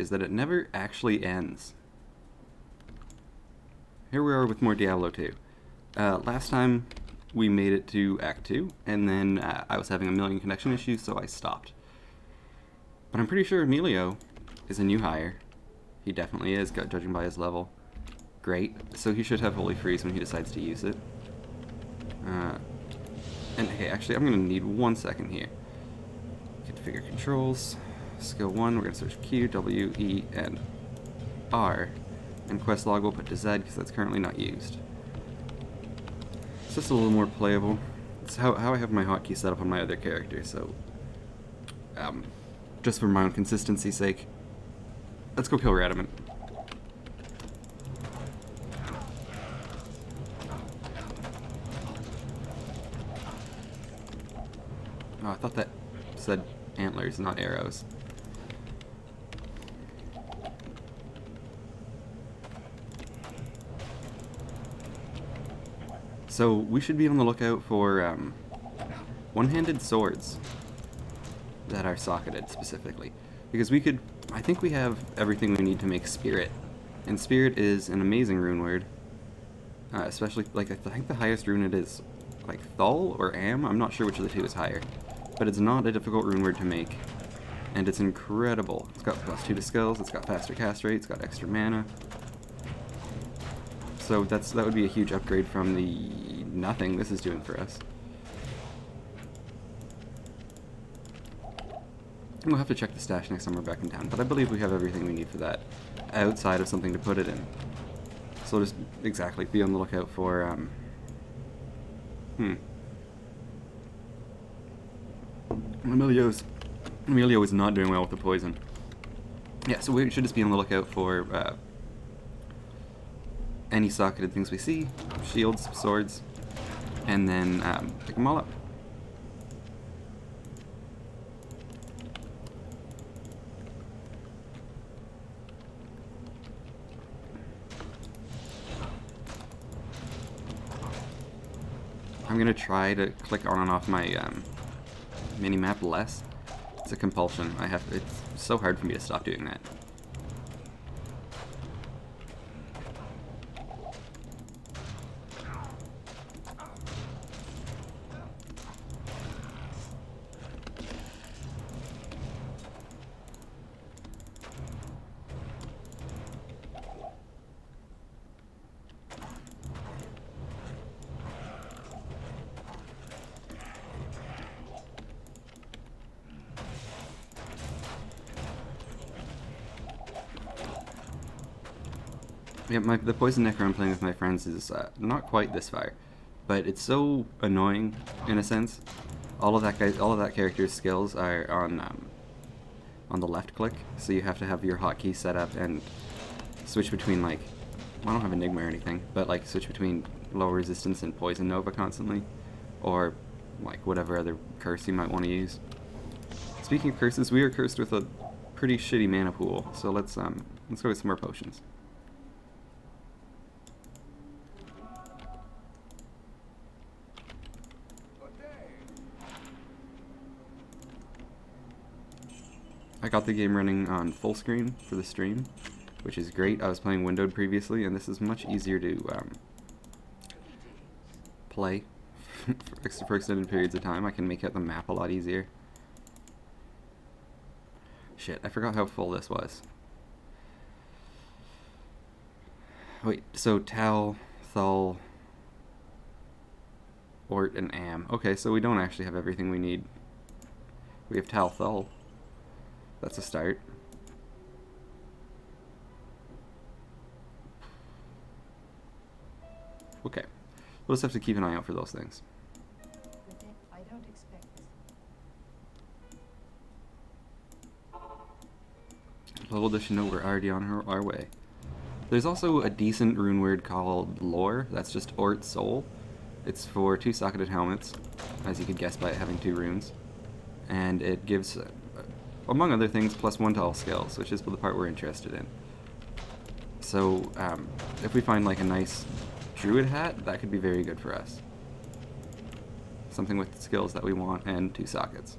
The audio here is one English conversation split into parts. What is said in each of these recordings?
is that it never actually ends. Here we are with more Diablo 2. Last time we made it to Act 2, and then I was having a million connection issues, so I stopped. But I'm pretty sure Emilio is a new hire. He definitely is, judging by his level. Great. So he should have Holy Freeze when he decides to use it. And hey, actually, I'm going to need 1 second here. Configure controls. Skill 1, we're going to search Q, W, E, and R. And quest log we'll put to Z because that's currently not used. It's just a little more playable. It's how I have my hotkey set up on my other character, so just for my own consistency's sake, let's go kill Radamant. Oh, I thought that said antlers, not arrows. So we should be on the lookout for one-handed swords that are socketed specifically, because we could. I think we have everything we need to make Spirit, and Spirit is an amazing rune word. Especially like I think the highest rune it is like Thul or Am. I'm not sure which of the two is higher, but it's not a difficult rune word to make, and it's incredible. It's got +2 to skills. It's got faster cast rate. It's got extra mana. So that would be a huge upgrade from the nothing this is doing for us. And we'll have to check the stash next time we're back in town, but I believe we have everything we need for that, outside of something to put it in. So just exactly be on the lookout for Emilio is not doing well with the poison. Yeah, so we should just be on the lookout for any socketed things we see, shields, swords, and then pick them all up. I'm gonna try to click on and off my mini-map less. It's a compulsion. It's so hard for me to stop doing that. Yeah, the poison necro I'm playing with my friends is not quite this far, but it's so annoying in a sense. All of that character's skills are on the left click, so you have to have your hotkey set up and switch between I don't have Enigma or anything, but switch between low resistance and poison nova constantly, or whatever other curse you might want to use. Speaking of curses, we are cursed with a pretty shitty mana pool, so let's go get some more potions. I got the game running on full screen for the stream, which is great. I was playing windowed previously, and this is much easier to play for extended periods of time. I can make out the map a lot easier. Shit, I forgot how full this was. Wait, so Tal, Thul, Ort, and Am. Okay, so we don't actually have everything we need. We have Tal, Thul. That's a start. Okay. We'll just have to keep an eye out for those things. I don't expect this. Little does she know we're already on our way. There's also a decent rune word called Lore. That's just Ort Soul. It's for 2 socketed helmets, as you could guess by it having 2 runes. And it gives, among other things, +1 to all skills, which is the part we're interested in. So, if we find a nice druid hat, that could be very good for us. Something with the skills that we want and 2 sockets.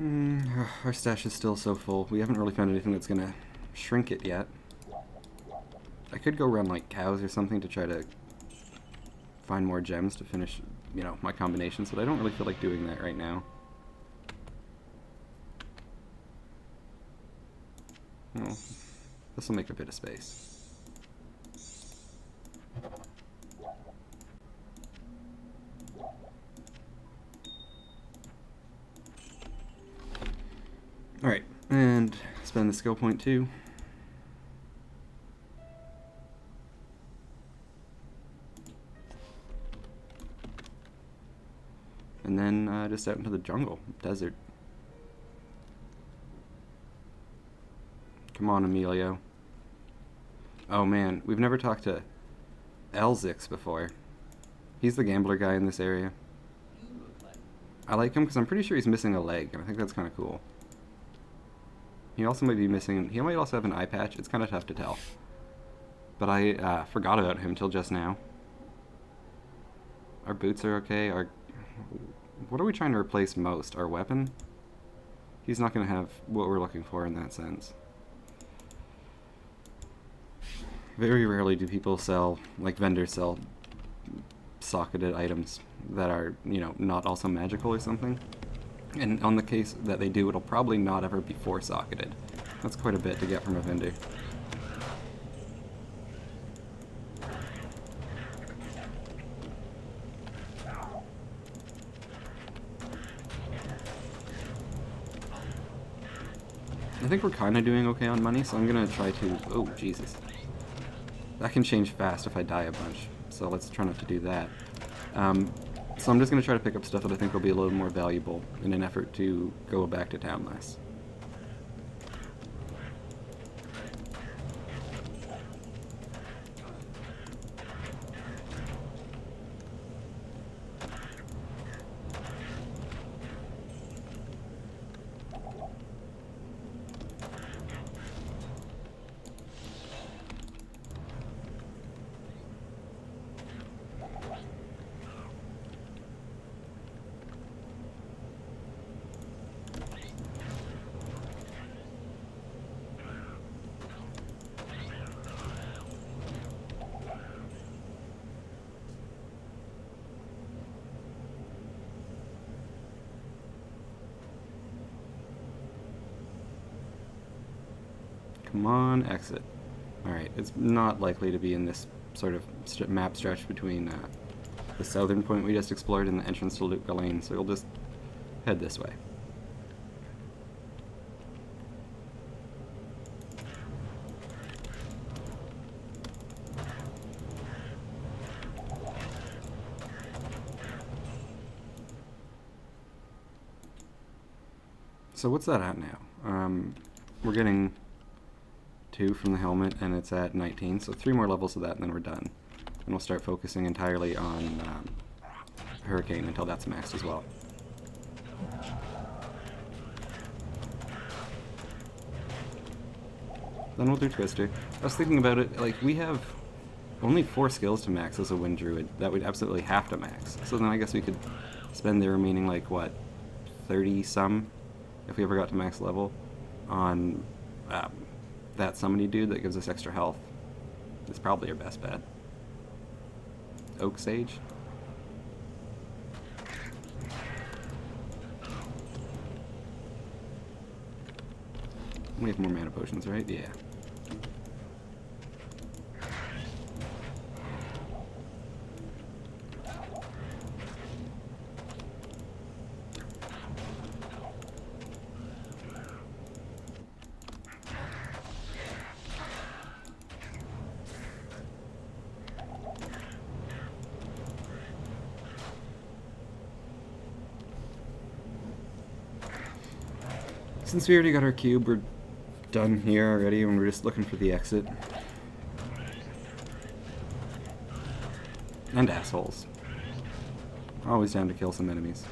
Our stash is still so full. We haven't really found anything that's gonna shrink it yet. I could go run like cows or something to try to find more gems to finish, you know, my combinations, but I don't really feel like doing that right now. Well, this will make a bit of space. Alright, and spend the skill point too. And then just out into the jungle, desert. Come on, Emilio. Oh man, we've never talked to Elzix before. He's the gambler guy in this area. I like him because I'm pretty sure he's missing a leg, and I think that's kind of cool. He also might be missing... He might also have an eye patch. It's kind of tough to tell. But I forgot about him till just now. Our boots are okay. What are we trying to replace most? Our weapon? He's not going to have what we're looking for in that sense. Very rarely do people sell, like vendors sell, socketed items that are, you know, not also magical or something. And on the case that they do, it'll probably not ever be four-socketed. That's quite a bit to get from a vendor. I think we're kind of doing okay on money, so I'm going to try to... Oh, Jesus. That can change fast if I die a bunch, so let's try not to do that. So I'm just going to try to pick up stuff that I think will be a little more valuable in an effort to go back to town less. Come on, exit. Alright, it's not likely to be in this sort of map stretch between the southern point we just explored and the entrance to Luke Ghislaine, so we'll just head this way. So what's that at now? We're getting 2 from the helmet, and it's at 19, so 3 more levels of that, and then we're done. And we'll start focusing entirely on Hurricane until that's maxed as well. Then we'll do Twister. I was thinking about it, like, we have only 4 skills to max as a Wind Druid that we'd absolutely have to max. So then I guess we could spend the remaining, like, what, 30-some, if we ever got to max level, on that summony dude that gives us extra health. It's probably our best bet. Oak Sage. We have more mana potions, right? Yeah. Since we already got our cube, we're done here already, and we're just looking for the exit. And assholes. Always down to kill some enemies.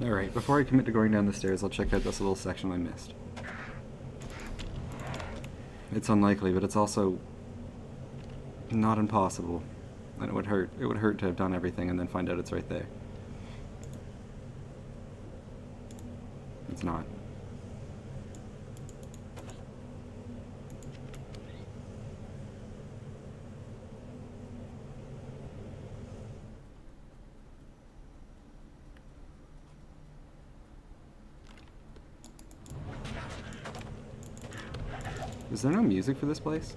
Alright, before I commit to going down the stairs, I'll check out this little section I missed. It's unlikely, but it's also not impossible. And it would hurt. It would hurt to have done everything and then find out it's right there. It's not. Is there no music for this place?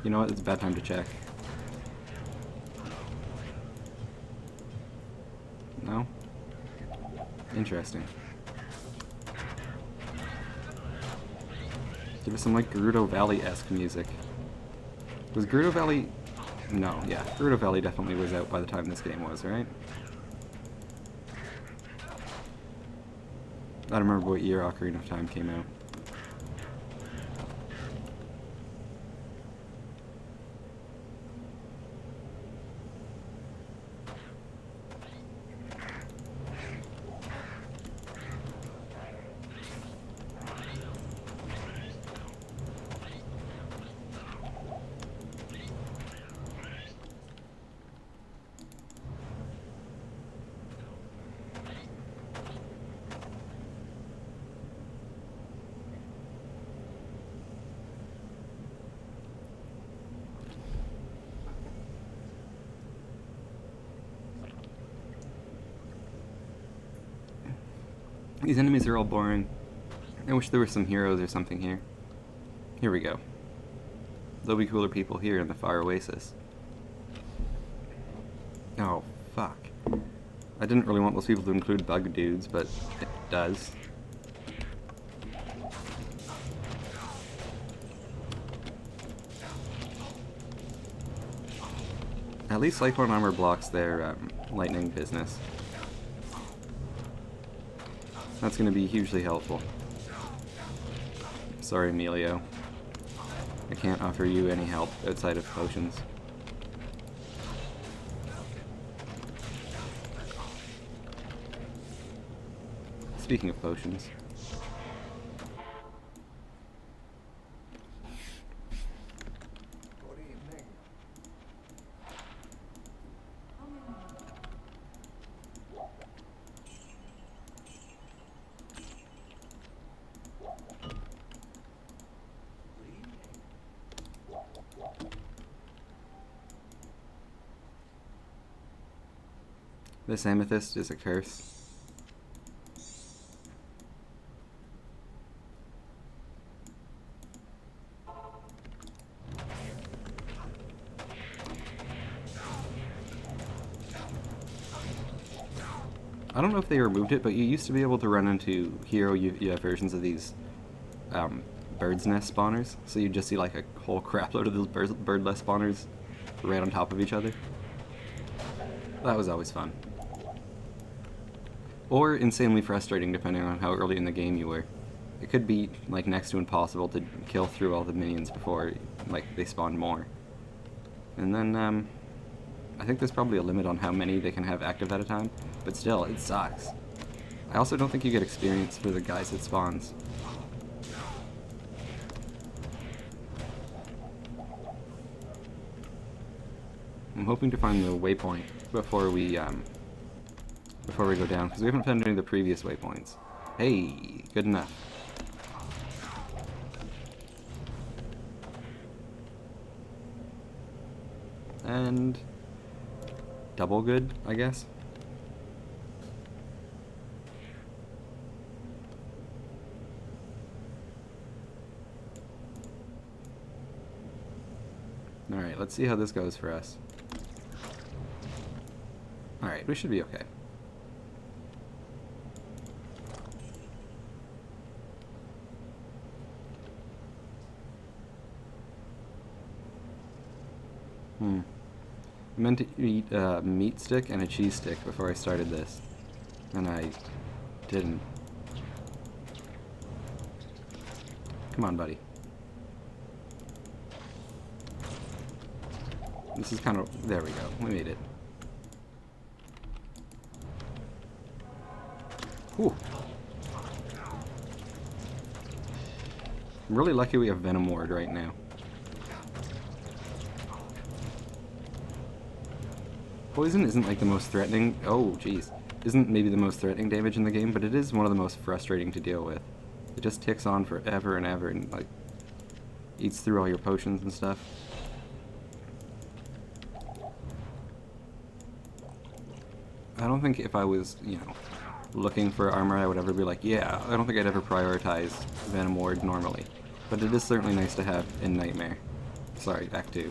You know what? It's about time to check. No? Interesting. Give us some like Gerudo Valley-esque music. Was Gerudo Valley... No, yeah. Gerudo Valley definitely was out by the time this game was, right? I don't remember what year Ocarina of Time came out. These enemies are all boring. I wish there were some heroes or something here. Here we go. There'll be cooler people here in the Fire Oasis. Oh, fuck. I didn't really want those people to include bug dudes, but it does. At least Cyclone Armor blocks their lightning business. That's going to be hugely helpful. Sorry, Emilio. I can't offer you any help outside of potions. Speaking of potions. Good evening. This amethyst is a curse. I don't know if they removed it, but you used to be able to run into hero versions of these bird's nest spawners. So you'd just see like a whole crapload of those birdless spawners right on top of each other. That was always fun. Or insanely frustrating depending on how early in the game you were. It could be like next to impossible to kill through all the minions before like they spawn more. And then I think there's probably a limit on how many they can have active at a time, but still, it sucks. I also don't think you get experience for the guys it spawns. I'm hoping to find the waypoint before we go down, because we haven't found any of the previous waypoints. Hey, good enough. And double good, I guess. Alright, let's see how this goes for us. Alright, we should be okay. I meant to eat a meat stick and a cheese stick before I started this, and I didn't. Come on, buddy. This is kind of... There we go. We made it. Whew. I'm really lucky we have Venom Ward right now. Poison isn't like the most threatening. Oh, jeez. Isn't maybe the most threatening damage in the game, but it is one of the most frustrating to deal with. It just ticks on forever and ever and, like, eats through all your potions and stuff. I don't think if I was, you know, looking for armor, I would ever be like, yeah, I don't think I'd ever prioritize Venom Ward normally. But it is certainly nice to have in Nightmare. Sorry, Act 2.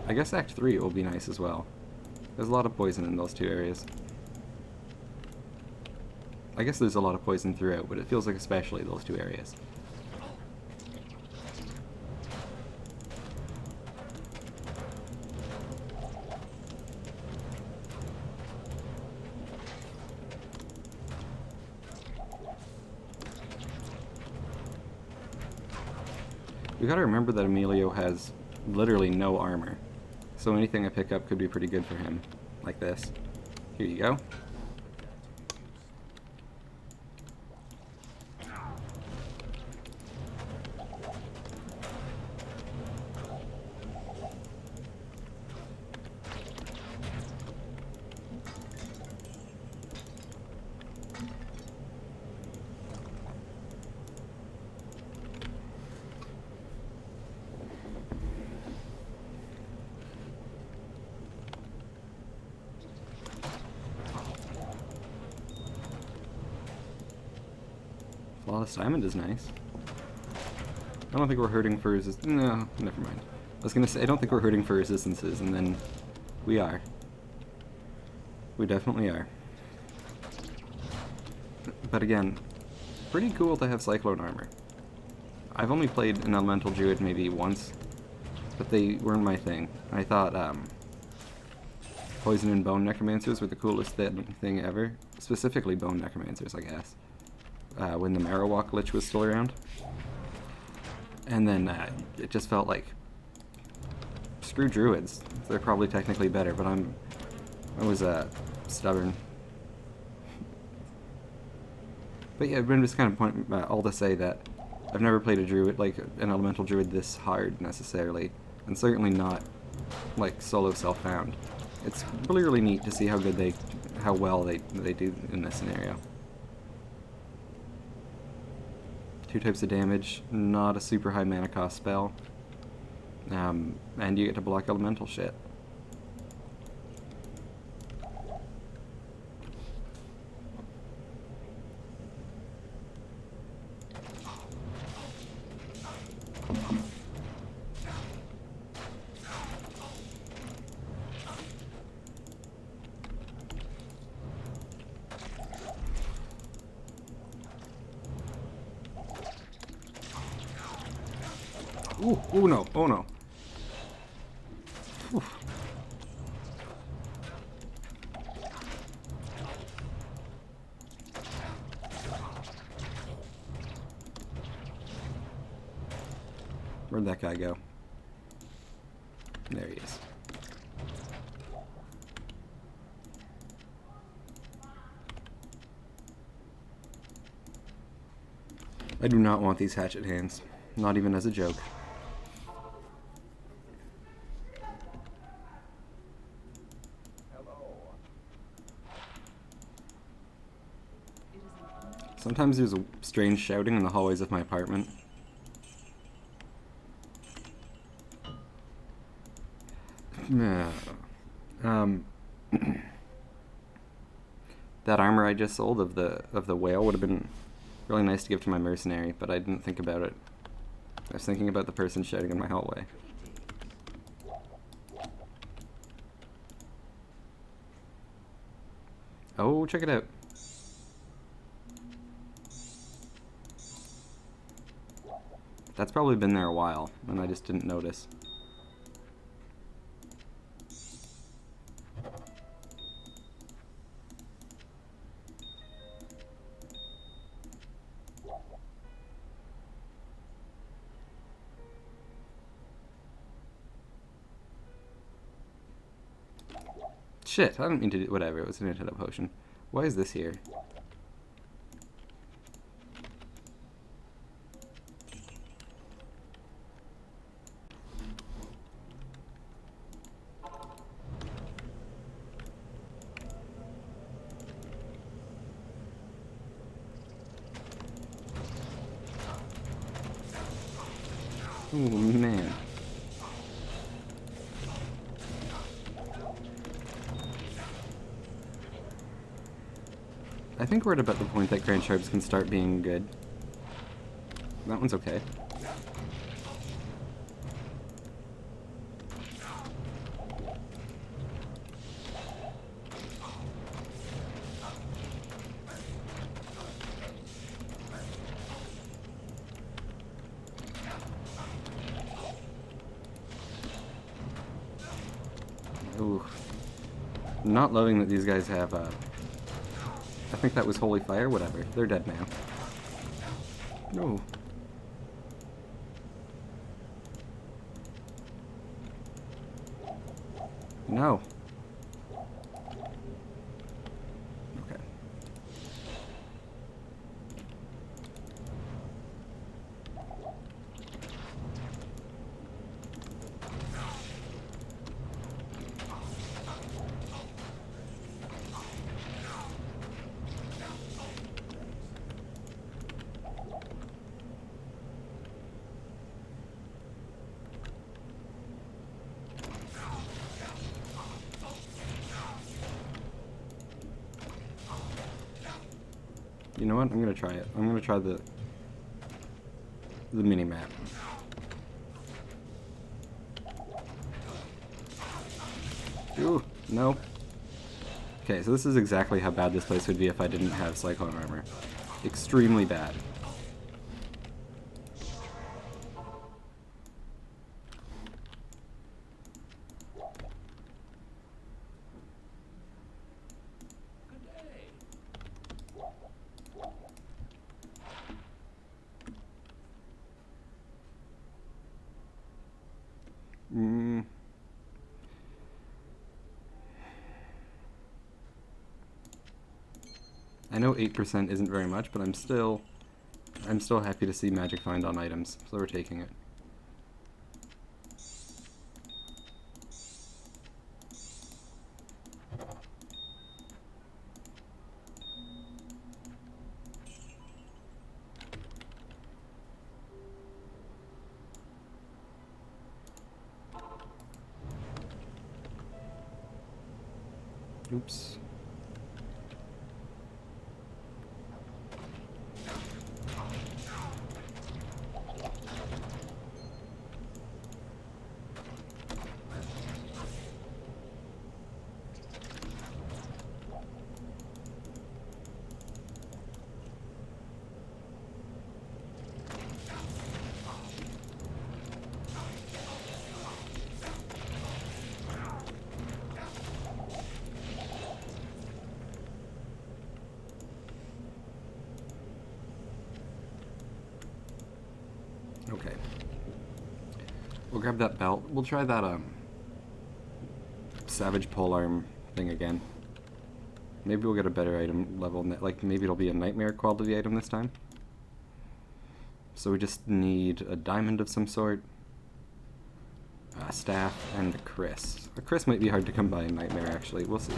I guess Act 3 will be nice as well. There's a lot of poison in those two areas. I guess there's a lot of poison throughout, but it feels like especially those two areas. We gotta remember that Emilio has literally no armor, so anything I pick up could be pretty good for him. Like this. Here you go. Flawless Diamond is nice. I don't think we're hurting for resist. No, never mind. I was gonna say, I don't think we're hurting for resistances, and then we are. We definitely are. But again, pretty cool to have Cyclone armor. I've only played an Elemental Druid maybe once, but they weren't my thing. I thought Poison and Bone Necromancers were the coolest thing ever. Specifically Bone Necromancers, I guess. When the Marowak Lich was still around. And then it just felt like, screw Druids. They're probably technically better, but I was stubborn. But yeah, I'm just kind of all to say that I've never played a Druid, like an Elemental Druid this hard necessarily, and certainly not like solo self-found. It's really, really neat to see how well they do in this scenario. 2 types of damage, not a super high mana cost spell, and you get to block elemental shit. Ooh, oh no, oh no. Oof. Where'd that guy go? There he is. I do not want these hatchet hands. Not even as a joke. Sometimes there's a strange shouting in the hallways of my apartment. That armor I just sold of the whale would have been really nice to give to my mercenary, but I didn't think about it. I was thinking about the person shouting in my hallway. Oh, check it out. That's probably been there a while, and I just didn't notice. Shit, I didn't mean to do whatever, it was an antidote potion. Why is this here? Oh man. I think we're at about the point that Grand Sharps can start being good. That one's okay. Ooh. Not loving that these guys have, I think that was Holy Fire, whatever. They're dead now. No. No. Okay. You know what? I'm gonna try it. I'm gonna try the mini-map. Ooh, no. Okay, so this is exactly how bad this place would be if I didn't have Cyclone Armor. Extremely bad. I know 8% isn't very much, but I'm still happy to see Magic Find on items, so we're taking it. Oops. Okay. We'll grab that belt. We'll try that, Savage Polearm thing again. Maybe we'll get a better item level, like maybe it'll be a Nightmare quality item this time. So we just need a diamond of some sort, a staff, and a Chris. A Chris might be hard to come by in Nightmare, actually. We'll see.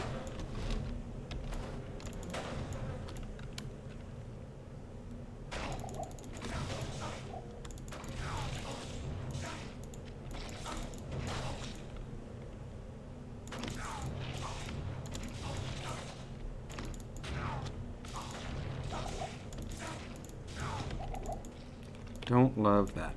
Don't love that.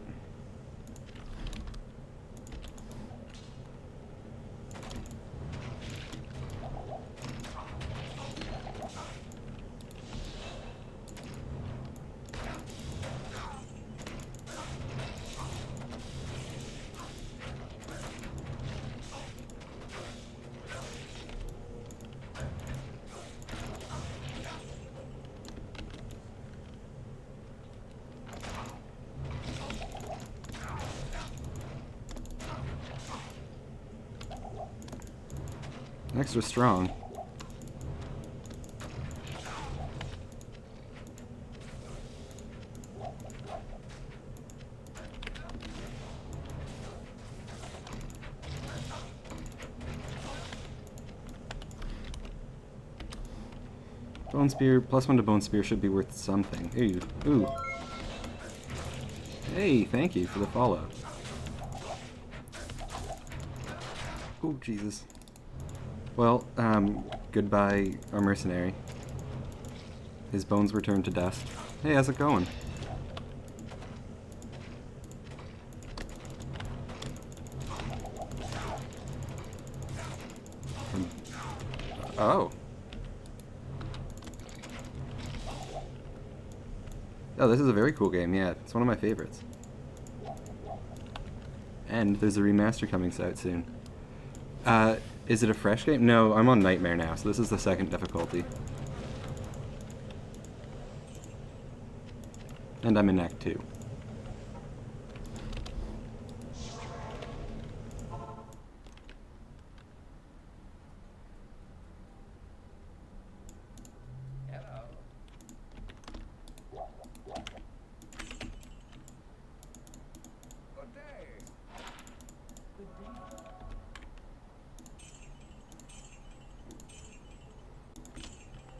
Extra strong. Bone Spear, +1 to Bone Spear should be worth something. Ooh, ooh. Hey, thank you for the follow. Oh, Jesus. Well, goodbye, our mercenary. His bones were turned to dust. Hey, how's it going? Oh. Oh, this is a very cool game, yeah. It's one of my favorites. And there's a remaster coming out soon. Is it a fresh game? No, I'm on Nightmare now, so this is the second difficulty. And I'm in Act 2.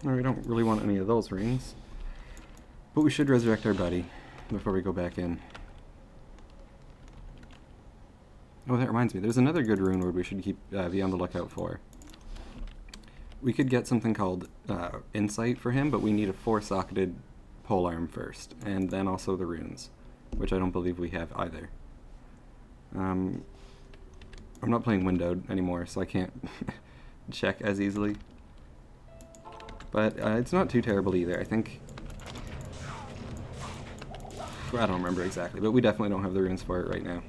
No, we don't really want any of those rings. But we should resurrect our buddy before we go back in. Oh, that reminds me. There's another good rune word we should be on the lookout for. We could get something called Insight for him, but we need a 4-socketed polearm first, and then also the runes, which I don't believe we have either. I'm not playing windowed anymore, so I can't check as easily. But it's not too terrible either. I think... I don't remember exactly, but we definitely don't have the runes for it right now.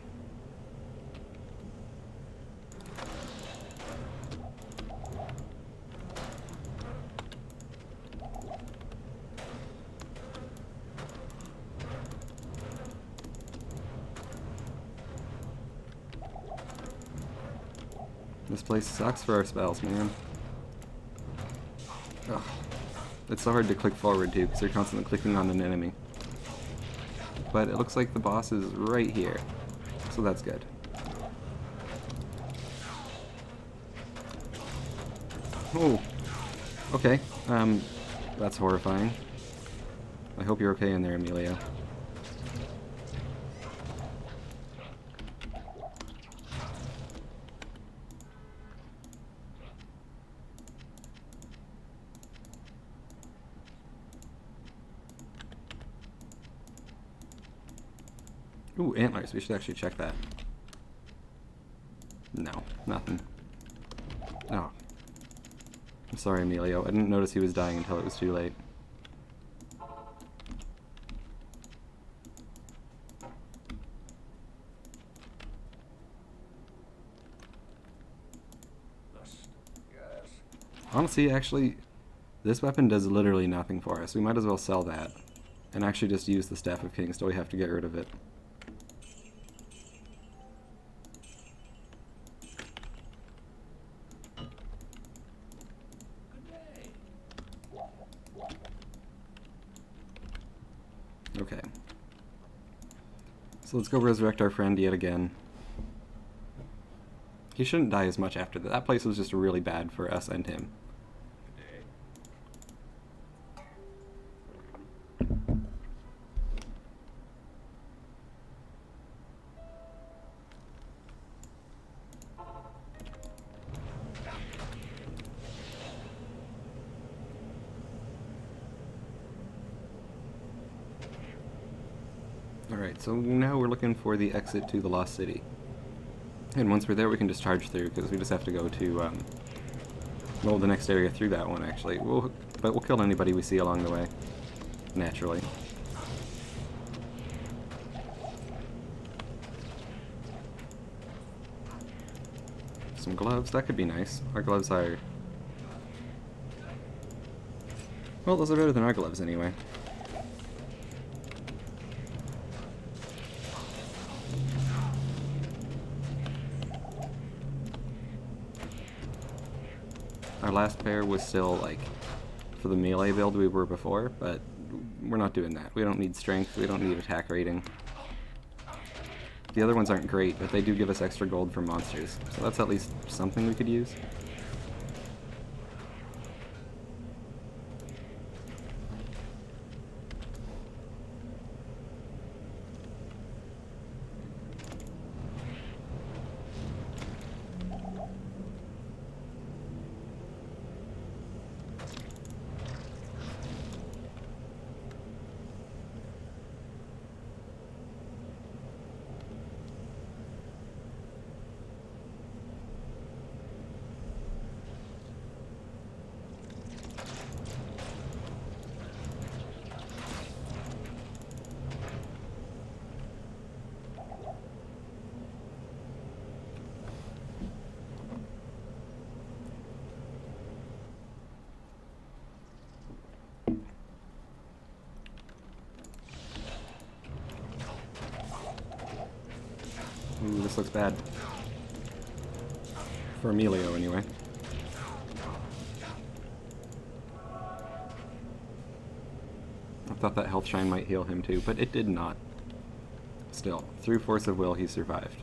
This place sucks for our spells, man. Ugh. It's so hard to click forward too, because you're constantly clicking on an enemy. But it looks like the boss is right here, so that's good. Oh, okay. That's horrifying. I hope you're okay in there, Emilio. Ooh, antlers. We should actually check that. No, nothing. Oh. I'm sorry, Emilio. I didn't notice he was dying until it was too late. Honestly, actually, this weapon does literally nothing for us. We might as well sell that and actually just use the Staff of Kings till we have to get rid of it. Okay. So let's go resurrect our friend yet again. He shouldn't die as much after that. That place was just really bad for us and him. Alright, so now we're looking for the exit to the Lost City. And once we're there, we can just charge through, because we just have to go to, well, the next area through that one, actually. But we'll kill anybody we see along the way. Naturally. Some gloves, that could be nice. Our gloves are... well, those are better than our gloves, anyway. Our last pair was still, like, for the melee build we were before, but we're not doing that. We don't need strength, we don't need attack rating. The other ones aren't great, but they do give us extra gold from monsters, so that's at least something we could use. Ooh, this looks bad. For Emilio, anyway. I thought that health shine might heal him too, but it did not. Still, through force of will, he survived.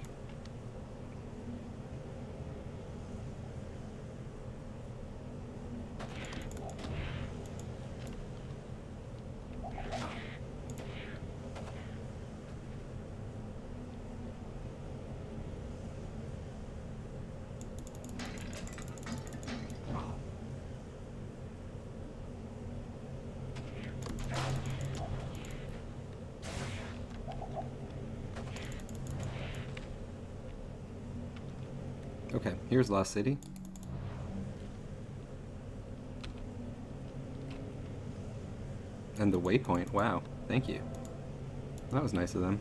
Okay, here's Lost City. And the waypoint, wow, thank you. That was nice of them.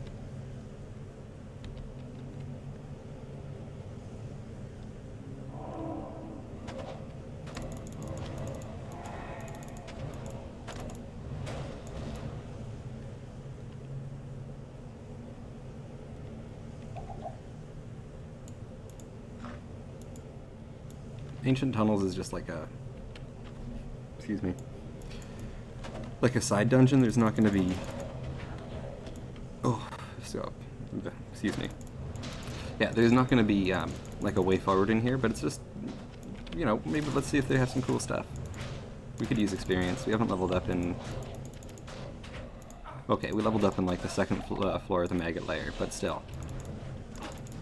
Ancient Tunnels is just like a... excuse me. Like a side dungeon, there's not going to be... oh, so... excuse me. Yeah, there's not going to be like a way forward in here, but it's just... you know, maybe let's see if they have some cool stuff. We could use experience. We haven't leveled up in... okay, we leveled up in like the second floor of the maggot layer, but still.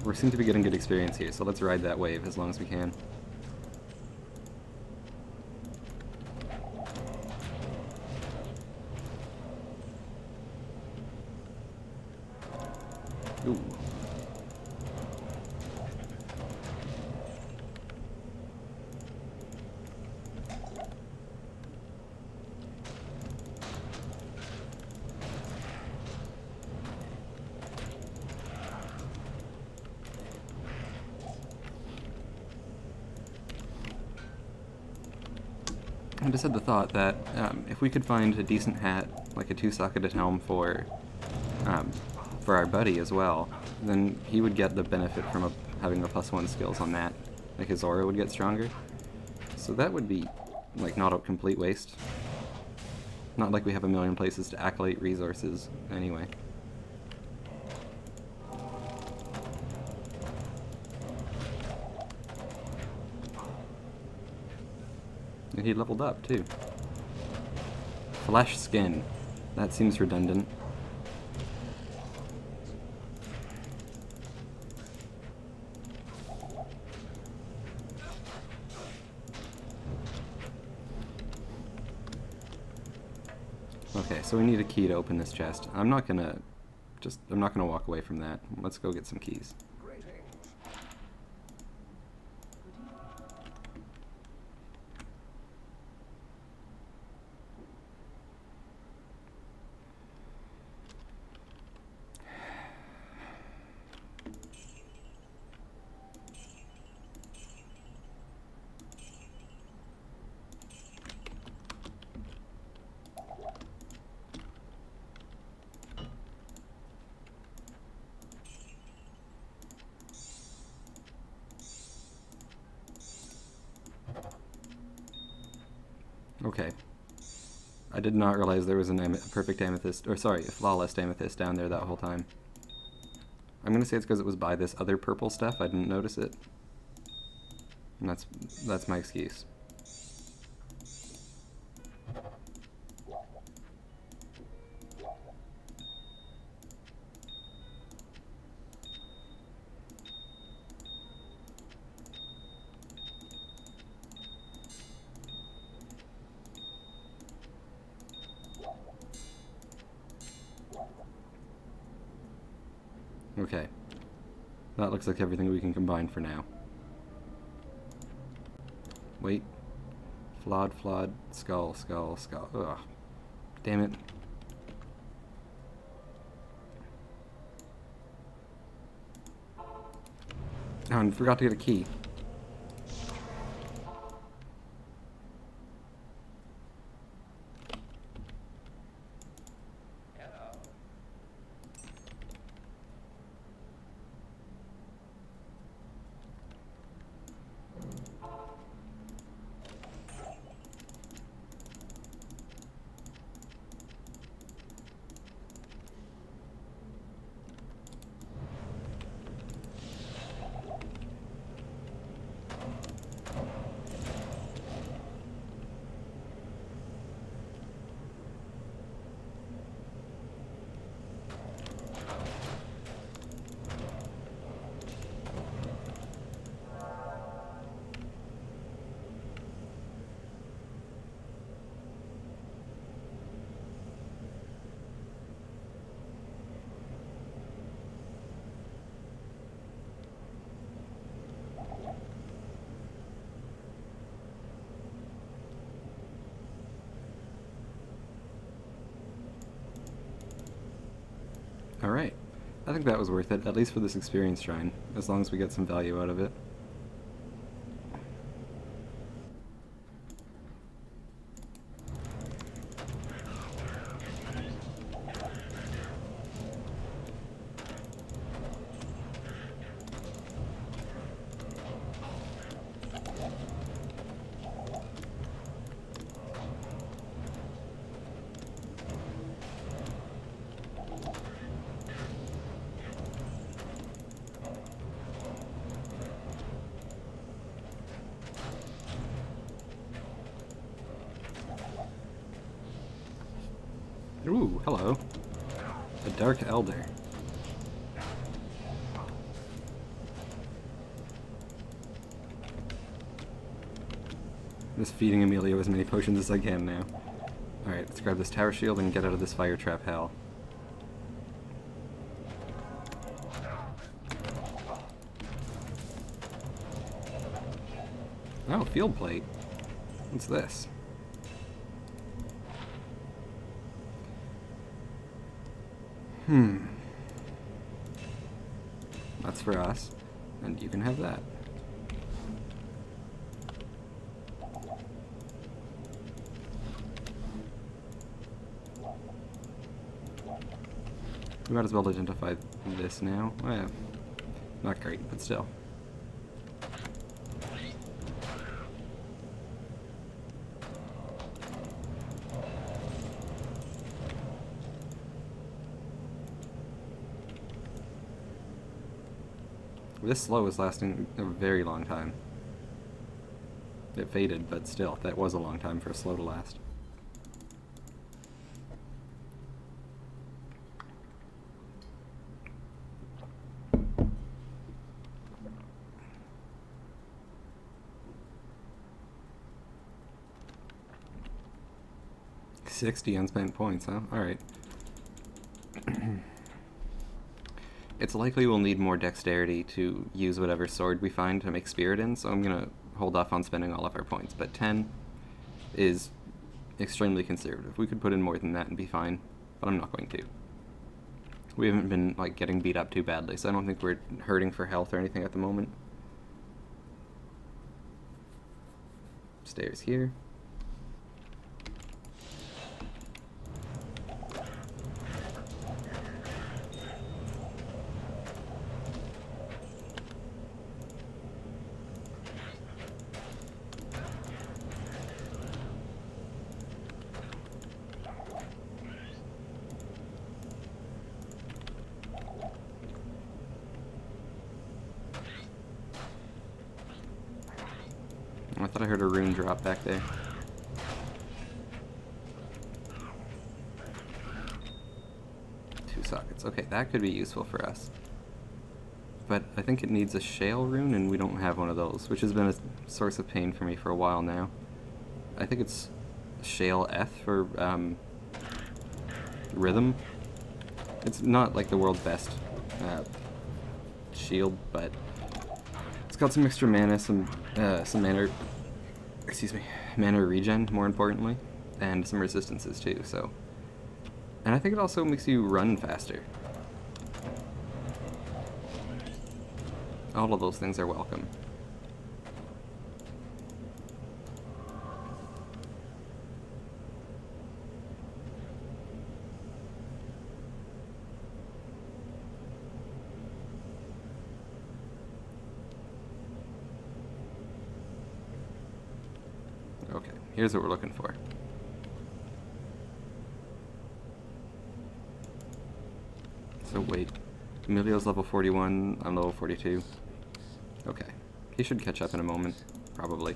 We seem to be getting good experience here, so let's ride that wave as long as we can. Ooh. I just had the thought that if we could find a decent hat, like a two-socketed helm for our buddy as well, then he would get the benefit from having the +1 skills on that. Like his aura would get stronger. So that would be like not a complete waste. Not like we have a million places to accolade resources anyway. And he leveled up, too. Flesh skin. That seems redundant. Okay, so we need a key to open this chest. I'm not gonna walk away from that. Let's go get some keys. Okay. I did not realize there was a perfect amethyst, or sorry, a flawless amethyst down there that whole time. I'm gonna say it's because it was by this other purple stuff, I didn't notice it. And that's my excuse. Okay. That looks like everything we can combine for now. Wait. Flawed, skull, skull, skull. Ugh. Damn it. Oh, and forgot to get a key. Alright. I think that was worth it, at least for this experience shrine, as long as we get some value out of it. Ooh, hello. A Dark Elder. Just feeding Emilio as many potions as I can now. Alright, let's grab this tower shield and get out of this fire trap hell. Oh, field plate. What's this? That's for us, and you can have that. We might as well identify this now. Well, not great, but still. This slow is lasting a very long time. It faded, but still, that was a long time for a slow to last. $60 unspent points, huh? Alright. It's likely we'll need more dexterity to use whatever sword we find to make spirit in, so I'm gonna hold off on spending all of our points. But 10 is extremely conservative. We could put in more than that and be fine, but I'm not going to. We haven't been, like, getting beat up too badly, so I don't think we're hurting for health or anything at the moment. Stairs here. I thought I heard a rune drop back there. Two sockets. Okay, that could be useful for us. But I think it needs a shale rune, and we don't have one of those, which has been a source of pain for me for a while now. I think it's shale F for rhythm. It's not like the world's best shield, but it's got some extra mana, some mana, mana regen, more importantly, and some resistances too, so. And I think it also makes you run faster. All of those things are welcome. Okay, here's what we're looking for. So wait, Emilio's level 41, I'm level 42. Okay, he should catch up in a moment, probably.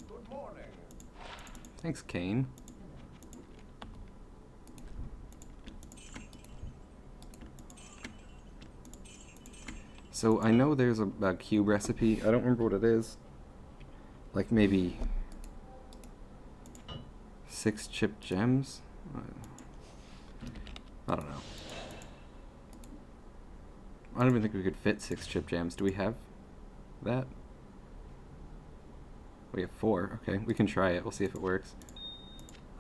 Good morning. Thanks, Kane. So I know there's a cube recipe. I don't remember what it is. Like maybe 6 chip gems? I don't know. I don't even think we could fit 6 chip gems. Do we have that? We have 4. Okay, we can try it. We'll see if it works.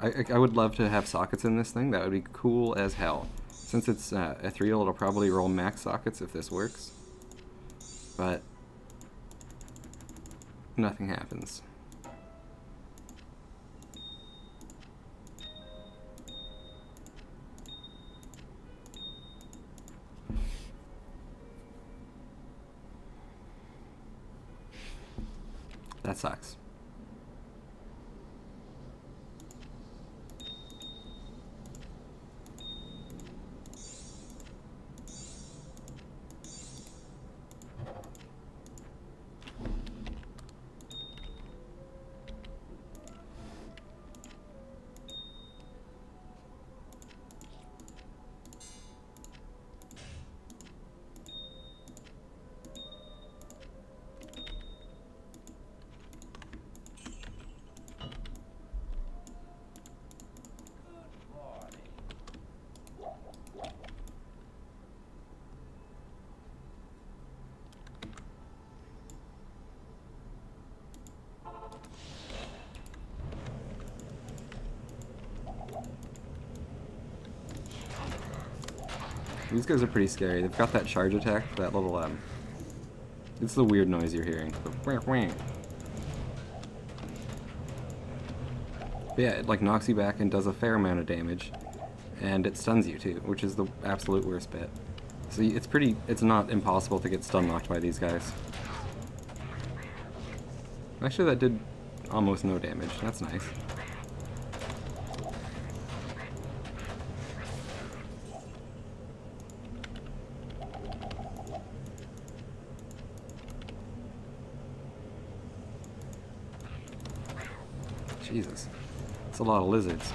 I would love to have sockets in this thing. That would be cool as hell. Since it's ethereal, it'll probably roll max sockets if this works. But nothing happens. That sucks. These guys are pretty scary. They've got that charge attack, that little, it's the weird noise you're hearing. But yeah, it like knocks you back and does a fair amount of damage. And it stuns you too, which is the absolute worst bit. So it's not impossible to get stun locked by these guys. Actually, that did almost no damage. That's nice. Jesus. That's a lot of lizards.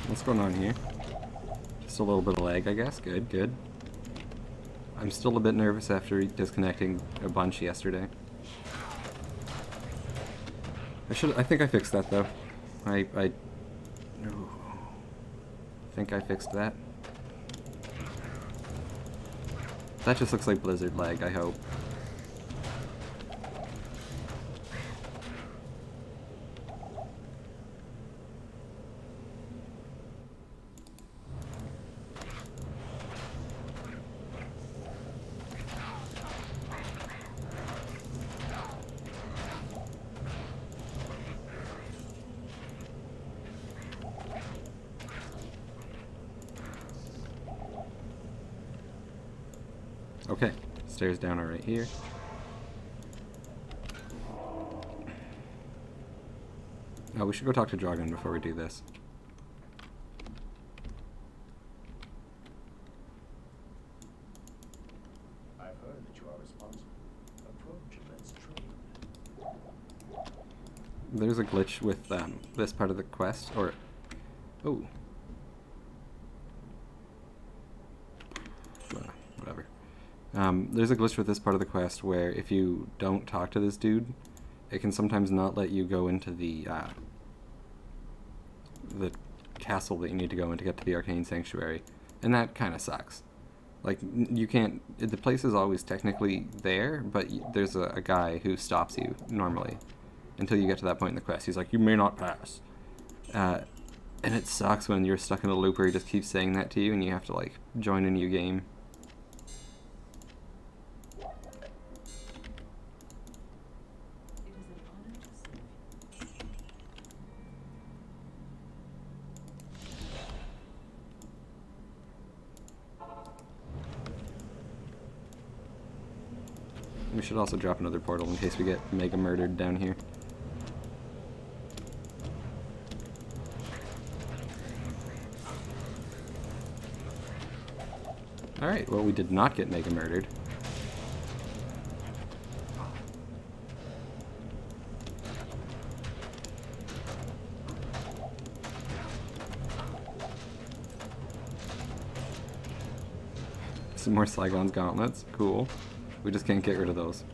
What's going on here? Just a little bit of lag, I guess. Good, good. I'm still a bit nervous after disconnecting a bunch yesterday. I think I fixed that though. I think I fixed that. That just looks like blizzard lag, I hope. Okay, stairs down are right here. Oh, we should go talk to Dragon before we do this. I've heard that you are responsible. Approach and let's trade. There's a glitch with this part of the quest, or... Oh. Whatever. There's a glitch with this part of the quest where if you don't talk to this dude, it can sometimes not let you go into the castle that you need to go in to get to the Arcane Sanctuary, and that kind of sucks. Like, you can't... The place is always technically there, but there's a guy who stops you, normally, until you get to that point in the quest. He's like, you may not pass. And it sucks when you're stuck in a loop where he just keeps saying that to you, and you have to, like, join a new game. We should also drop another portal in case we get mega murdered down here. Alright, well, we did not get mega murdered. Some more Saigon's gauntlets. Cool. We just can't get rid of those.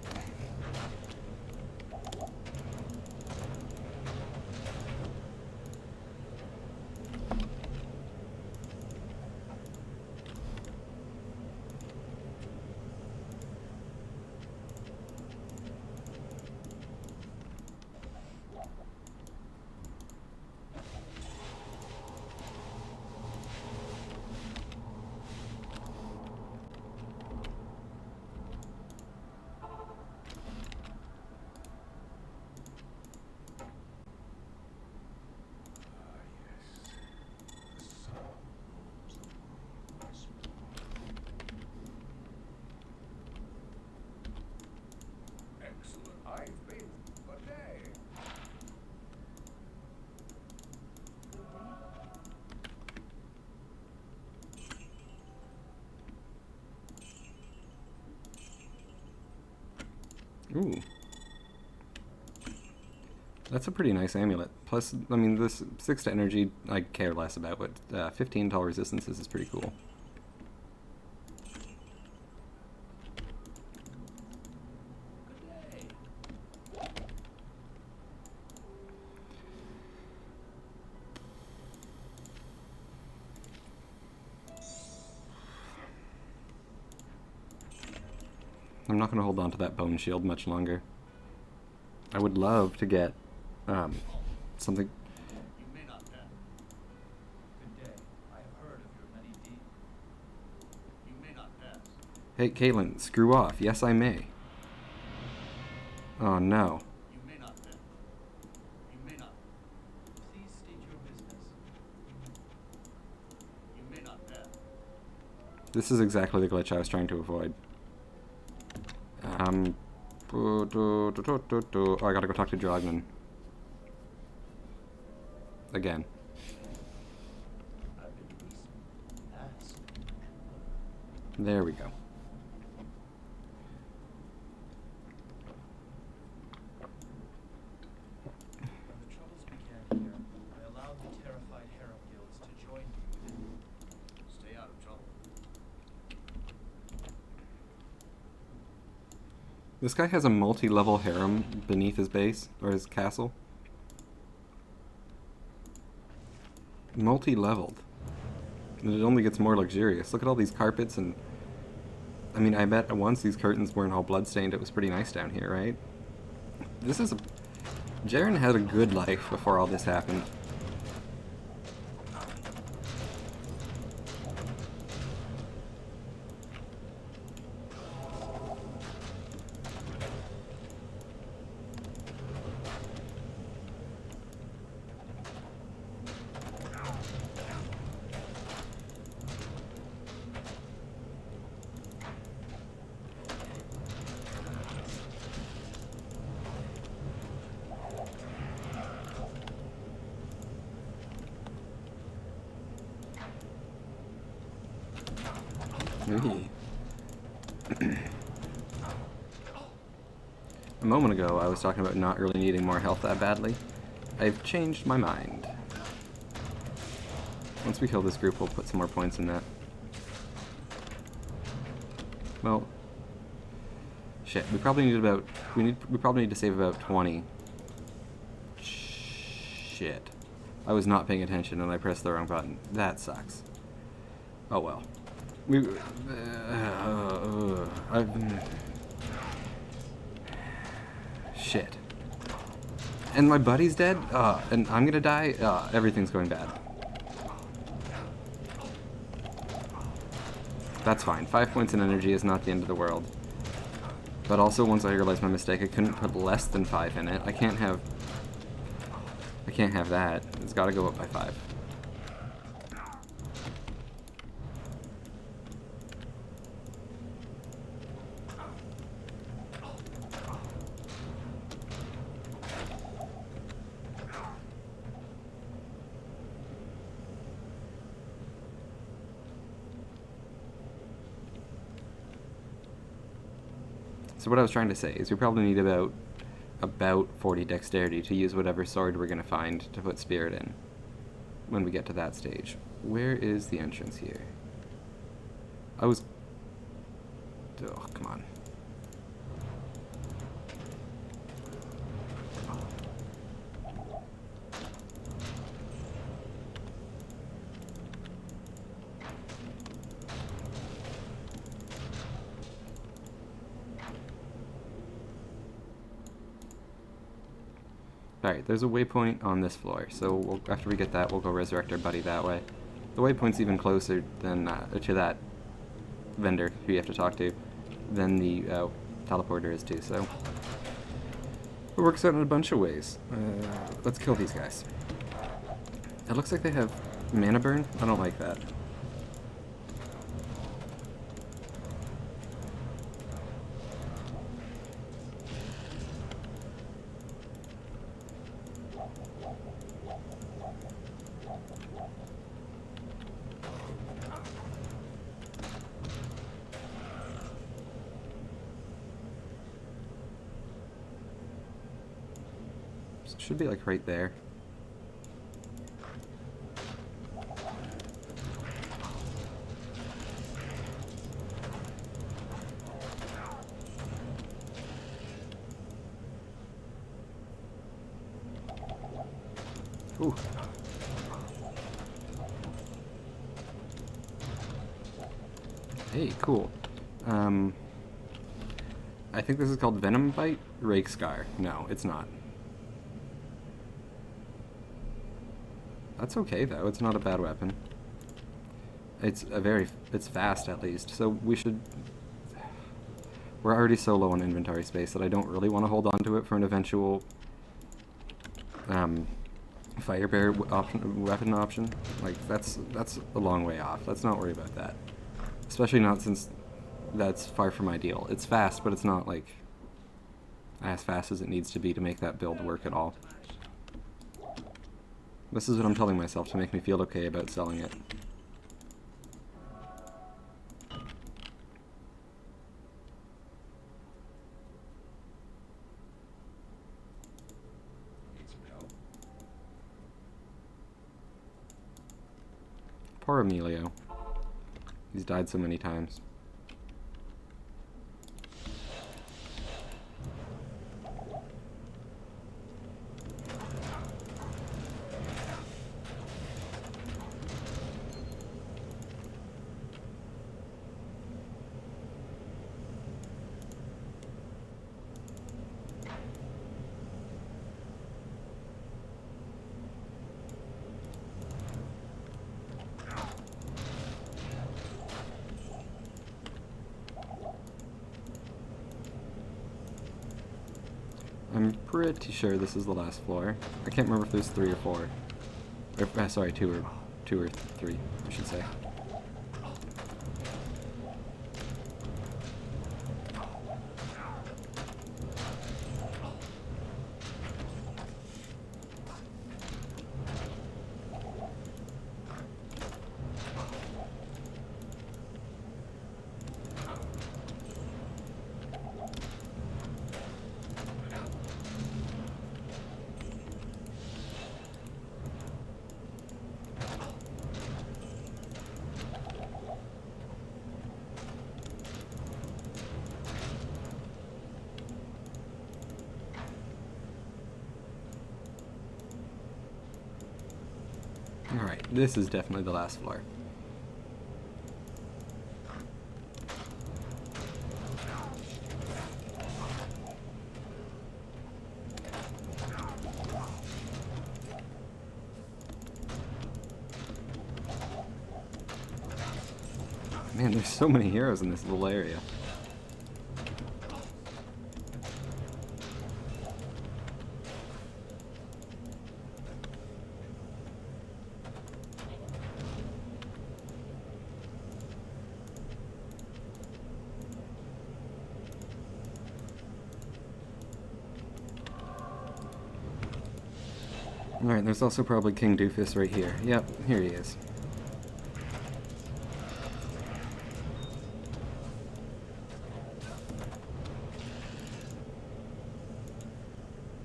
Excellent. I've been. Good day. Ooh. That's a pretty nice amulet. Plus, I mean, this 6 to energy, I care less about, but 15 to all resistances is pretty cool. Good day. I'm not going to hold on to that bone shield much longer. I would love to get something. You may not pass. Good day. I have heard of your many deeds. You may not pass. Hey, Caitlin, screw off. Yes, I may. Oh, no. You may not pass. You may not. Please state your business. You may not pass. This is exactly the glitch I was trying to avoid. Oh, I gotta go talk to Drogman. Again. I've been listening. Ask. There we go. When the troubles began here, I allowed the terrified harem guilds to join me within. Stay out of trouble. This guy has a multi-level harem beneath his base, or his castle. Multi-leveled. And it only gets more luxurious. Look at all these carpets and... I mean, I bet once these curtains weren't all bloodstained, it was pretty nice down here, right? This is a... Jaren had a good life before all this happened. Hey. A moment ago, I was talking about not really needing more health that badly. I've changed my mind. Once we kill this group, we'll put some more points in that. Well, shit. We probably need about. We probably need to save about 20. Shit. I was not paying attention and I pressed the wrong button. That sucks. Oh well. Shit. And my buddy's dead? And I'm gonna die? Everything's going bad. That's fine. 5 points in energy is not the end of the world. But also, once I realized my mistake, I couldn't put less than 5 in it. I can't have that. It's gotta go up by 5. So what I was trying to say is we probably need about 40 dexterity to use whatever sword we're going to find to put spirit in when we get to that stage. Where is the entrance here? I was... Oh, come on. Alright, there's a waypoint on this floor, so after we get that, we'll go resurrect our buddy that way. The waypoint's even closer than to that vendor who you have to talk to than the teleporter is too, so it works out in a bunch of ways. Let's kill these guys. It looks like they have mana burn. I don't like that. Should be like right there. Ooh. Hey, cool. I think this is called Venom Bite? Rake Scar. No, it's not. That's okay though, it's not a bad weapon. It's fast at least, so we're already so low on inventory space that I don't really want to hold on to it for an eventual fire bear weapon option. Like that's a long way off. Let's not worry about that. Especially not since that's far from ideal. It's fast, but it's not like as fast as it needs to be to make that build work at all. This is what I'm telling myself to make me feel okay about selling it. Poor Emilio. He's died so many times. I'm pretty sure this is the last floor. I can't remember if there's 3 or 4. Or, sorry, 2 or 3, I should say. Alright, this is definitely the last floor. Man, there's so many heroes in this little area. Alright, there's also probably King Doofus right here. Yep, here he is.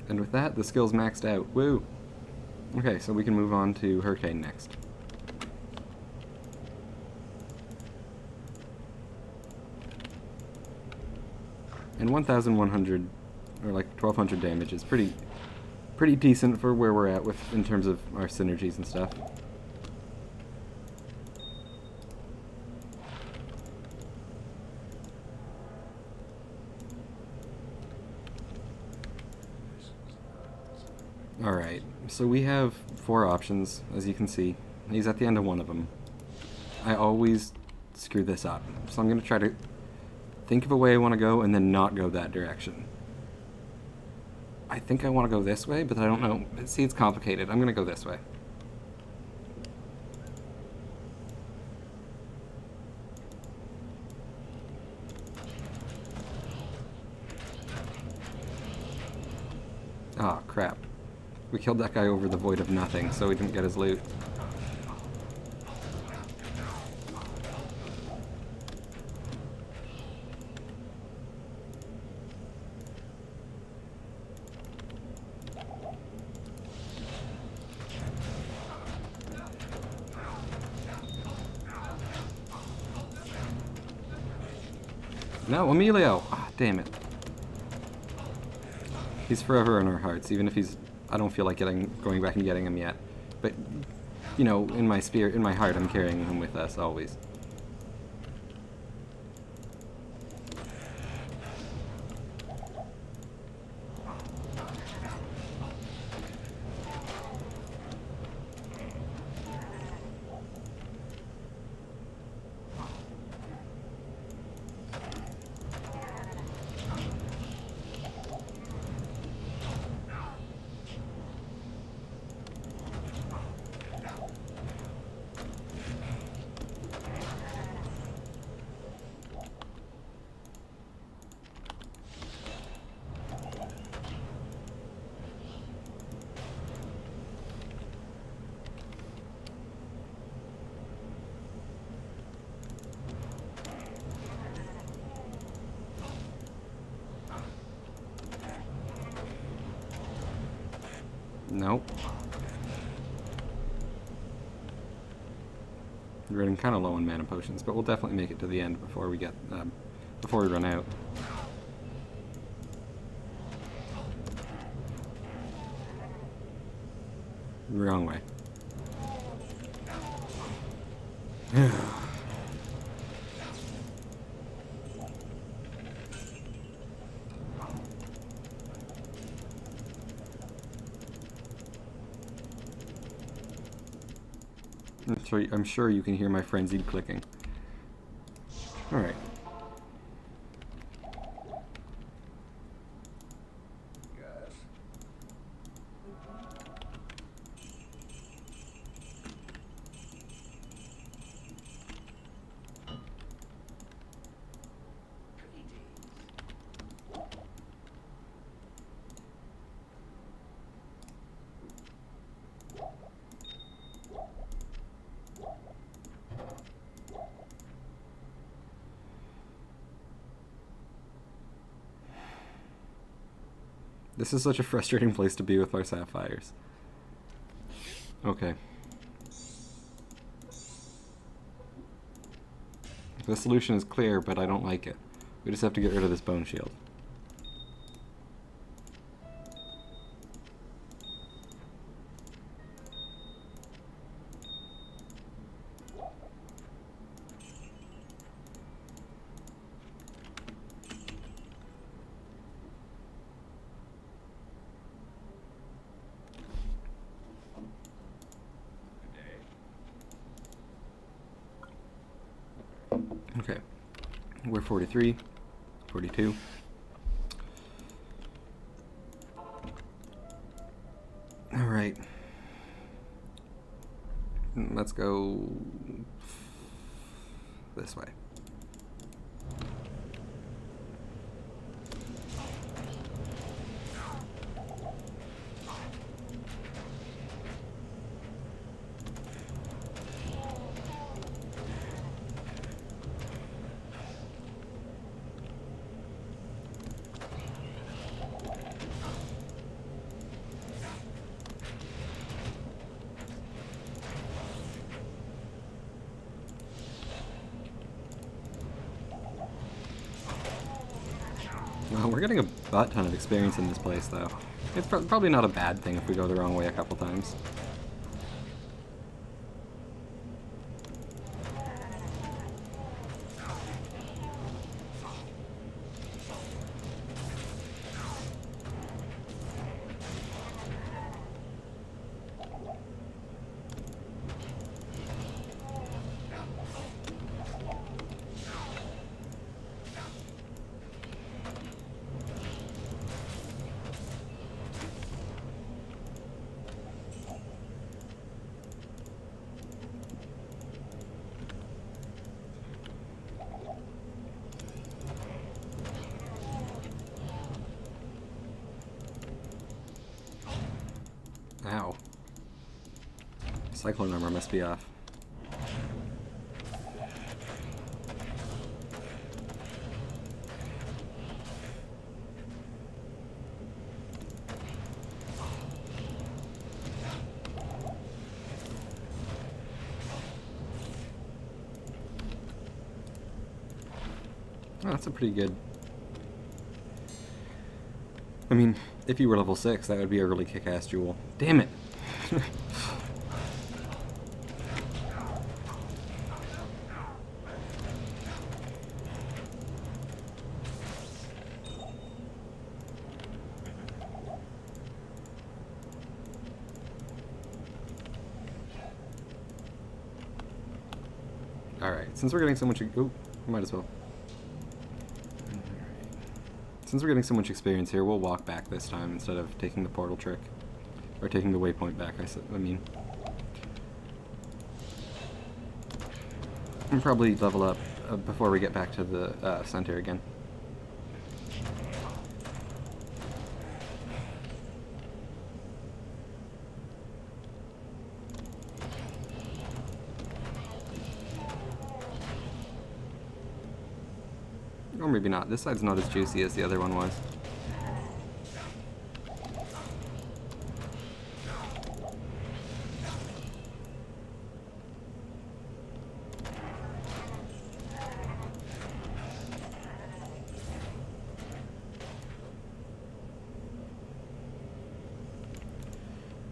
And with that, the skill's maxed out. Woo! Okay, so we can move on to Hurricane next. And 1,100, or like 1,200 damage is pretty decent for where we're at with in terms of our synergies and stuff. Alright, so we have 4 options, as you can see. He's at the end of one of them. I always screw this up, so I'm going to try to think of a way I want to go and then not go that direction. I think I want to go this way, but I don't know. See, it's complicated. I'm going to go this way. Ah, crap. We killed that guy over the void of nothing, so we didn't get his loot. No, Emilio! Ah, damn it. He's forever in our hearts, even if he's... I don't feel like going back and getting him yet. But, you know, in my spirit, in my heart, I'm carrying him with us always. Nope. We're running kind of low on mana potions, but we'll definitely make it to the end before we get before we run out. Wrong way. I'm sure you can hear my frenzied clicking. Alright. This is such a frustrating place to be with our sapphires. Okay. The solution is clear, but I don't like it. We just have to get rid of this bone shield. Okay, we're 43, 42. All right, let's go this way. we're getting a butt ton of experience in this place, though. It's probably not a bad thing if we go the wrong way a couple times. Ow. Cyclone armor must be off. Oh, that's a pretty good... I mean, if you were level 6, that would be a really kick-ass jewel. Damn it! Alright, since we're getting so much... Ooh, might as well. Since we're getting so much experience here, we'll walk back this time instead of taking the portal trick. Or taking the waypoint back, I mean. We'll probably level up before we get back to the center again. Or maybe not. This side's not as juicy as the other one was.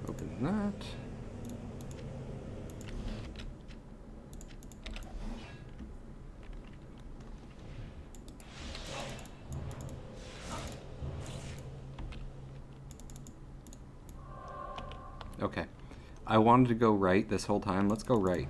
Open that. Okay. I wanted to go right this whole time. Let's go right.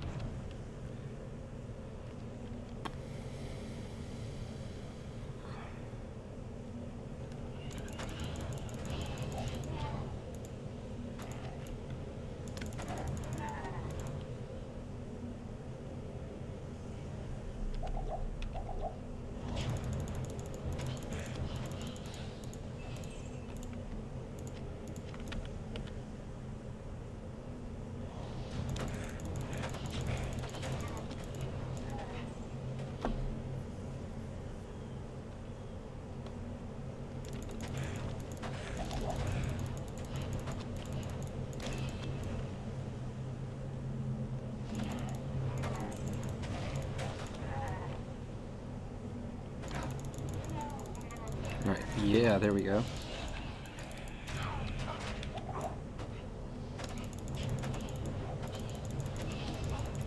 Alright, yeah, there we go.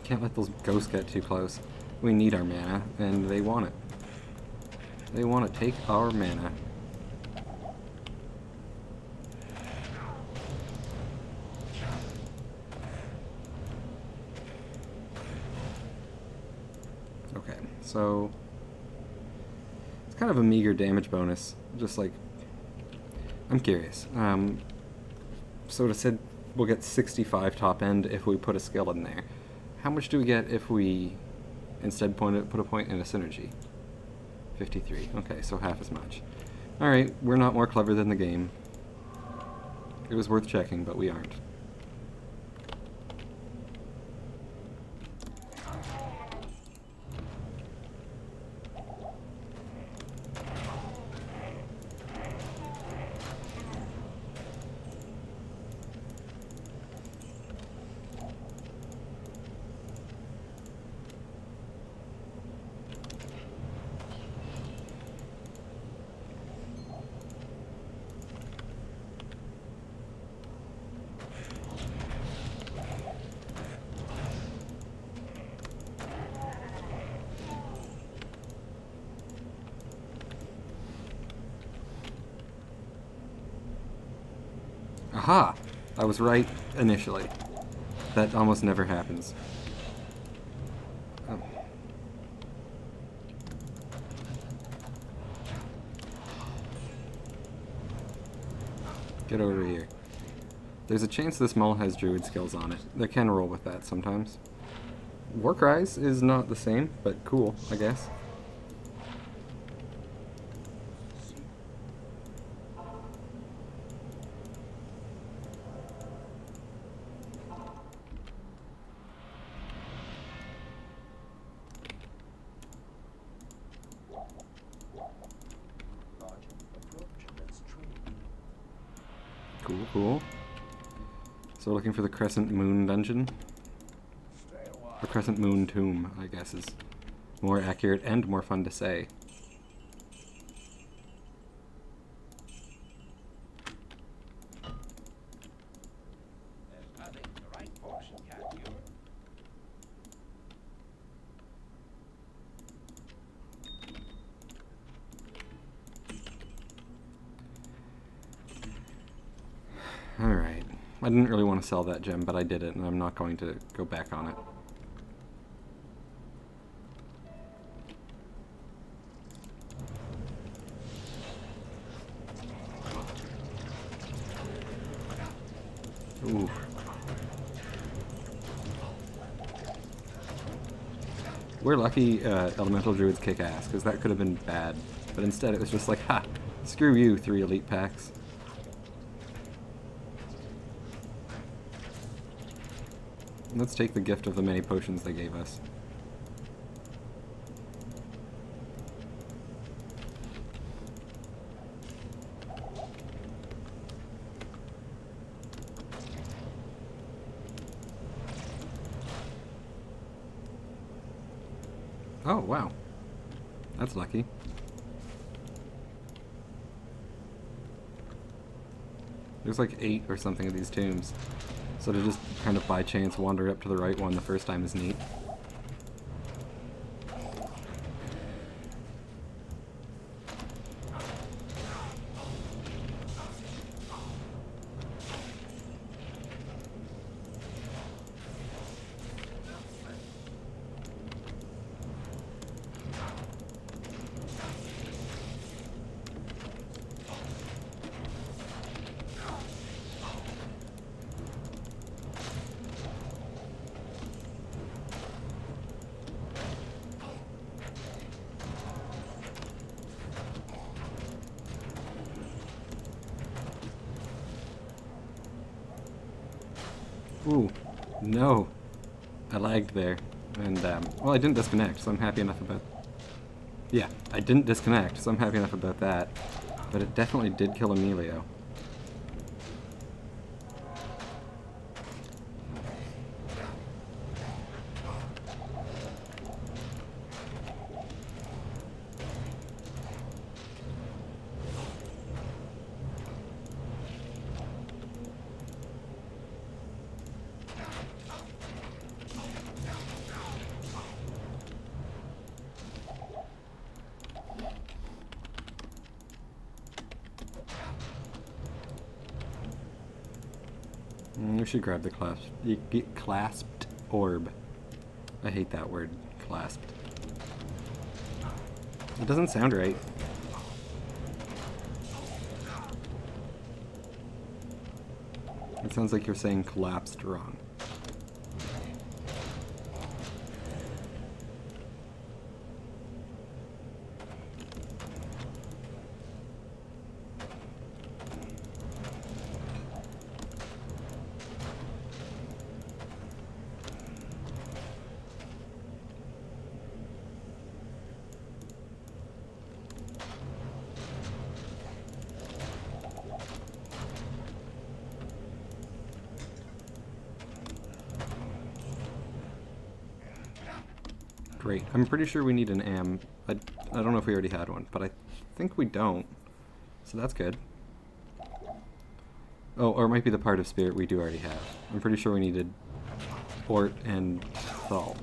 Can't let those ghosts get too close. We need our mana, and they want it. They want to take our mana. Okay, so... it's kind of a meager damage bonus. Just like... I'm curious. So it said we'll get 65 top end if we put a skill in there. How much do we get if we instead put a point in a synergy? 53. Okay, so half as much. Alright, we're not more clever than the game. It was worth checking, but we aren't. Aha! I was right initially. That almost never happens. Oh. Get over here. There's a chance this mole has druid skills on it. They can roll with that sometimes. Warcries is not the same, but cool, I guess. Cool, cool. So we're looking for the Crescent Moon dungeon. The Crescent Moon tomb, I guess, is more accurate and more fun to say. Alright. I didn't really want to sell that gem, but I did it, and I'm not going to go back on it. Ooh. We're lucky Elemental Druids kick ass, because that could have been bad. But instead it was just like, ha! Screw you, 3 elite packs. Let's take the gift of the many potions they gave us. Oh, wow. That's lucky. There's like 8 or something of these tombs. So to just kind of by chance wander up to the right one the first time is neat. Ooh, no. I lagged there. And, well, I didn't disconnect, so I'm happy enough about... Yeah, I didn't disconnect, so I'm happy enough about that. But it definitely did kill Emilio. We should grab the clasped orb. I hate that word, clasped. It doesn't sound right. It sounds like you're saying collapsed wrong. Great. I'm pretty sure we need an am. I don't know if we already had one, but I think we don't. So that's good. Oh, or it might be the part of spirit we do already have. I'm pretty sure we needed Ort and Thal.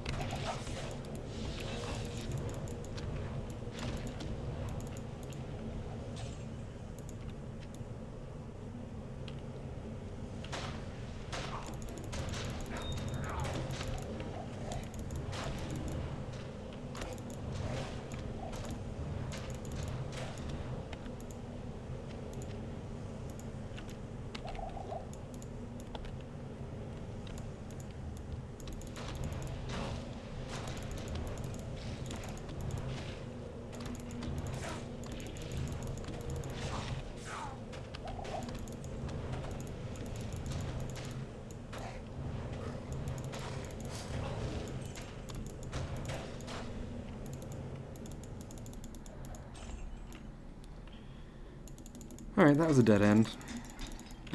Alright, that was a dead end.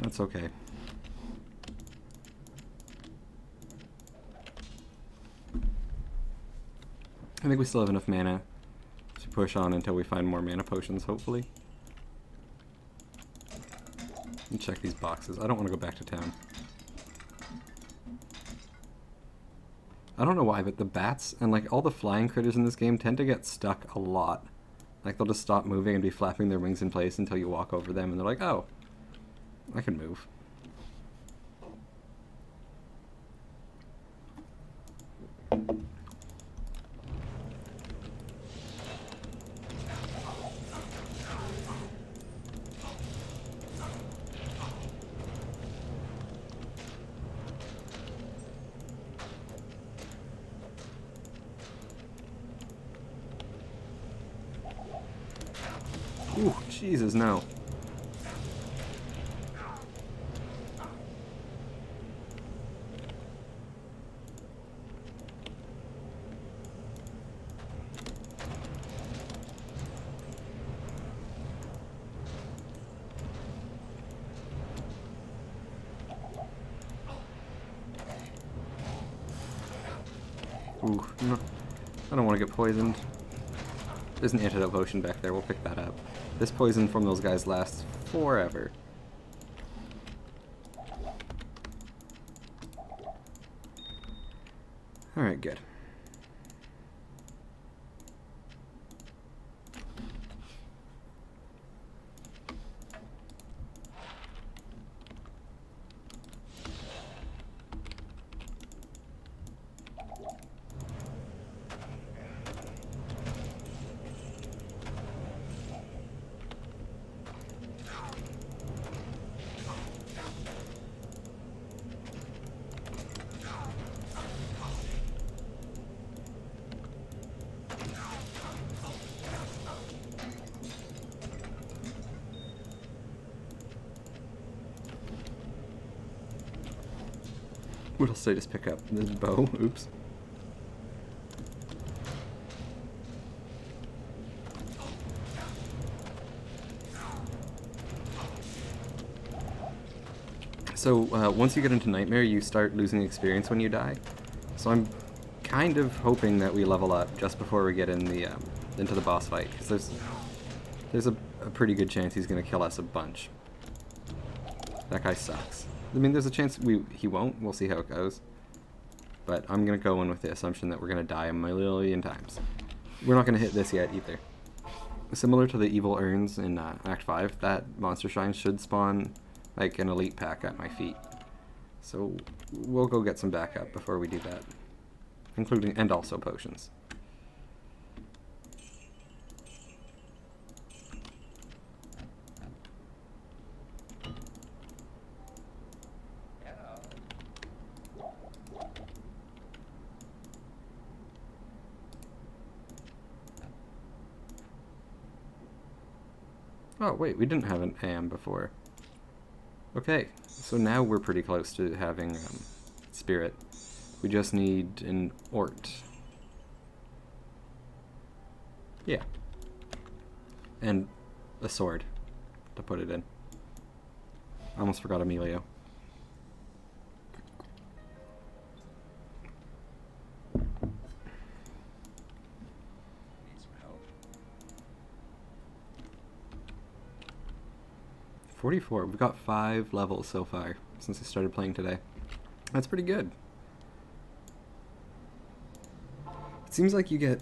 That's okay. I think we still have enough mana to push on until we find more mana potions, hopefully. And check these boxes. I don't want to go back to town. I don't know why, but the bats and like all the flying critters in this game tend to get stuck a lot. Like they'll just stop moving and be flapping their wings in place until you walk over them and they're like, oh, I can move. Ooh, Jesus, no. Ooh, no. I don't want to get poisoned. There's an antidote potion back there, we'll pick that up. This poison from those guys lasts forever. Alright, good. What else did I just pick up? This bow? Oops. So, once you get into Nightmare, you start losing experience when you die. So I'm kind of hoping that we level up just before we get in the into the boss fight, because there's a pretty good chance he's going to kill us a bunch. That guy sucks. I mean, there's a chance he won't. We'll see how it goes. But I'm going to go in with the assumption that we're going to die a million times. We're not going to hit this yet either. Similar to the evil urns in Act 5, that monster shrine should spawn like an elite pack at my feet. So we'll go get some backup before we do that. Including, and also potions. Oh, wait, we didn't have an AM before. Okay, so now we're pretty close to having Spirit. We just need an Ort. Yeah. And a sword to put it in. I almost forgot Emilio. Need some help. 44. We've got 5 levels so far since I started playing today. That's pretty good. It seems like you get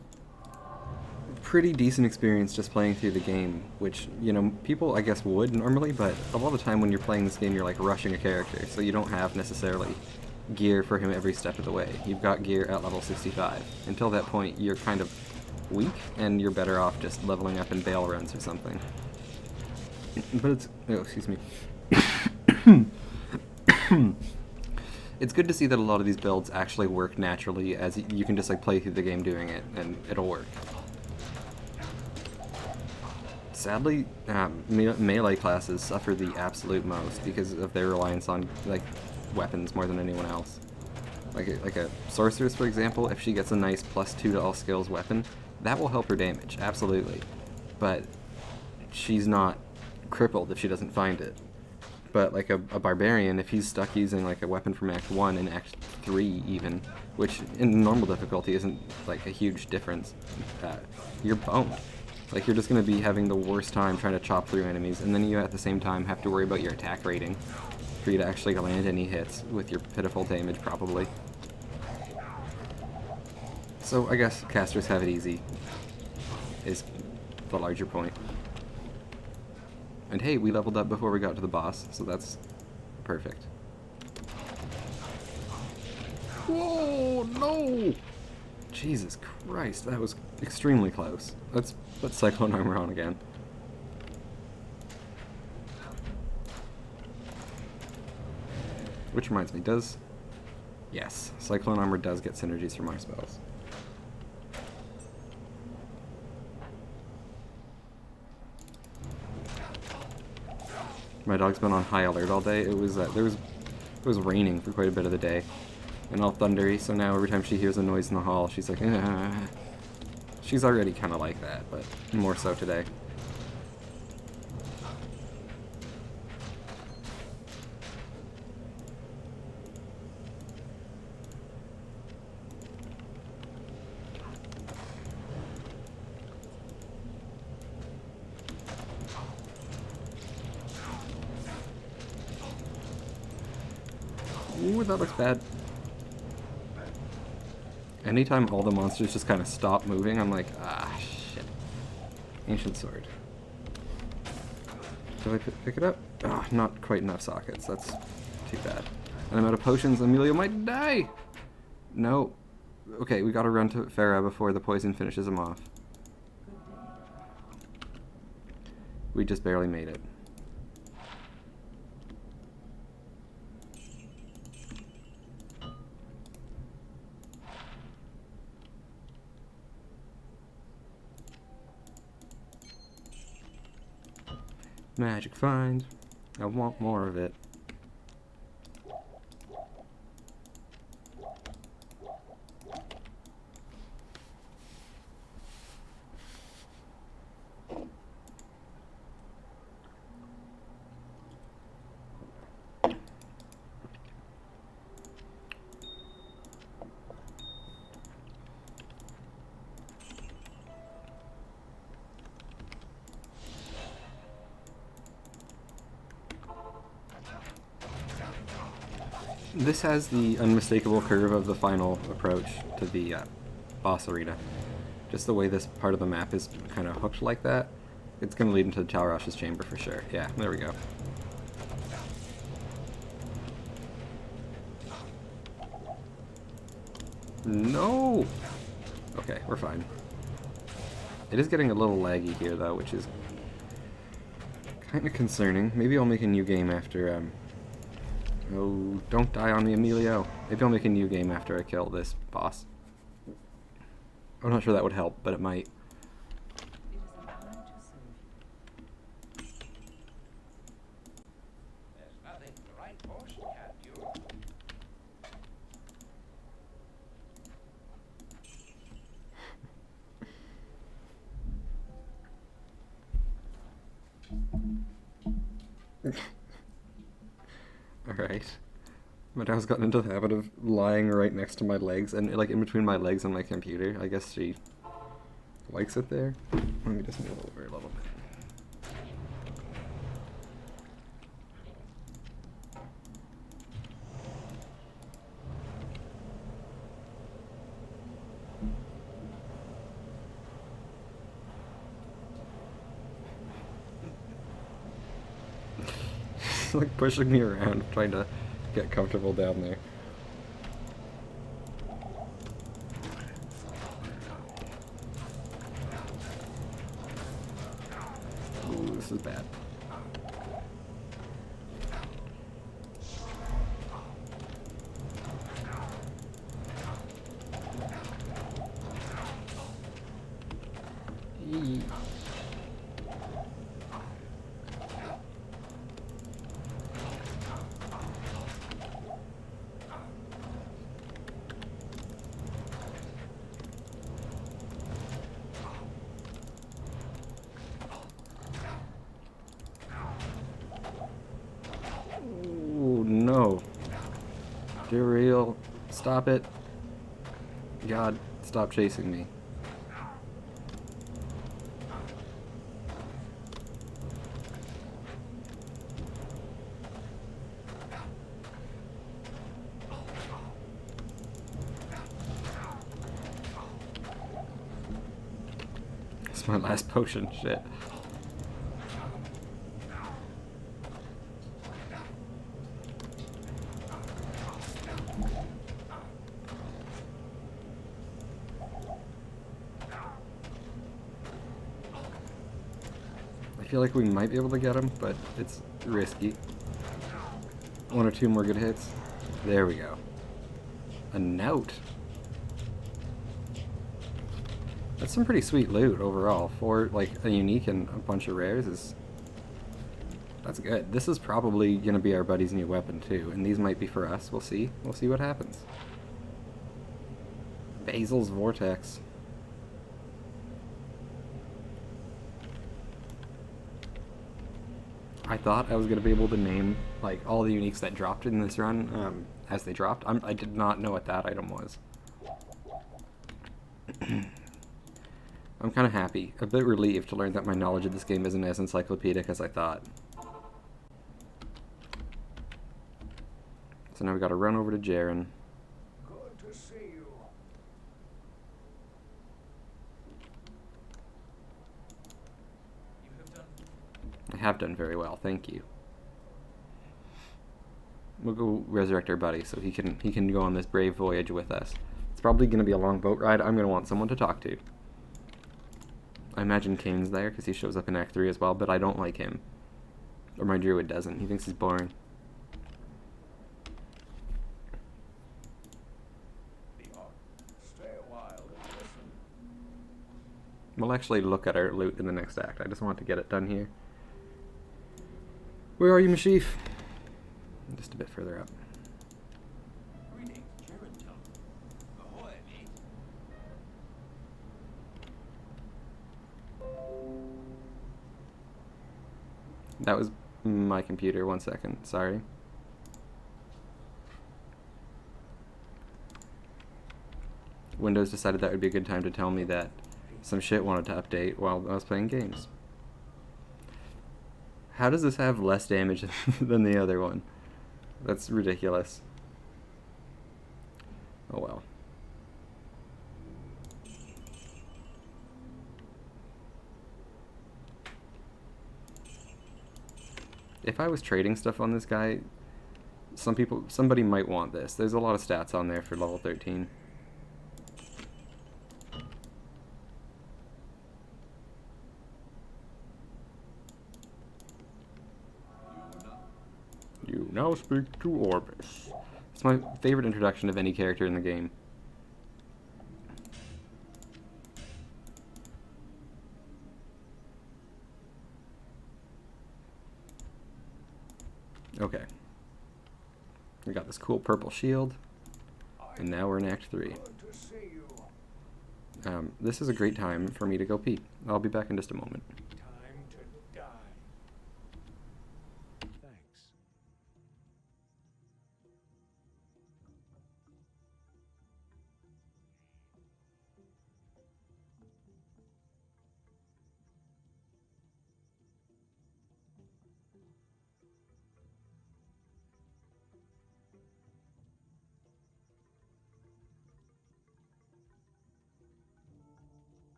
pretty decent experience just playing through the game, which, you know, people I guess would normally, but a lot of the time when you're playing this game you're like rushing a character, so you don't have necessarily gear for him every step of the way. You've got gear at level 65. Until that point you're kind of weak, and you're better off just leveling up in bail runs or something. But it's... oh, excuse me. It's good to see that a lot of these builds actually work naturally, as you can just like play through the game doing it, and it'll work. Sadly, melee classes suffer the absolute most because of their reliance on like weapons more than anyone else. Like a sorceress, for example, if she gets a nice +2 to all skills weapon, that will help her damage, absolutely. But she's not crippled if she doesn't find it. But like a barbarian, if he's stuck using like a weapon from Act 1 and Act 3 even, which in normal difficulty isn't like a huge difference, you're boned. Like you're just going to be having the worst time trying to chop through enemies, and then you at the same time have to worry about your attack rating for you to actually land any hits with your pitiful damage probably. So I guess casters have it easy, is the larger point. And hey, we leveled up before we got to the boss, so that's perfect. Whoa, no! Jesus Christ, that was extremely close. Let's put Cyclone Armor on again. Which reminds me, yes, Cyclone Armor does get synergies from our spells. My dog's been on high alert all day. It was raining for quite a bit of the day, and all thundery. So now every time she hears a noise in the hall, she's like, ah. She's already kind of like that, but more so today. Ooh, that looks bad. Anytime all the monsters just kind of stop moving, I'm like, ah, shit. Ancient Sword. Did I pick it up? Ah, not quite enough sockets. That's too bad. And I'm out of potions. Emilio might die! No. Okay, we gotta run to Farah before the poison finishes him off. We just barely made it. Magic find. I want more of it. This has the unmistakable curve of the final approach to the boss arena. Just the way this part of the map is kind of hooked like that, it's going to lead into Talrash's chamber for sure. Yeah, there we go. No! Okay, we're fine. It is getting a little laggy here though, which is kind of concerning. Maybe I'll make a new game after oh, don't die on me, Emilio. Maybe I'll make a new game after I kill this boss. I'm not sure that would help, but it might. It is an honor to serve you. There's nothing the right horse can't do. Alright. My dog's gotten into the habit of lying right next to my legs, and like in between my legs and my computer. I guess she likes it there. Let me just move over a little bit. Like pushing me around, trying to get comfortable down there. Ooh, this is bad. Eee. Stop it. God, stop chasing me. It's my last potion, shit. I feel like we might be able to get him, but it's risky. One or two more good hits. There we go. A note. That's some pretty sweet loot overall. For like a unique and a bunch of rares is... That's good. This is probably going to be our buddy's new weapon too, and these might be for us. We'll see. We'll see what happens. Basil's Vortex. I thought I was going to be able to name like all the uniques that dropped in this run as they dropped. I did not know what that item was. I'm kind of happy, a bit relieved to learn that my knowledge of this game isn't as encyclopedic as I thought. So now we gotta run over to Jaren. Good to see you. You have done I have done very well, thank you. We'll go resurrect our buddy so he can go on this brave voyage with us. It's probably gonna be a long boat ride. I'm gonna want someone to talk to. I imagine Kane's there because he shows up in Act 3 as well, but I don't like him. Or my druid doesn't. He thinks he's boring. Stay a while and listen. We'll actually look at our loot in the next act. I just want to get it done here. Where are you, Mashif? Just a bit further up. greetings, Gerentone. Ahoy, mate. That was my computer. 1 second. Sorry. Windows decided that would be a good time to tell me that some shit wanted to update while I was playing games. How does this have less damage than the other one? That's ridiculous. Oh well. If I was trading stuff on this guy, somebody might want this. There's a lot of stats on there for level 13. You now speak to Orbis. It's my favorite introduction of any character in the game. Okay. We got this cool purple shield, and now we're in Act 3. Good to see you. This is a great time for me to go pee. I'll be back in just a moment. Time to die. Thanks.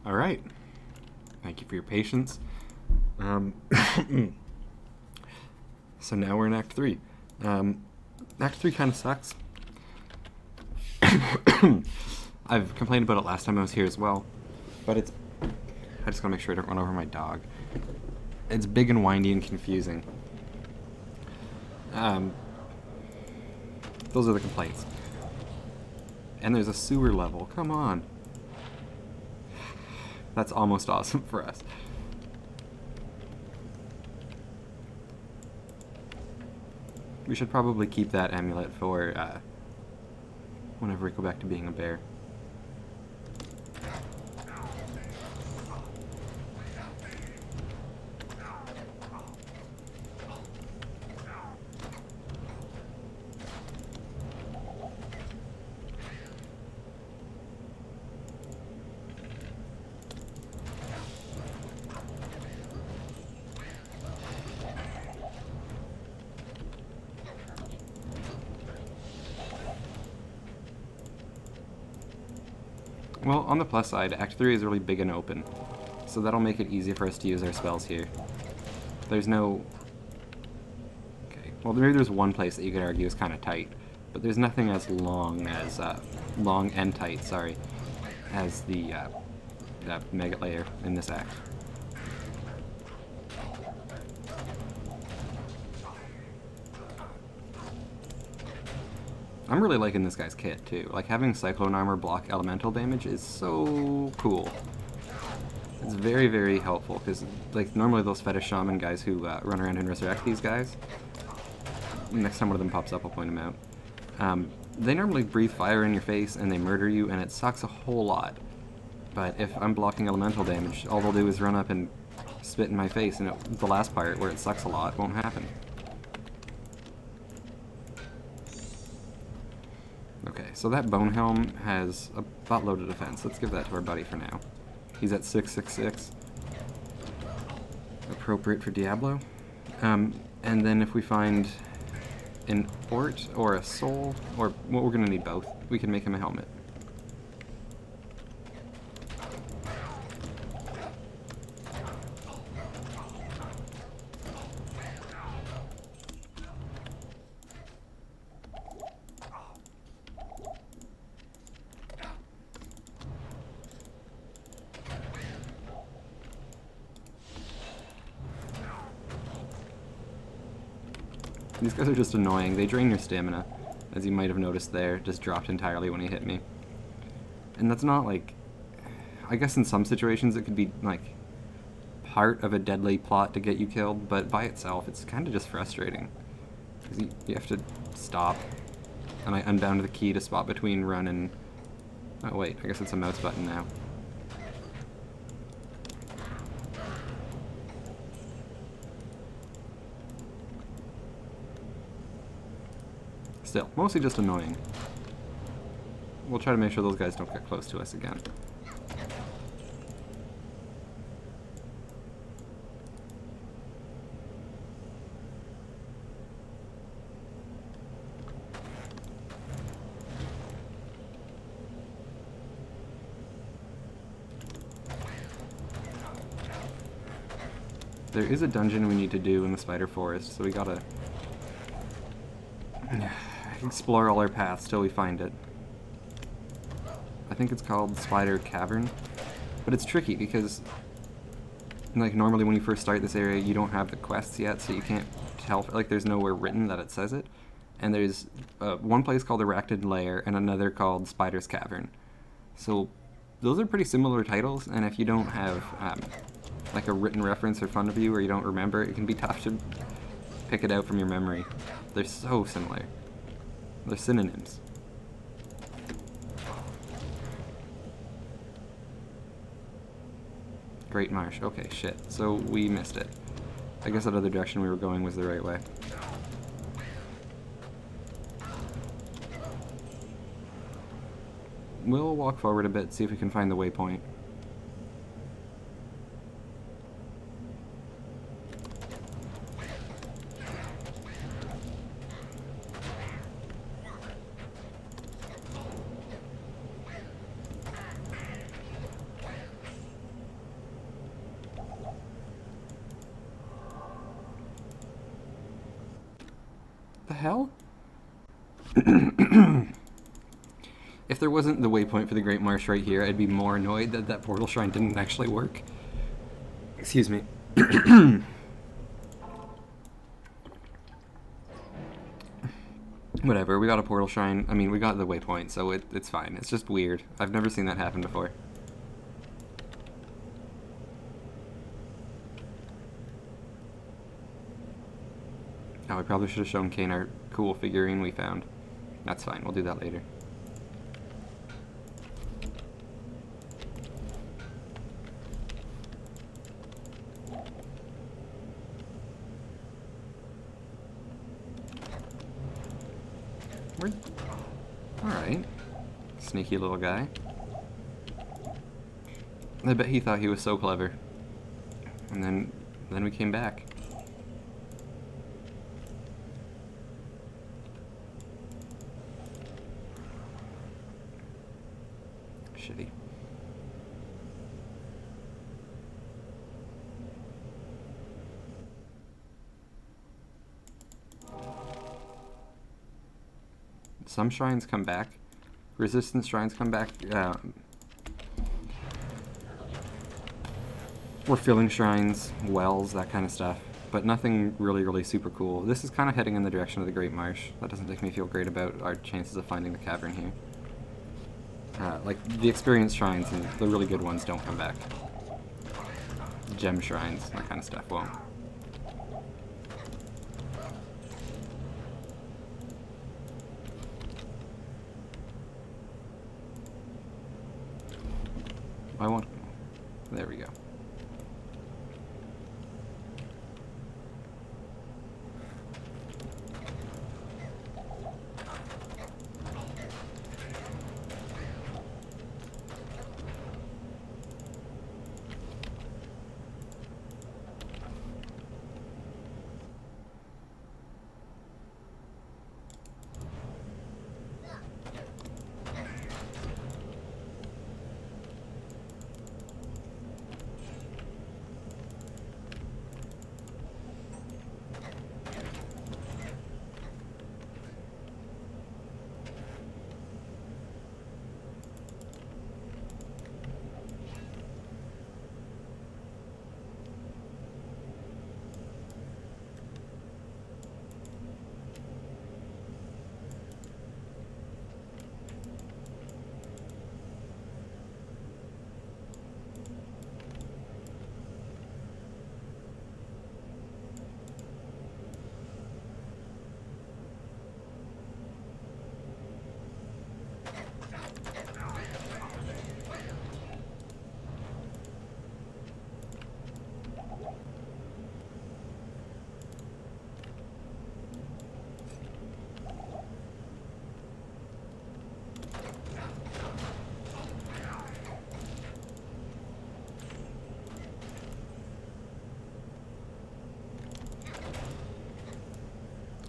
All right. Thank you for your patience. So now we're in Act 3. Act 3 kind of sucks. I've complained about it last time I was here as well, but it's... I just gotta make sure I don't run over my dog. It's big and windy and confusing. Those are the complaints. And there's a sewer level. Come on. That's almost awesome for us. We should probably keep that amulet for whenever we go back to being a bear. Well, on the plus side, Act 3 is really big and open, so that'll make it easy for us to use our spells here. There's no... Okay, well maybe there's one place that you could argue is kind of tight, but there's nothing as long as, long and tight, sorry, as the Mega Layer in this act. I'm really liking this guy's kit, too. Like, having Cyclone Armor block elemental damage is so cool. It's very, very helpful, because, like, normally those Fetish Shaman guys who run around and resurrect these guys, next time one of them pops up, I'll point them out, they normally breathe fire in your face, and they murder you, and it sucks a whole lot. But if I'm blocking elemental damage, all they'll do is run up and spit in my face, and the last part, where it sucks a lot, won't happen. Okay, so that Bone Helm has a buttload of defense. Let's give that to our buddy for now. He's at 666. Appropriate for Diablo. And then if we find an Ort or a Soul, or well, we're going to need both, we can make him a helmet. These guys are just annoying. They drain your stamina, as you might have noticed there. Just dropped entirely when he hit me. And that's not like... I guess in some situations it could be like part of a deadly plot to get you killed, but by itself it's kind of just frustrating. Because you have to stop. And I unbound the key to swap between run and... Oh wait, I guess it's a mouse button now. Still, mostly just annoying. We'll try to make sure those guys don't get close to us again. There is a dungeon we need to do in the Spider Forest, so we gotta explore all our paths till we find it. I think it's called Spider Cavern, but it's tricky because, like, normally when you first start this area you don't have the quests yet, so you can't tell, like, there's nowhere written that it says it. And there's one place called Erected Lair and another called Spider's Cavern. So those are pretty similar titles, and if you don't have like a written reference in front of you or you don't remember, it can be tough to pick it out from your memory. They're so similar. They're synonyms. Great Marsh. Okay, shit. So we missed it. I guess that other direction we were going was the right way. We'll walk forward a bit, see if we can find the waypoint. the hell? If there wasn't the waypoint for the Great Marsh right here, I'd be more annoyed that that portal shrine didn't actually work. Excuse me. Whatever, we got a portal shrine. I mean, we got the waypoint, so it's fine. It's just weird. I've never seen that happen before. Oh, I probably should have shown Kane our cool figurine we found. That's fine, we'll do that later. Alright. Sneaky little guy. I bet he thought he was so clever. And then we came back. Shitty. Some shrines come back. Resistance shrines come back. We're filling shrines, wells, that kind of stuff. But nothing really super cool. This is kind of heading in the direction of the Great Marsh. That doesn't make me feel great about our chances of finding the cavern here. Like, the experienced shrines and the really good ones don't come back. Gem shrines, that kind of stuff won't. I won't. There we go.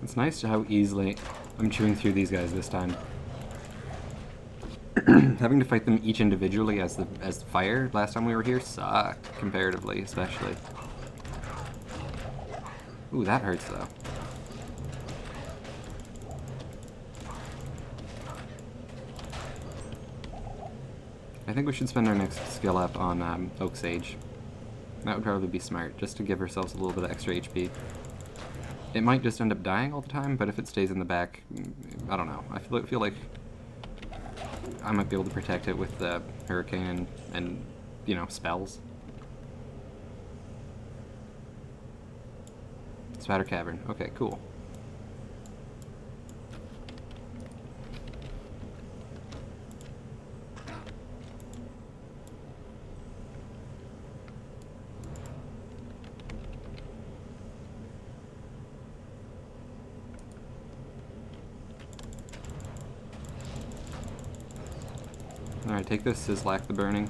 It's nice how easily I'm chewing through these guys this time. Having to fight them each individually as fire last time we were here sucked, comparatively, especially. Ooh, that hurts though. I think we should spend our next skill up on Oak Sage. That would probably be smart, just to give ourselves a little bit of extra HP. It might just end up dying all the time, but if it stays in the back, I don't know. I feel like I might be able to protect it with the Hurricane and you know, spells. Spatter Cavern. Okay, cool. Alright, take this, Sislak the Burning.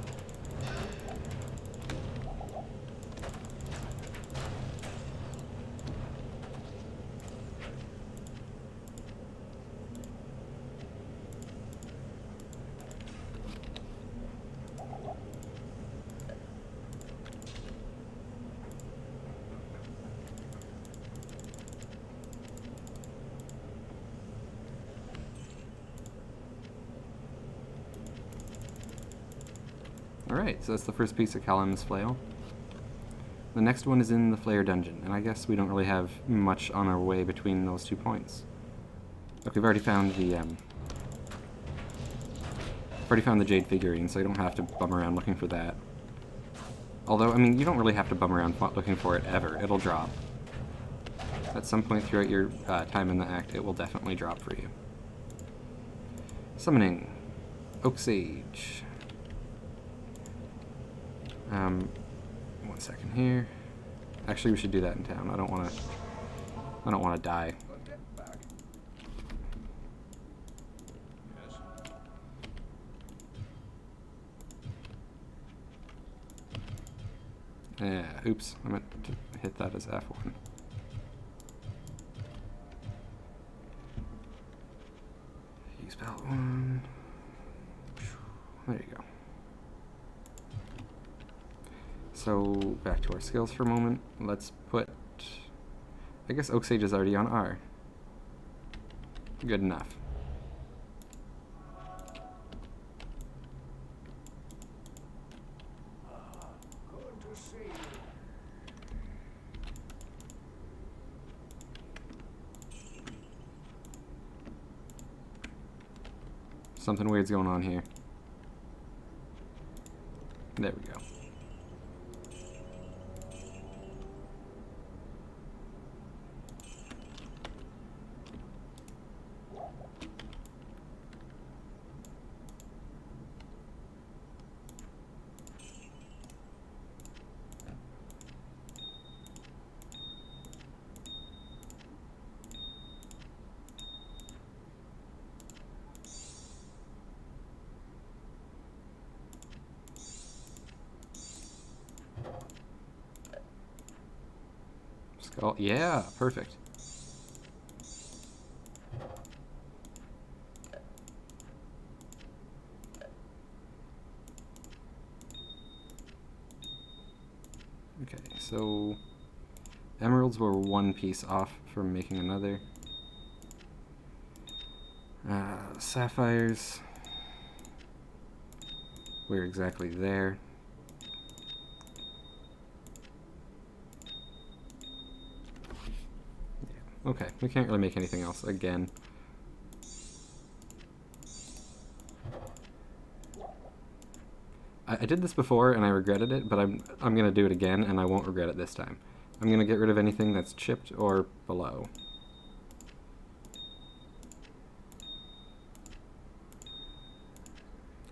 Alright, so that's the first piece of Callum's flail. The next one is in the Flare dungeon, and I guess we don't really have much on our way between those 2 points. Look, we've already found the Jade figurine, so I don't have to bum around looking for that. Although, I mean, you don't really have to bum around looking for it ever. It'll drop. At some point throughout your time in the act, it will definitely drop for you. Summoning. Oak Sage. 1 second here. Actually, we should do that in town. I don't want to die. But get back. Yes. Yeah, oops. I meant to hit that as F1. Use palette 1. There you go. So, back to our skills for a moment. Let's put... I guess Oak Sage is already on R. Good enough. Good to see you. Something weird's going on here. There we go. Skull. Yeah, perfect. Okay, so emeralds were 1 piece off from making another. Sapphires. We're exactly there. Yeah, okay, we can't really make anything else again. I did this before and I regretted it, but I'm gonna do it again and I won't regret it this time. I'm gonna get rid of anything that's chipped or below.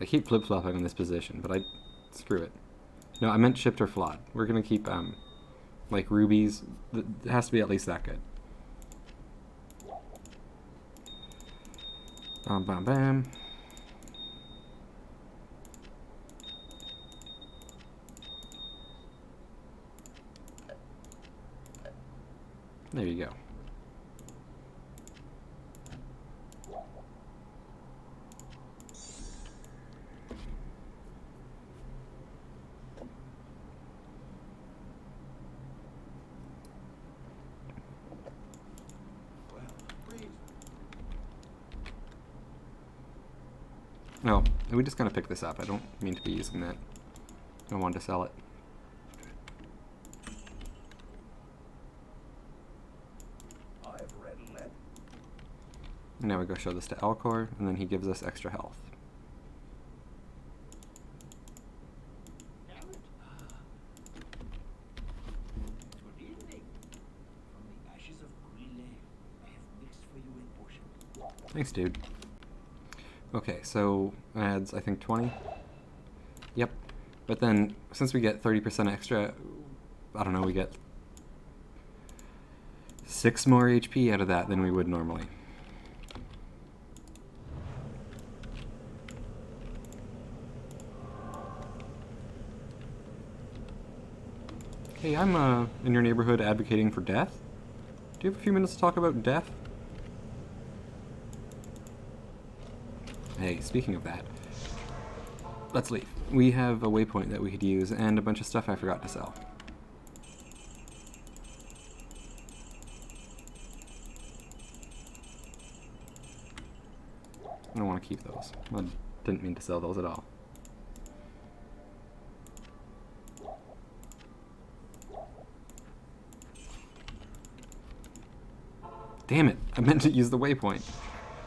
I keep flip-flopping in this position, but screw it. No, I meant chipped or flawed. We're gonna keep, like rubies. It has to be at least that good. Bam, bam, bam. There you go. No, we just gotta pick this up. I don't mean to be using that. I wanted to sell it. I've read let. Now we go show this to Alcor, and then he gives us extra health. Good evening. From the ashes of Grile, I have mixed for you a potion. Thanks, dude. Okay, so adds, I think, 20. Yep. But then, since we get 30% extra, I don't know, we get 6 more HP out of that than we would normally. Hey, I'm in your neighborhood advocating for death. Do you have a few minutes to talk about death? Hey, speaking of that, let's leave. We have a waypoint that we could use and a bunch of stuff I forgot to sell. I don't want to keep those. I didn't mean to sell those at all. Damn it! I meant to use the waypoint.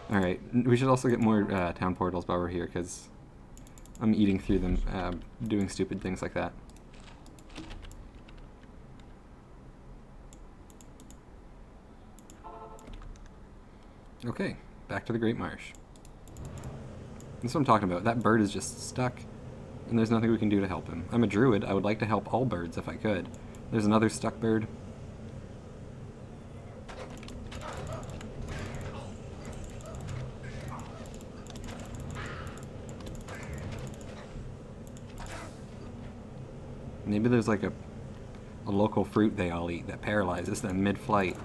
Alright, we should also get more town portals while we're here, because I'm eating through them, doing stupid things like that. Okay, back to the Great Marsh. That's what I'm talking about. That bird is just stuck, and there's nothing we can do to help him. I'm a druid. I would like to help all birds if I could. There's another stuck bird. Maybe there's like a local fruit they all eat that paralyzes them mid-flight.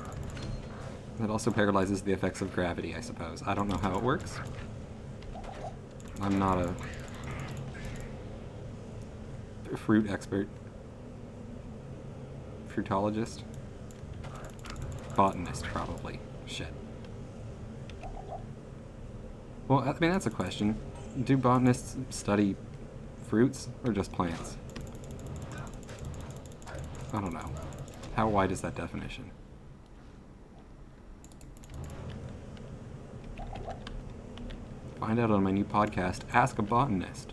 That also paralyzes the effects of gravity, I suppose. I don't know how it works. I'm not a fruit expert. Fruitologist? Botanist, probably. Shit. Well, I mean, that's a question. Do botanists study fruits or just plants? I don't know. How wide is that definition? Find out on my new podcast, Ask a Botanist.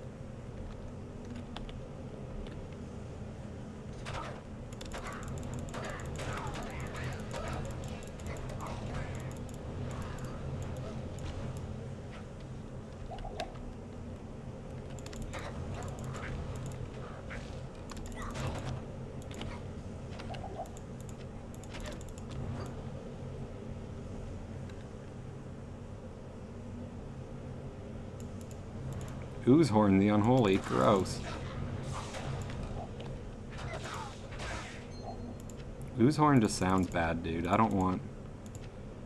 Oozehorn the Unholy. Gross. Oozehorn just sounds bad, dude. I don't want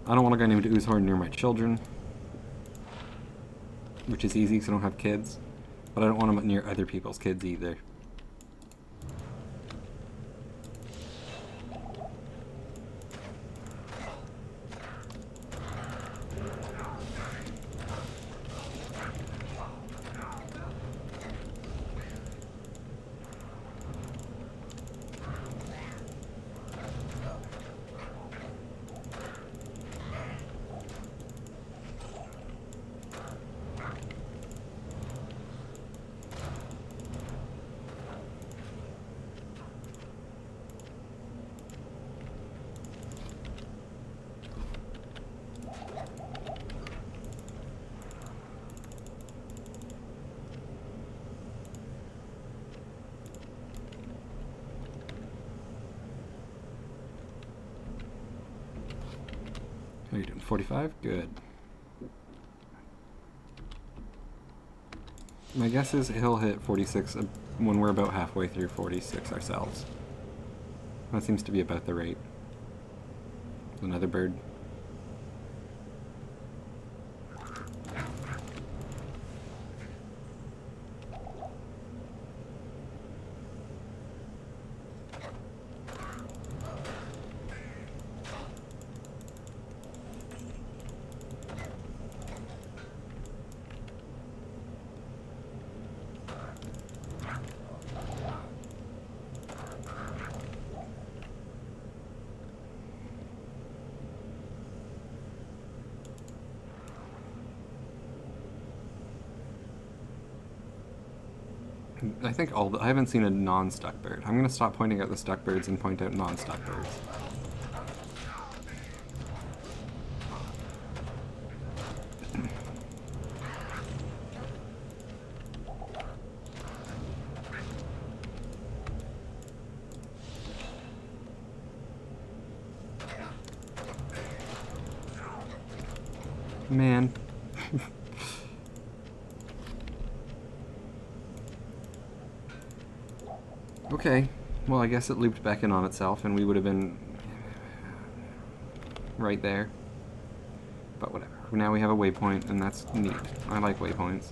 a guy named Oozehorn near my children. Which is easy because I don't have kids. But I don't want him near other people's kids either. How are you doing? 45? Good. My guess is he'll hit 46 when we're about halfway through 46 ourselves. That seems to be about the rate. Another bird. I think I haven't seen a non-stuck bird. I'm gonna stop pointing out the stuck birds and point out non-stuck birds. Man. Okay, well I guess it looped back in on itself and we would have been right there. But whatever. Now we have a waypoint and that's neat. I like waypoints.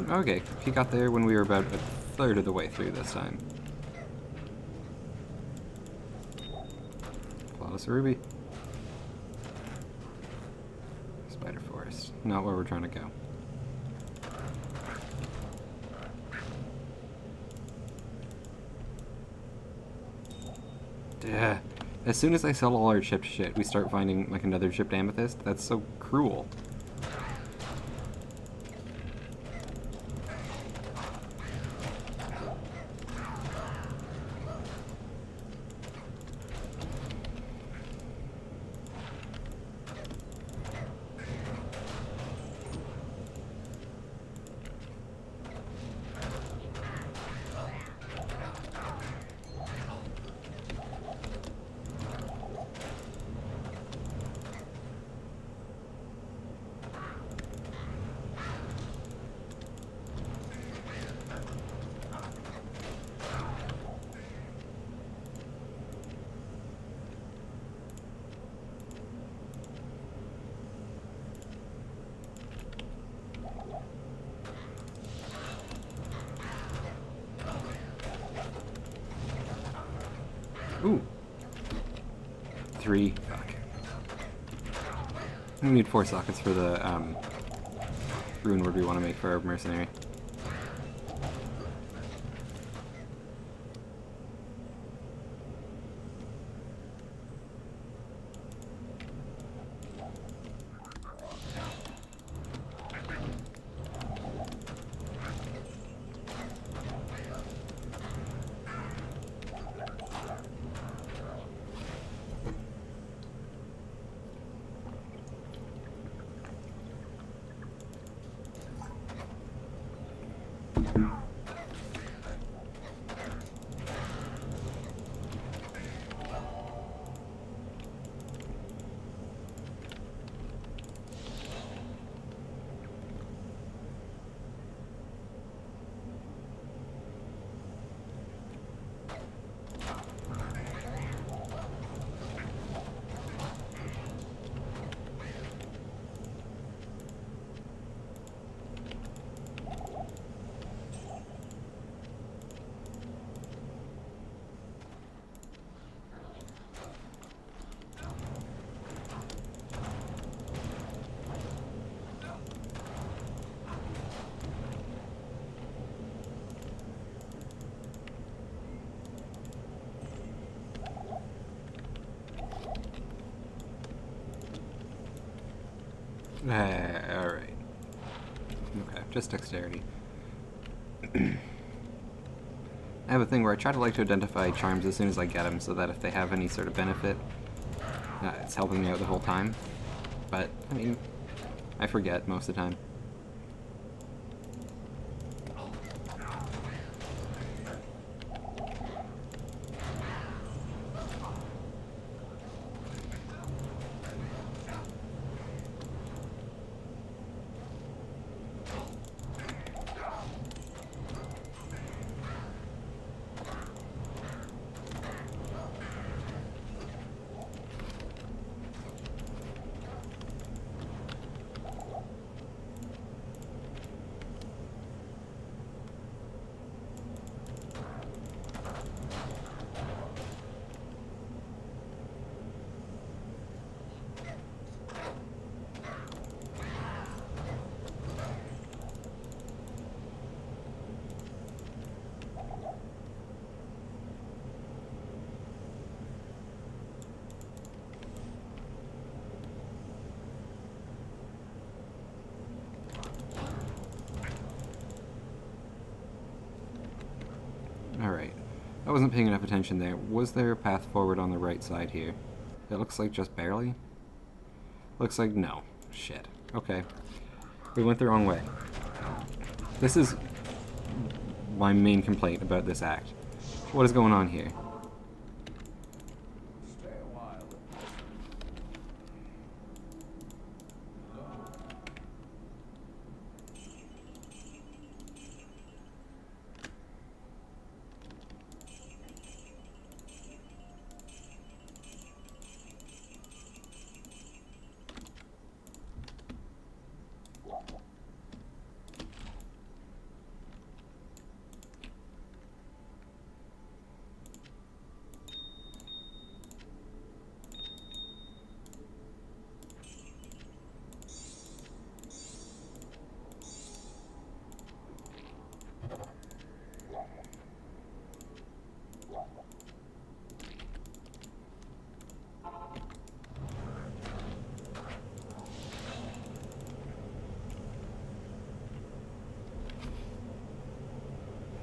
Okay, he got there when we were about a third of the way through this time. Flawless Ruby. Spider Forest. Not where we're trying to go. Duh. As soon as I sell all our chipped shit, we start finding like another chipped amethyst. That's so cruel. Ooh. 3. Fuck. We need 4 sockets for the rune word we want to make for our mercenary. Alright. Okay, just dexterity. I have a thing where I try to like to identify charms as soon as I get them, so that if they have any sort of benefit, it's helping me out the whole time. But, I mean, I forget most of the time. Alright. I wasn't paying enough attention there. Was there a path forward on the right side here? It looks like just barely. Looks like no. Shit. Okay. We went the wrong way. This is my main complaint about this act. What is going on here? Stay a while.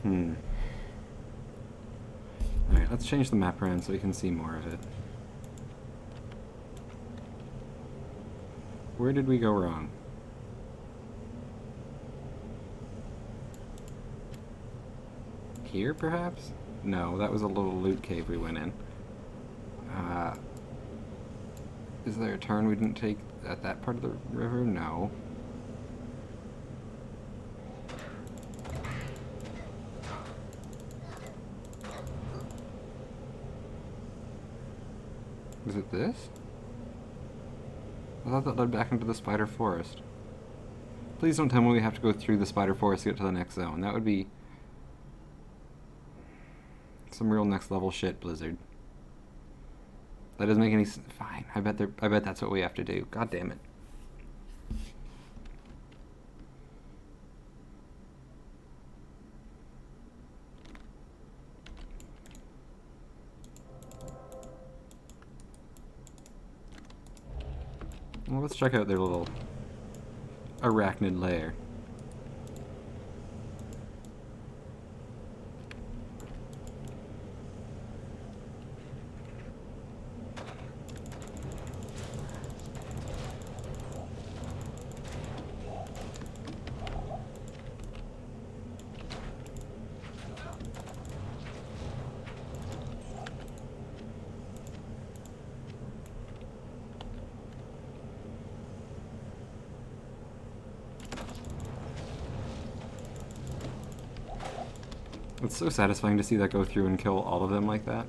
Alright, let's change the map around so we can see more of it. Where did we go wrong? Here, perhaps? No, that was a little loot cave we went in. Is there a turn we didn't take at that part of the river? No. Is it this? I thought that led back into the spider forest. Please don't tell me we have to go through the spider forest to get to the next zone. That would be some real next level shit, Blizzard. That doesn't make any sense. Fine. I bet that's what we have to do. God damn it. Well, let's check out their little arachnid lair. It's so satisfying to see that go through and kill all of them like that.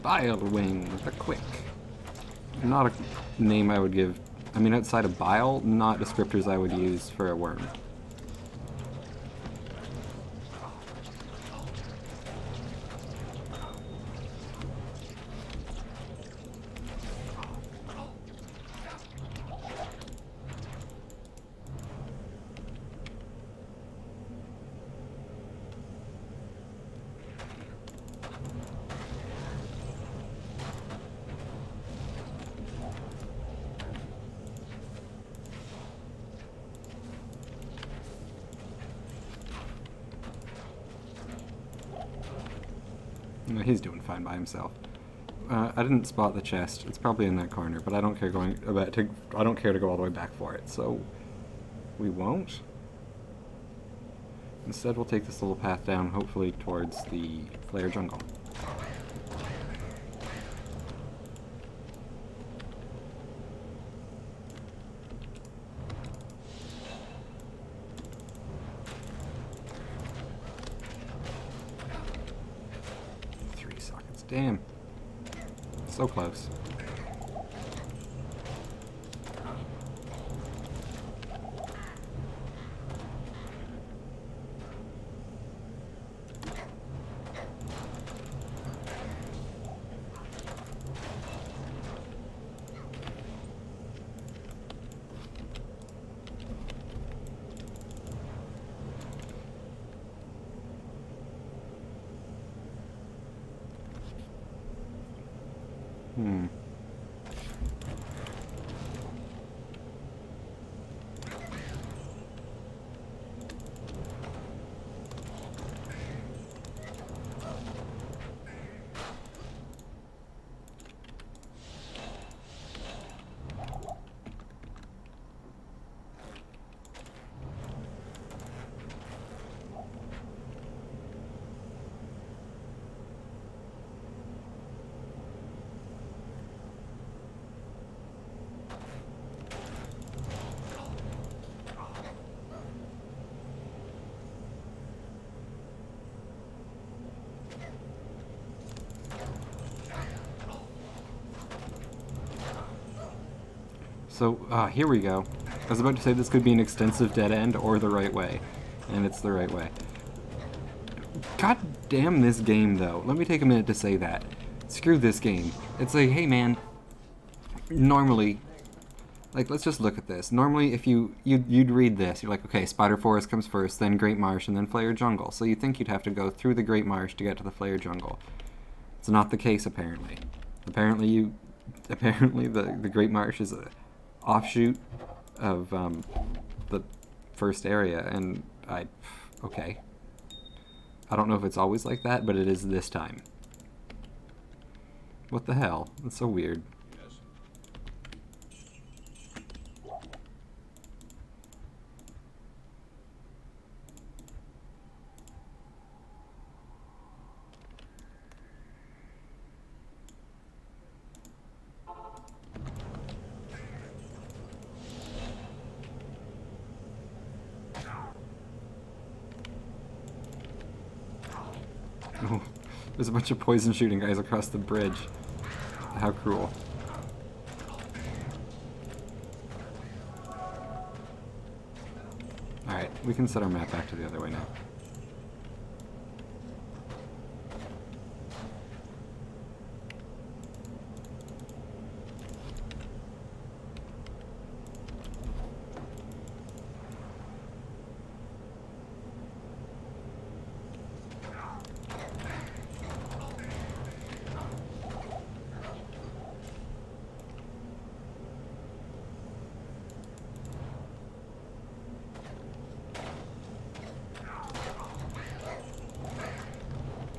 Bilewing, the Quick. Not a name I would give. I mean, outside of Bile, not descriptors I would use for a worm. No, he's doing fine by himself. I didn't spot the chest. It's probably in that corner, but I don't care I don't care to go all the way back for it, so we won't. Instead, we'll take this little path down, hopefully towards the Flare Jungle. Damn. So close. So, here we go. I was about to say this could be an extensive dead end or the right way. And it's the right way. God damn this game, though. Let me take a minute to say that. Screw this game. It's like, hey man, normally, like, let's just look at this. Normally, if you'd read this, you're like, okay, Spider Forest comes first, then Great Marsh, and then Flare Jungle. So you think you'd have to go through the Great Marsh to get to the Flare Jungle. It's not the case, apparently. Apparently the Great Marsh is a offshoot of the first area, and okay. I don't know if it's always like that, but it is this time. What the hell? That's so weird. Yes. Oh, there's a bunch of poison shooting guys across the bridge. How cruel. Alright, we can set our map back to the other way now.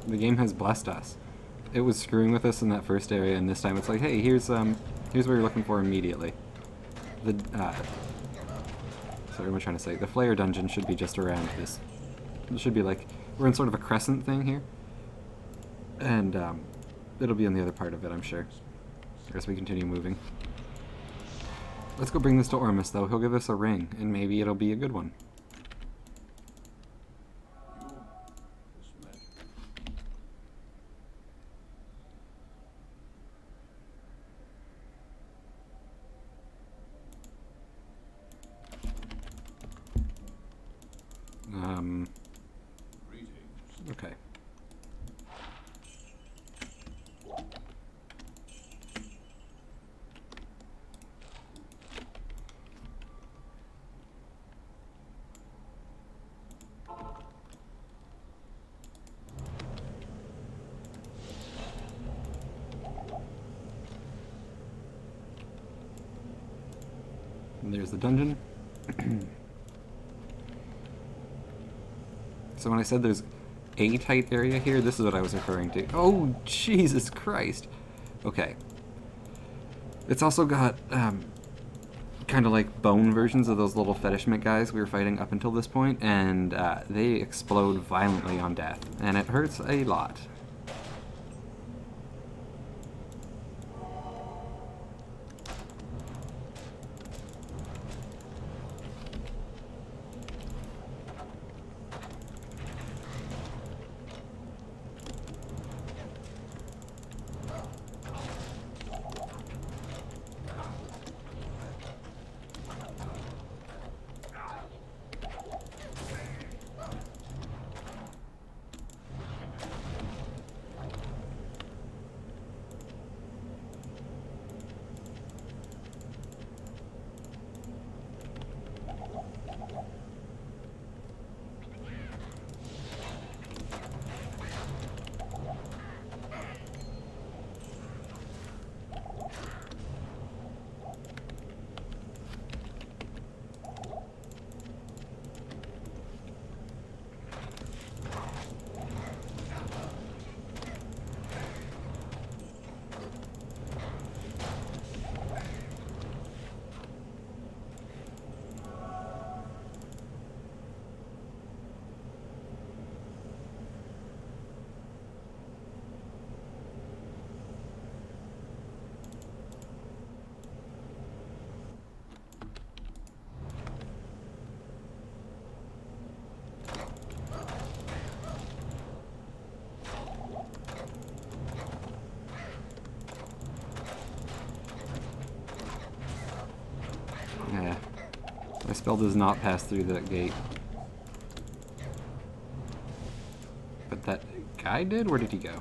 The game has blessed us. It was screwing with us in that first area, and this time it's like, hey, here's what you're looking for immediately. The sorry, what am I trying to say? The Flare dungeon should be just around this. It should be like we're in sort of a crescent thing here, and it'll be on the other part of it, I'm sure. As we continue moving. Let's go bring this to Ormus, though. He'll give us a ring, and maybe it'll be a good one. Okay. And there's the dungeon. So when I said there's a tight area here, this is what I was referring to. Oh, Jesus Christ. Okay. It's also got kind of like bone versions of those little fetish mitt guys we were fighting up until this point, and they explode violently on death, and it hurts a lot. My spell does not pass through that gate. But that guy did? Where did he go?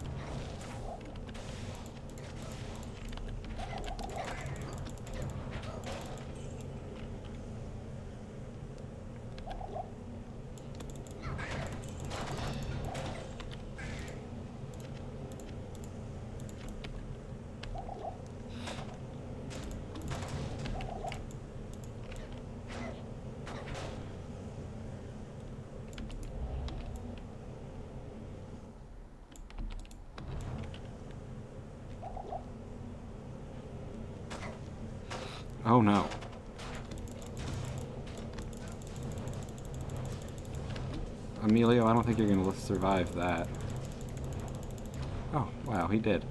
Oh no. Emilio, I don't think you're gonna survive that. Oh, wow, he did.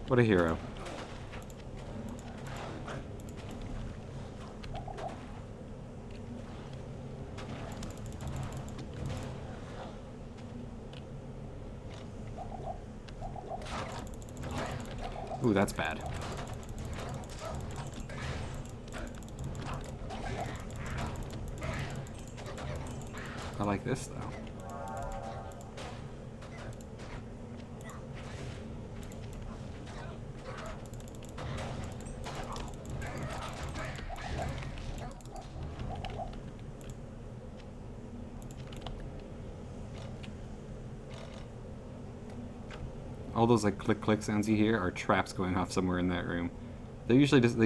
What a hero. Ooh, that's bad. I like this, though. All those like click click sounds you hear are traps going off somewhere in that room. They're usually just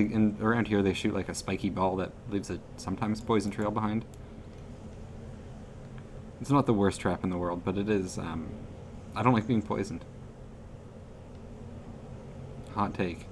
around here they shoot like a spiky ball that leaves a sometimes poison trail behind. It's not the worst trap in the world, but it is. I don't like being poisoned. Hot take.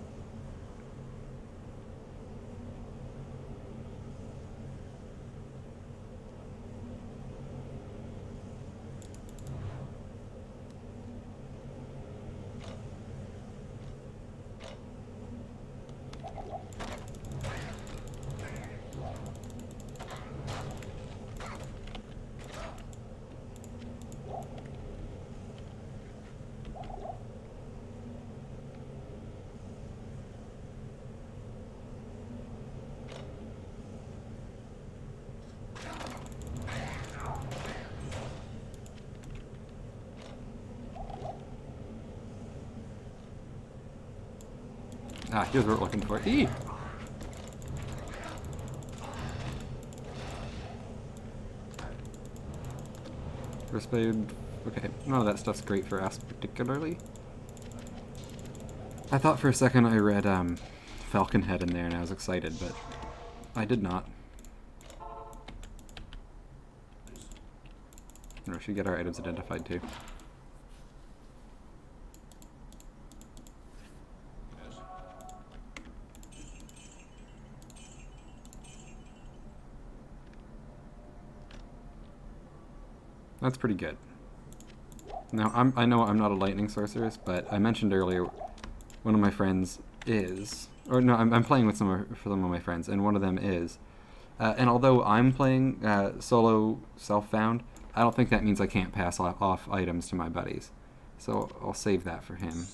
Ah, here's what we're looking for. Eee! Respade. Okay, none of that stuff's great for us particularly. I thought for a second I read Falcon Head in there and I was excited, but I did not. We should get our items identified too. That's pretty good. Now, I know I'm not a lightning sorceress, but I mentioned earlier one of my friends is, or no, I'm playing with some of my friends, and one of them is. And although I'm playing solo self-found, I don't think that means I can't pass off items to my buddies. So I'll save that for him.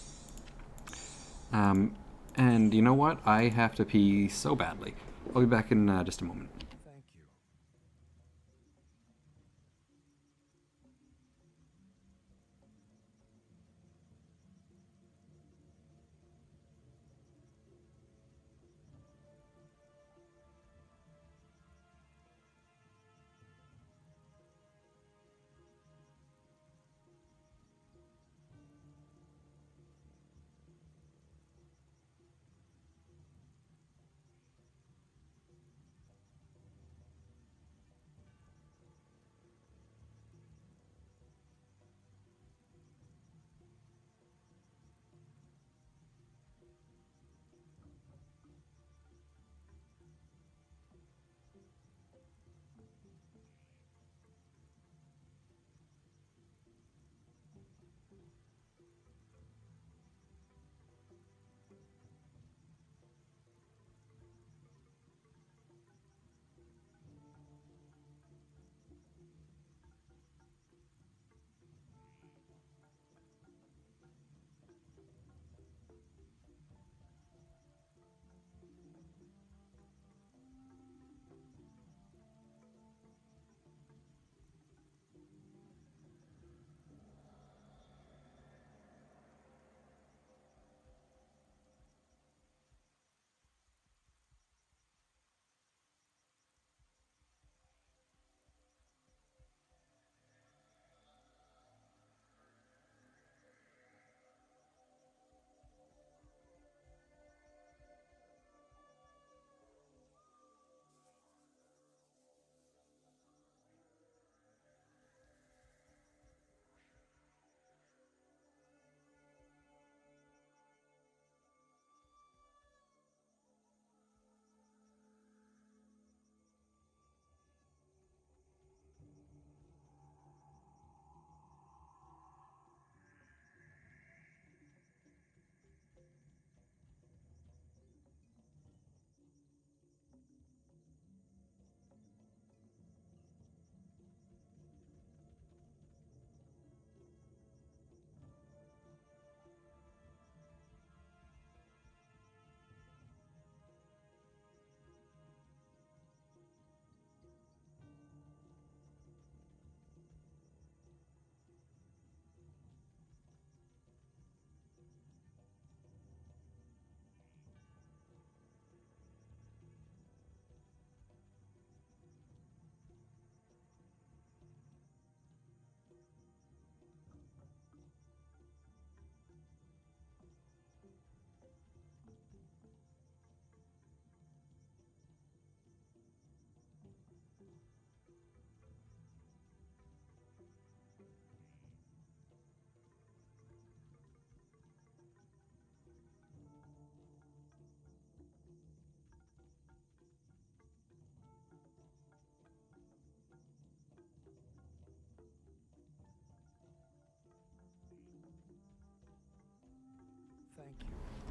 And you know what? I have to pee so badly. I'll be back in just a moment. Thank you.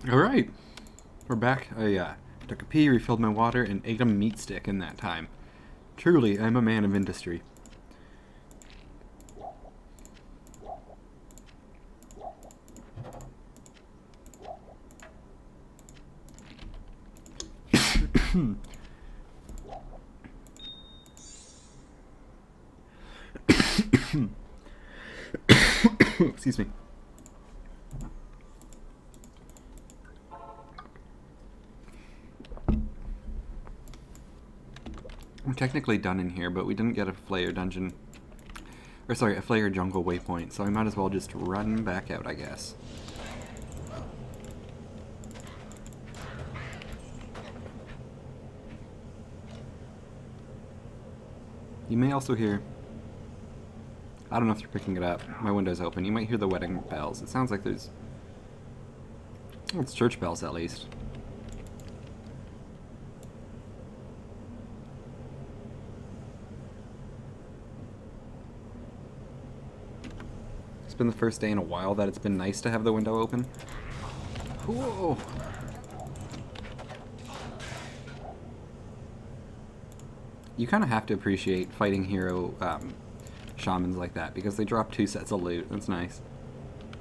Alright, we're back. I took a pee, refilled my water, and ate a meat stick in that time. Truly, I'm a man of industry. Excuse me. We're technically done in here, but we didn't get a Flayer dungeon. Or sorry, a Flayer jungle waypoint, so I might as well just run back out, I guess. You may also hear... I don't know if you're picking it up. My window's open. You might hear the wedding bells. It sounds like there's... Well, it's church bells, at least. It's been the first day in a while that it's been nice to have the window open. Whoa! You kind of have to appreciate fighting hero shamans like that, because they drop 2 sets of loot. That's nice.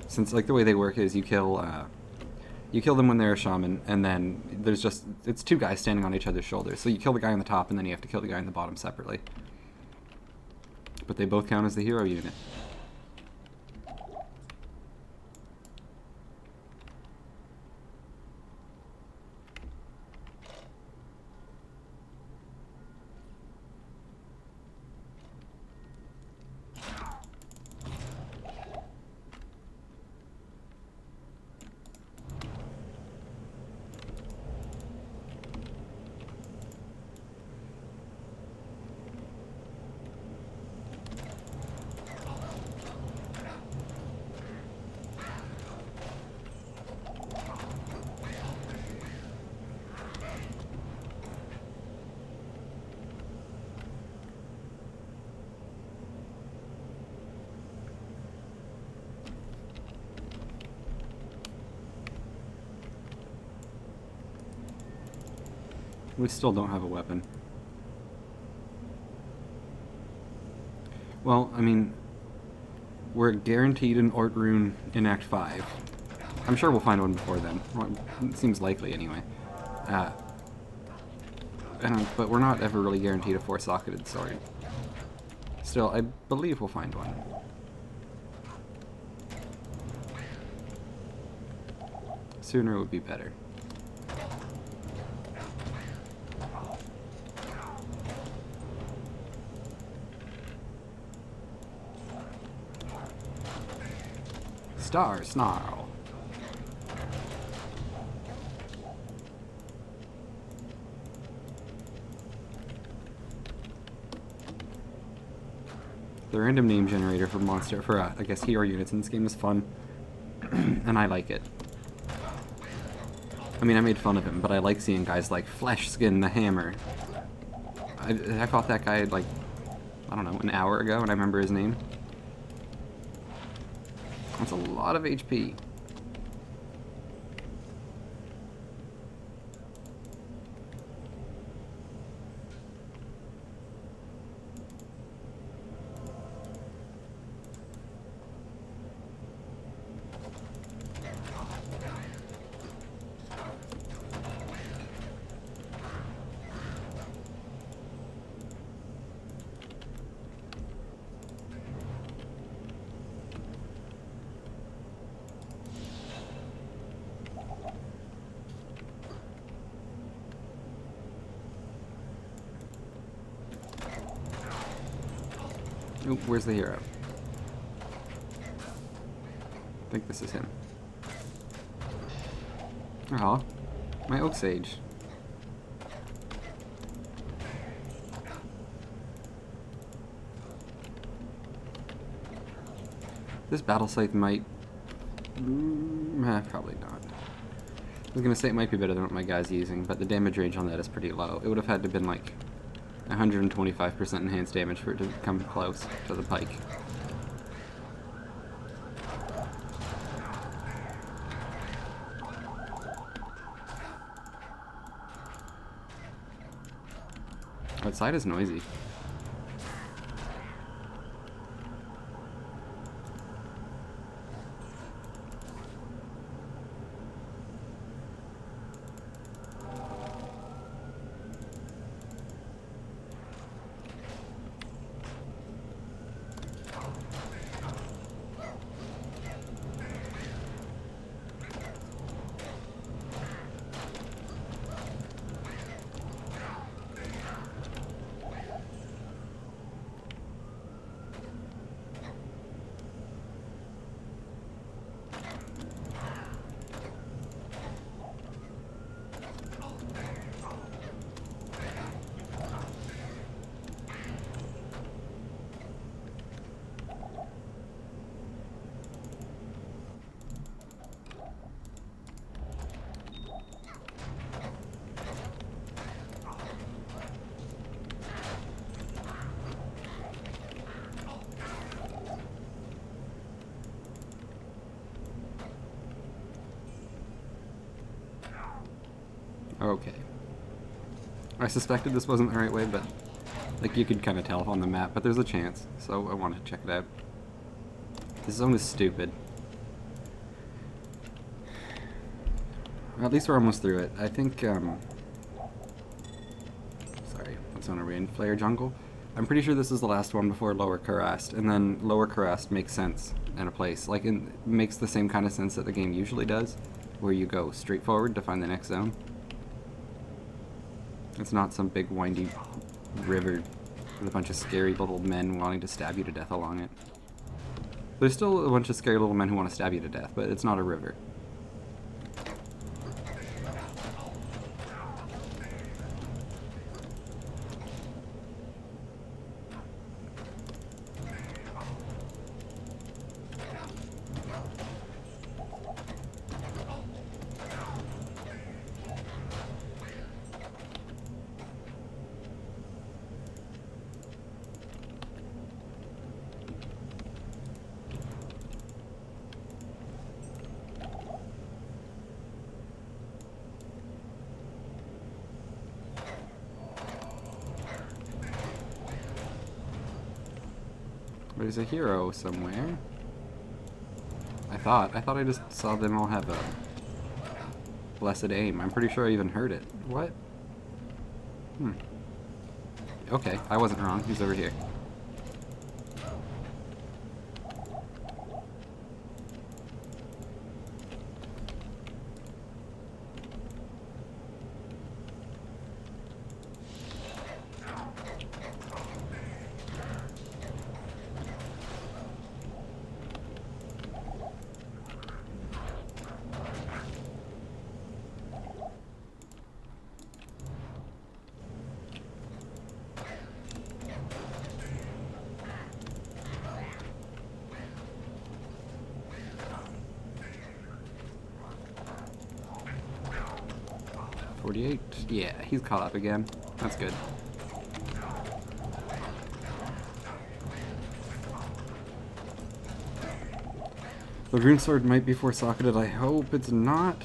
Since, like, the way they work is you kill them when they're a shaman, and then there's just... It's 2 guys standing on each other's shoulders. So you kill the guy on the top, and then you have to kill the guy on the bottom separately. But they both count as the hero unit. We still don't have a weapon. Well, I mean, we're guaranteed an Ort rune in Act 5. I'm sure we'll find one before then. Well, it seems likely, anyway. But we're not ever really guaranteed a 4-socketed sword. Still, I believe we'll find one. Sooner would be better. Star Snarl. The random name generator for monster, I guess, hero units in this game is fun. And I like it. I mean, I made fun of him, but I like seeing guys like Fleshskin the Hammer. I fought that guy, like, I don't know, an hour ago, and I remember his name. That's a lot of HP. Oop, where's the hero? I think this is him. Aw, my Oak Sage. This battle scythe might... probably not. I was gonna say it might be better than what my guy's using, but the damage range on that is pretty low. It would have had to have been like 125% enhanced damage for it to come close to the pike. Outside is noisy. Okay. I suspected this wasn't the right way, but like you could kind of tell on the map, but there's a chance, so I want to check it out. This zone is stupid. At least we're almost through it. I think, sorry, what zone are we in? Flare Jungle? I'm pretty sure this is the last one before Lower Kurast, and then Lower Kurast makes sense in a place. Like, it makes the same kind of sense that the game usually does, where you go straight forward to find the next zone. It's not some big windy river with a bunch of scary little men wanting to stab you to death along it. There's still a bunch of scary little men who want to stab you to death, but it's not a river. There's a hero somewhere. I thought I just saw them all have a blessed aim. I'm pretty sure I even heard it. What? Okay, I wasn't wrong. He's over here. Yeah, he's caught up again. That's good. The rune sword might be four-socketed. I hope it's not.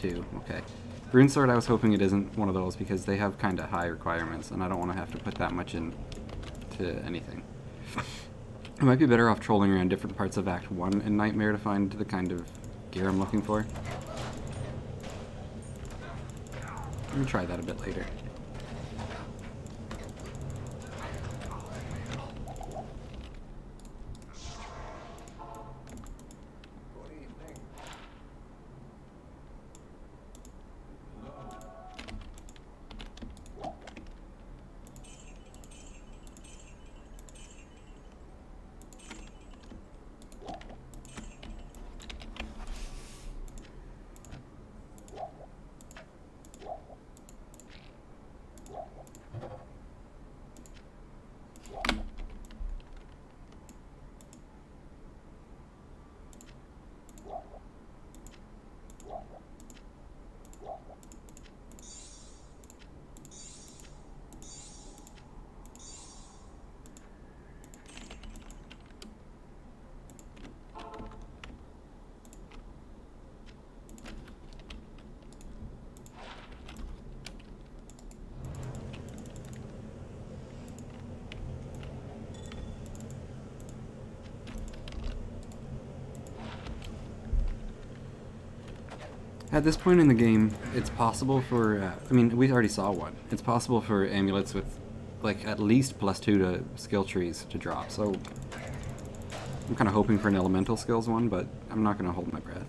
2, okay. Rune sword, I was hoping it isn't one of those because they have kind of high requirements, and I don't want to have to put that much into anything. I might be better off trolling around different parts of Act 1 in Nightmare to find the kind of gear I'm looking for. Let me try that a bit later. Good evening. At this point in the game, it's possible for, I mean, we already saw one. It's possible for amulets with, like, at least +2 to skill trees to drop, so I'm kind of hoping for an elemental skills one, but I'm not going to hold my breath.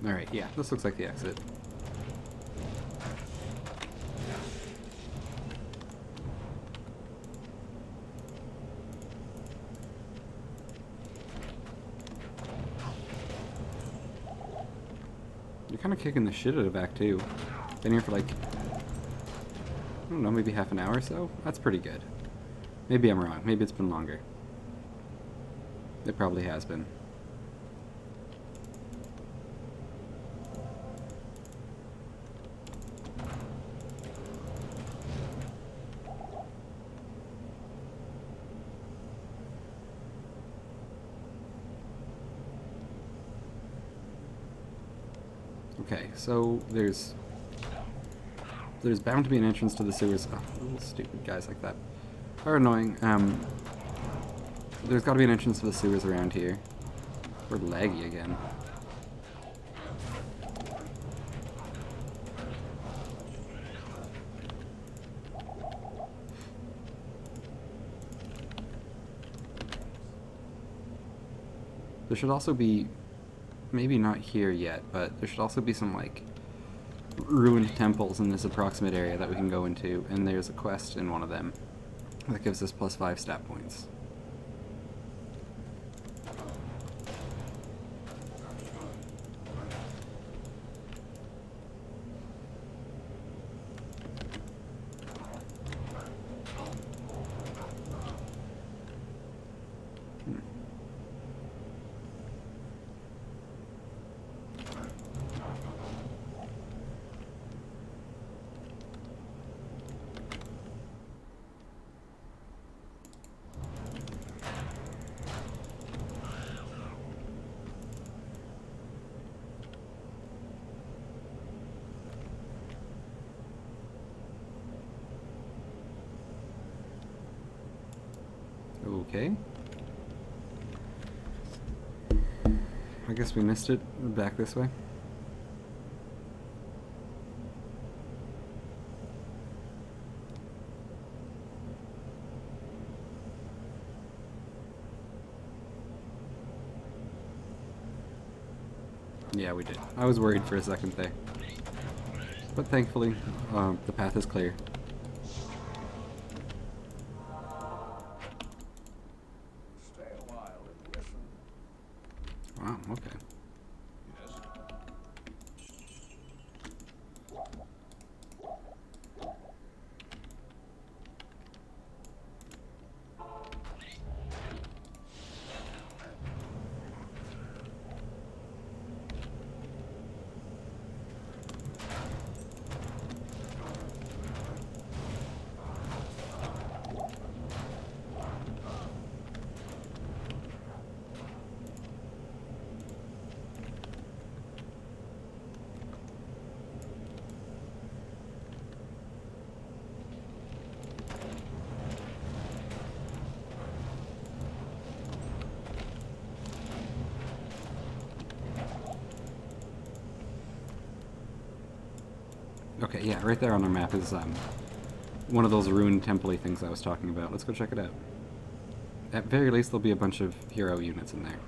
Alright, yeah, this looks like the exit. You're kind of kicking the shit out of Act 2. Been here for like, I don't know, maybe half an hour or so? That's pretty good. Maybe I'm wrong. Maybe it's been longer. It probably has been. Okay, so there's bound to be an entrance to the sewers. Oh, little stupid guys like that are annoying. There's got to be an entrance to the sewers around here. We're laggy again. There should also be, maybe not here yet, but there should also be some, like, ruined temples in this approximate area that we can go into, and there's a quest in one of them that gives us +5 stat points. Okay. I guess we missed it. Back this way. Yeah, we did. I was worried for a second there. But thankfully, the path is clear. Stay a while and listen. Wow, okay. Yes. Okay, yeah, right there on our map is one of those ruined temple-y things I was talking about. Let's go check it out. At very least, there'll be a bunch of hero units in there.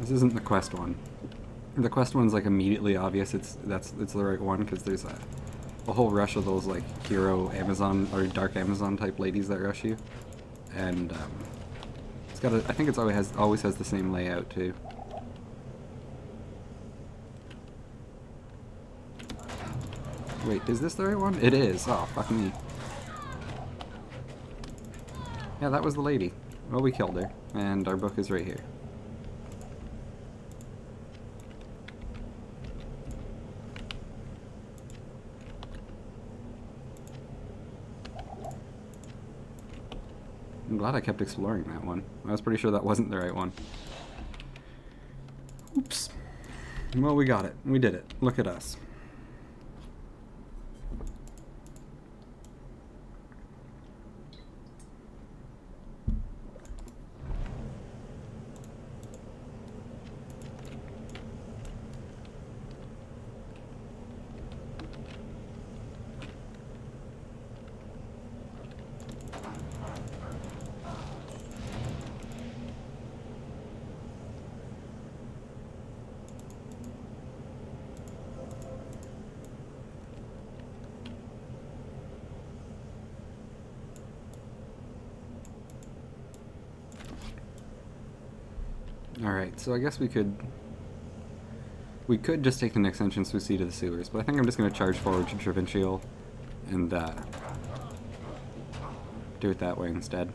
This isn't the quest one. The quest one's like immediately obvious it's the right one because there's a whole rush of those like hero Amazon or dark Amazon type ladies that rush you, and it's got I think it's always has the same layout too. Wait, is this the right one? It is. Oh, fuck me. Yeah, that was the lady. Well, we killed her, and our book is right here. I'm glad I kept exploring that one. I was pretty sure that wasn't the right one. Oops. Well, we got it. We did it. Look at us. Alright, so I guess we could just take the next entrance we see to the sewers, but I think I'm just going to charge forward to Provincial and do it that way instead.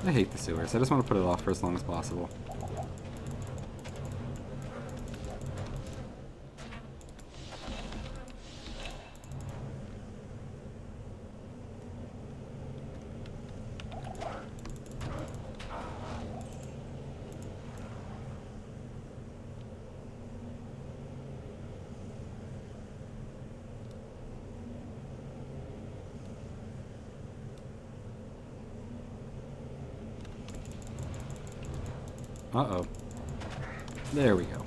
I hate the sewers. I just want to put it off for as long as possible. Uh-oh. There we go.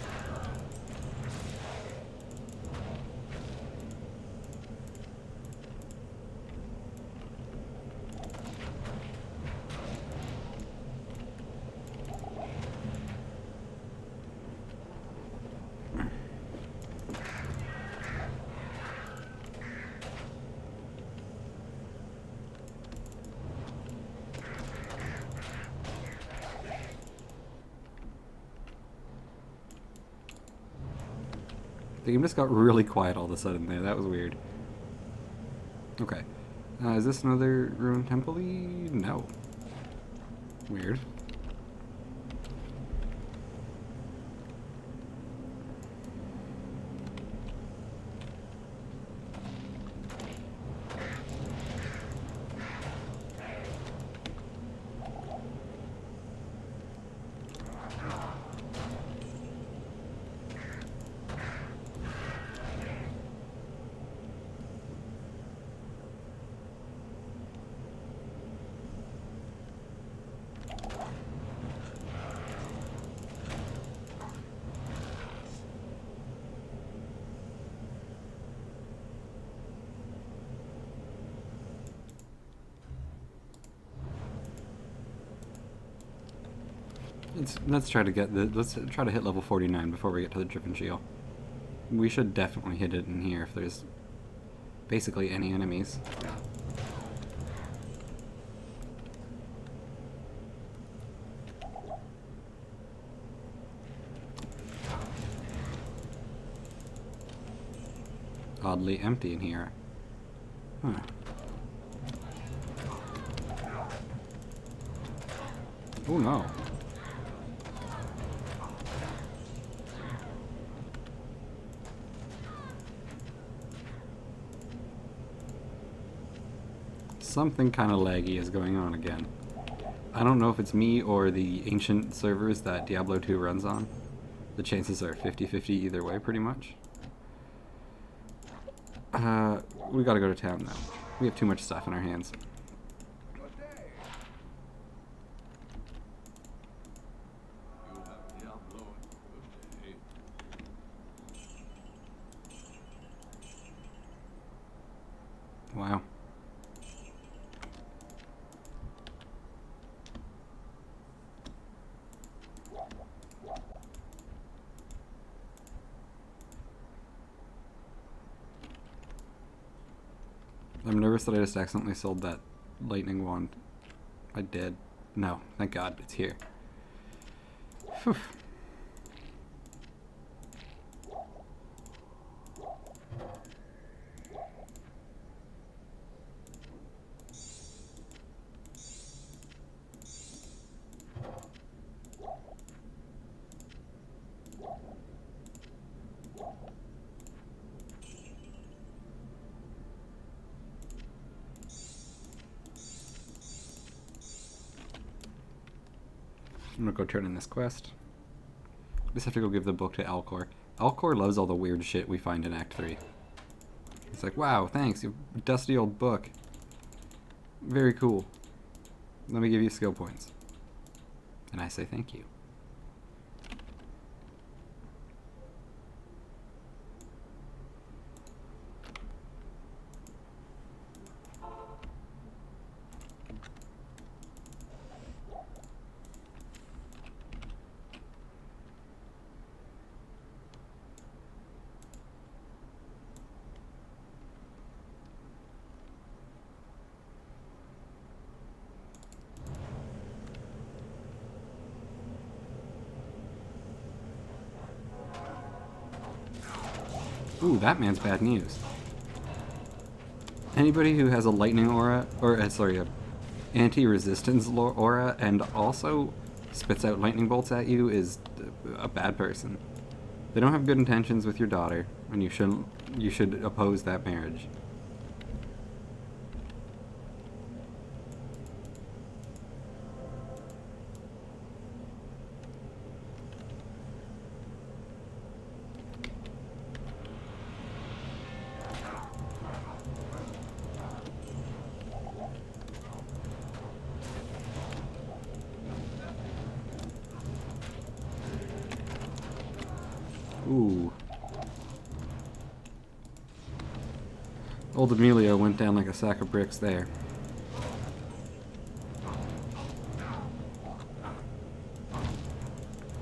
The game just got really quiet all of a sudden there. That was weird. Okay. Is this another ruined temple-y? No. Weird. Let's try to get let's try to hit level 49 before we get to the Driven Shield. We should definitely hit it in here if there's basically any enemies. Oddly empty in here. Huh. Oh no. Something kind of laggy is going on again. I don't know if it's me or the ancient servers that Diablo 2 runs on. The chances are 50-50 either way, pretty much. We gotta go to town now. We have too much stuff in our hands. Good day. You have Diablo. Good day. Wow. I'm nervous that I just accidentally sold that lightning wand. I did. No, thank God, it's here. Whew. I'm gonna go turn in this quest. Just have to go give the book to Alcor. Alcor loves all the weird shit we find in Act 3. It's like, wow, thanks, you dusty old book. Very cool. Let me give you skill points. And I say thank you. Ooh, that man's bad news. Anybody who has a lightning aura, or sorry, a anti-resistance aura, and also spits out lightning bolts at you is a bad person. They don't have good intentions with your daughter, and you should oppose that marriage. Ooh. Old Emilio went down like a sack of bricks there.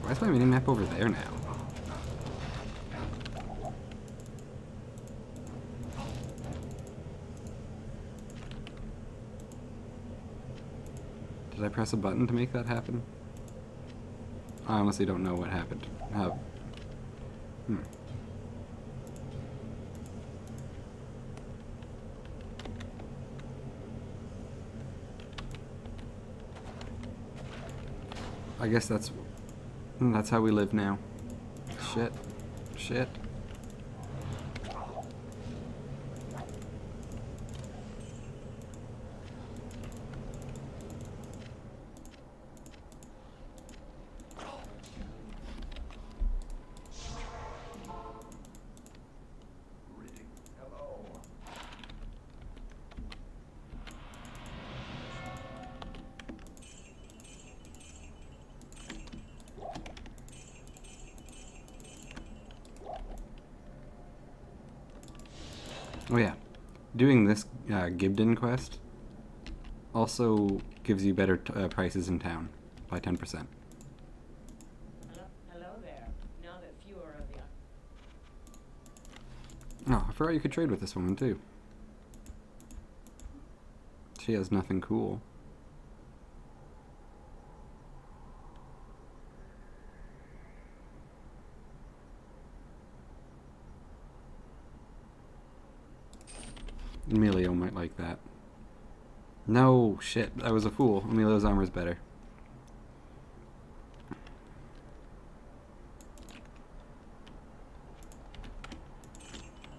Why is my minimap over there now? Did I press a button to make that happen? I honestly don't know what happened. I guess that's how we live now. Shit. Shit. Oh yeah, doing this Gibden quest also gives you better prices in town by 10%. Hello there. Now that fewer of you. Oh, I forgot you could trade with this woman too. She has nothing cool. Emilio might like that. No, shit, I was a fool. Emilio's armor's better.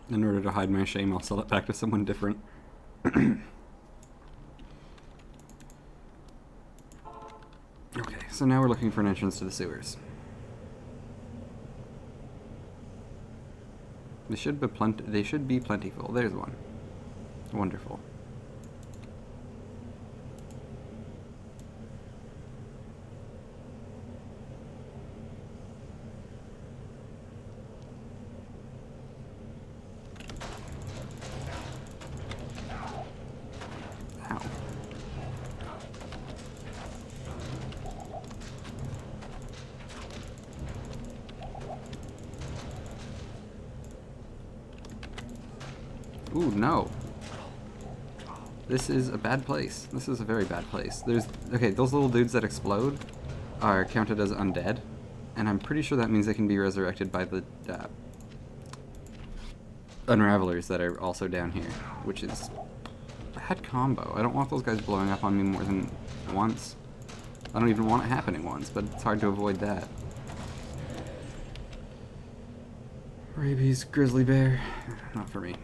In order to hide my shame, I'll sell it back to someone different. Okay, so now we're looking for an entrance to the sewers. They should be plentiful. There's one. Wonderful. Ow. Ooh, no. This is a bad place. This is a very bad place. Okay, those little dudes that explode are counted as undead, and I'm pretty sure that means they can be resurrected by the unravelers that are also down here, which is a bad combo. I don't want those guys blowing up on me more than once. I don't even want it happening once, but it's hard to avoid that. Rabies, grizzly bear, not for me.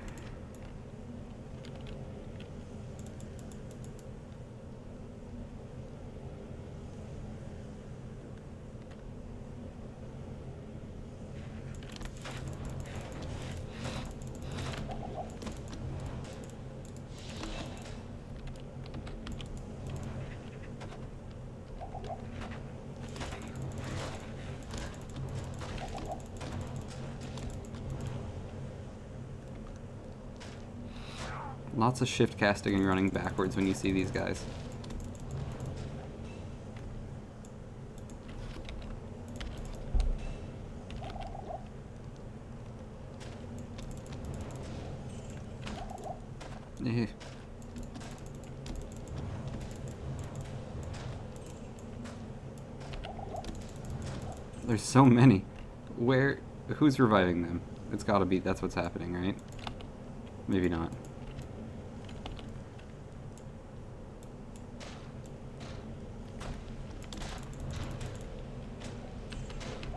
Lots of shift casting and running backwards when you see these guys. Eh. There's so many. Who's reviving them? It's gotta be, that's what's happening, right? Maybe not.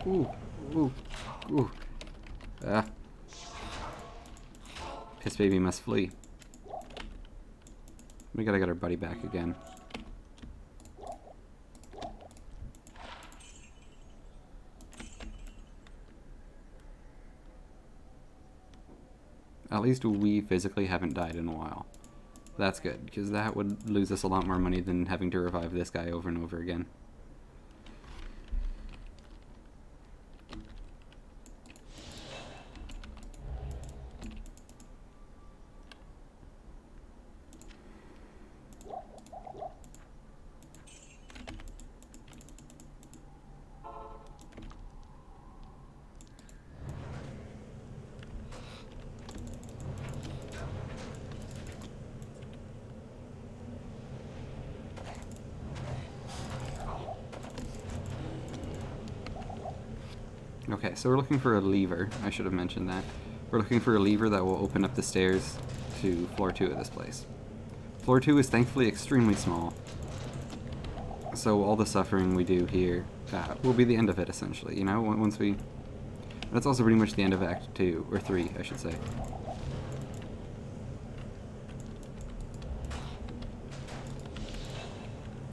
Ooh, ooh, ooh. Ah. Pissbaby must flee. We gotta get our buddy back again. At least we physically haven't died in a while. That's good, because that would lose us a lot more money than having to revive this guy over and over again. Okay, so we're looking for a lever. I should have mentioned that. We're looking for a lever that will open up the stairs to floor 2 of this place. Floor 2 is thankfully extremely small, so all the suffering we do here will be the end of it, essentially, you know, once we... That's also pretty much the end of Act 2, or 3, I should say.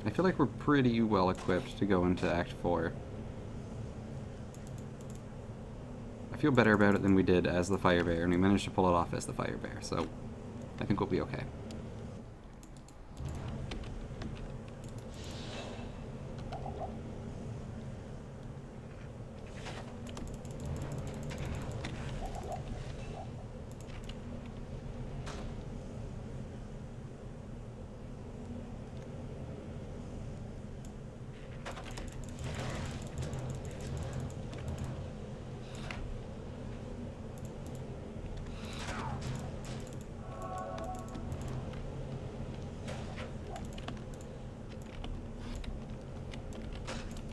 I feel like we're pretty well equipped to go into Act 4. I feel better about it than we did as the Fire Bear, and we managed to pull it off as the Fire Bear, so I think we'll be okay.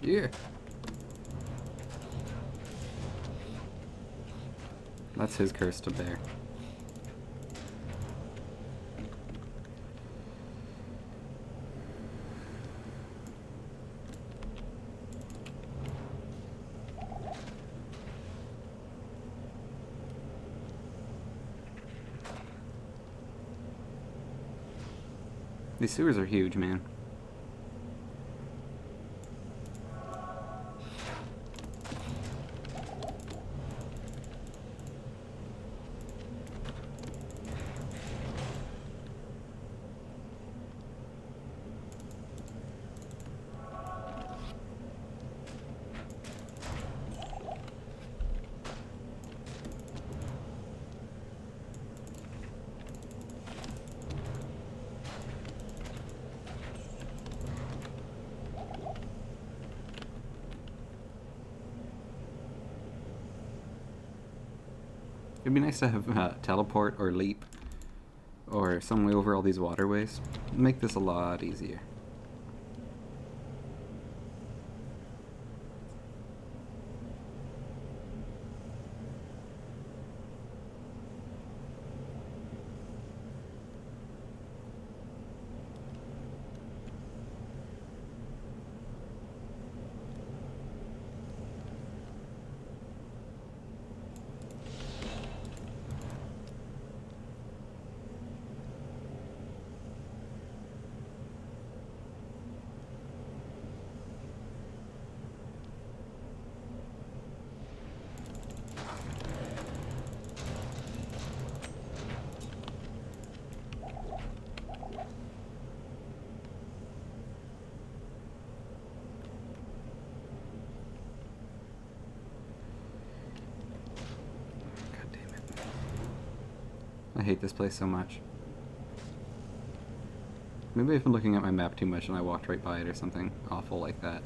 Yeah. That's his curse to bear. These sewers are huge, man. It'd be nice to have teleport or leap or some way over all these waterways. Make this a lot easier. I hate this place so much. Maybe I've been looking at my map too much and I walked right by it or something awful like that.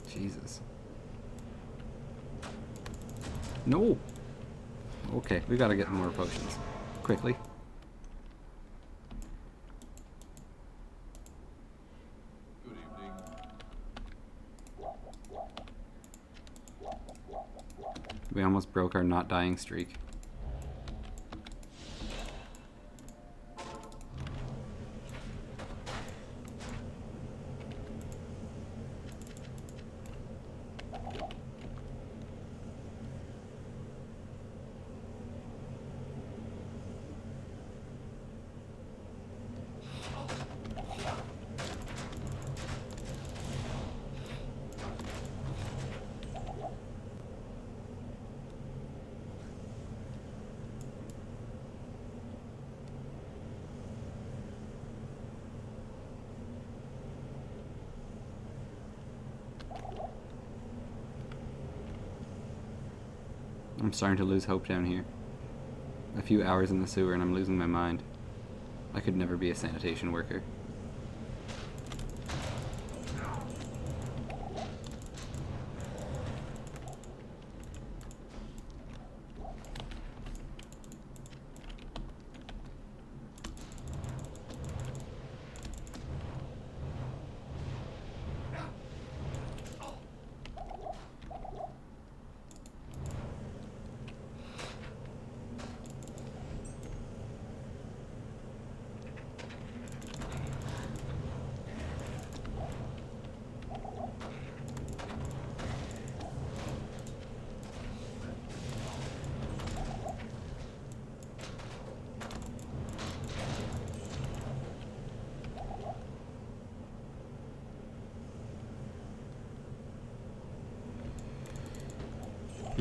Jesus. No! Okay, we gotta get more potions. Quickly. Good evening. We almost broke our not dying streak. I'm starting to lose hope down here. A few hours in the sewer and I'm losing my mind. I could never be a sanitation worker.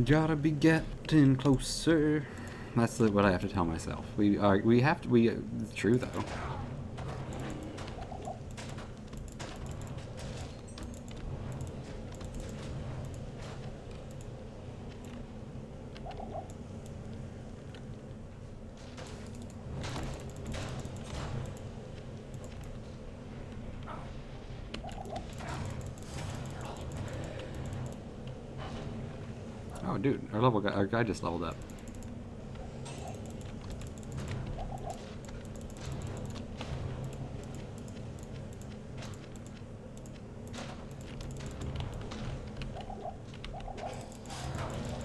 Gotta be getting closer. That's what I have to tell myself. It's true though. Oh, dude, our guy just leveled up.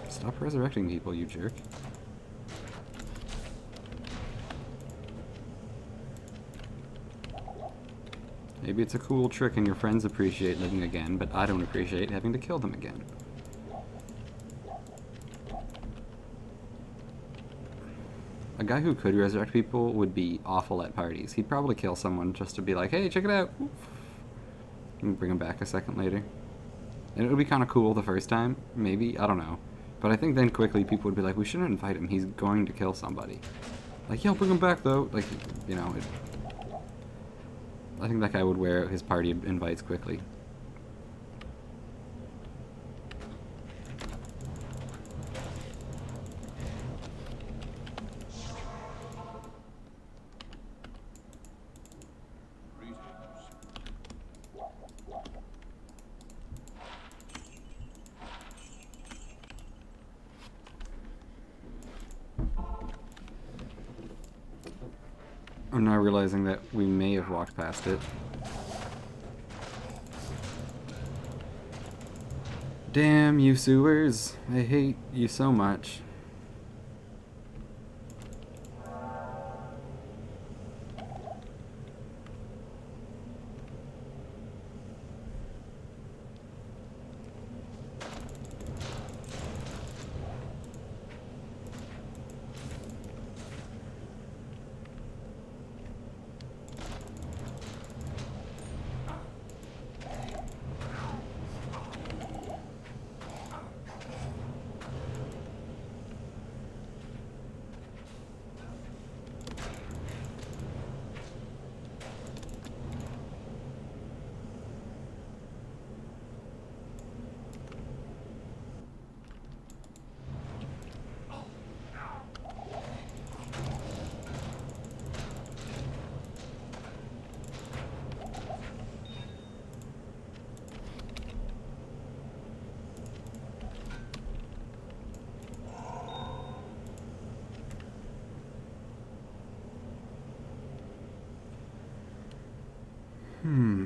Stop resurrecting people, you jerk. Maybe it's a cool trick and your friends appreciate living again, but I don't appreciate having to kill them again. A guy who could resurrect people would be awful at parties. He'd probably kill someone just to be like, hey, check it out. And bring him back a second later. And it would be kind of cool the first time, maybe, I don't know. But I think then quickly people would be like, we shouldn't invite him, he's going to kill somebody. Like, yeah, I'll bring him back though. Like, you know, I think that guy would wear out his party invites quickly. I'm now realizing that we may have walked past it. Damn you sewers. I hate you so much. Hmm.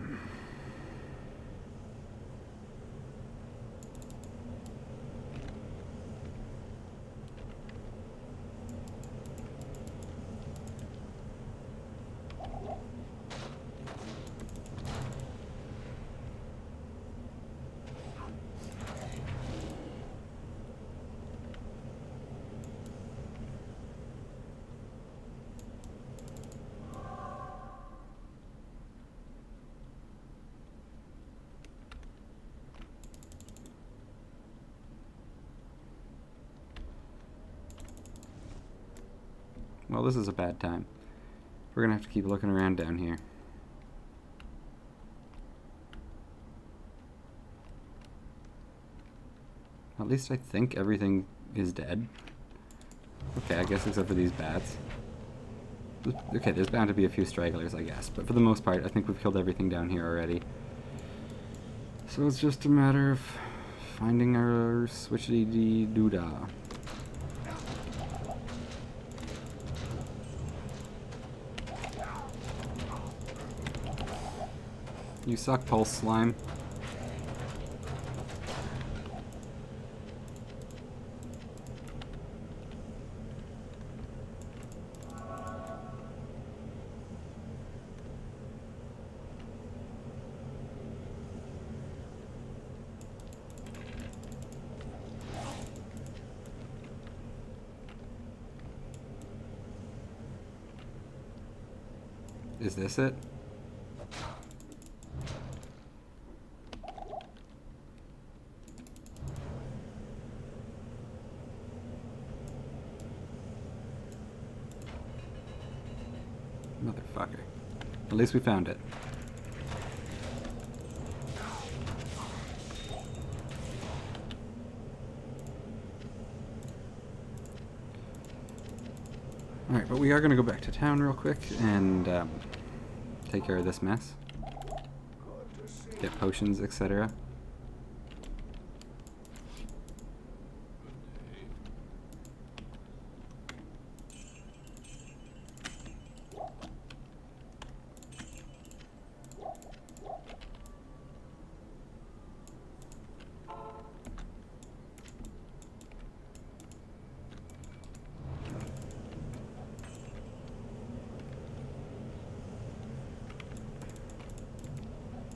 Well, this is a bad time. We're gonna have to keep looking around down here. At least I think everything is dead. Okay, I guess except for these bats. Okay, there's bound to be a few stragglers, I guess. But for the most part, I think we've killed everything down here already. So it's just a matter of finding our switchity-dee-doo-dah. You suck, Pulse Slime. Is this it? Motherfucker. At least we found it. Alright, but we are going to go back to town real quick and take care of this mess. Get potions, etc.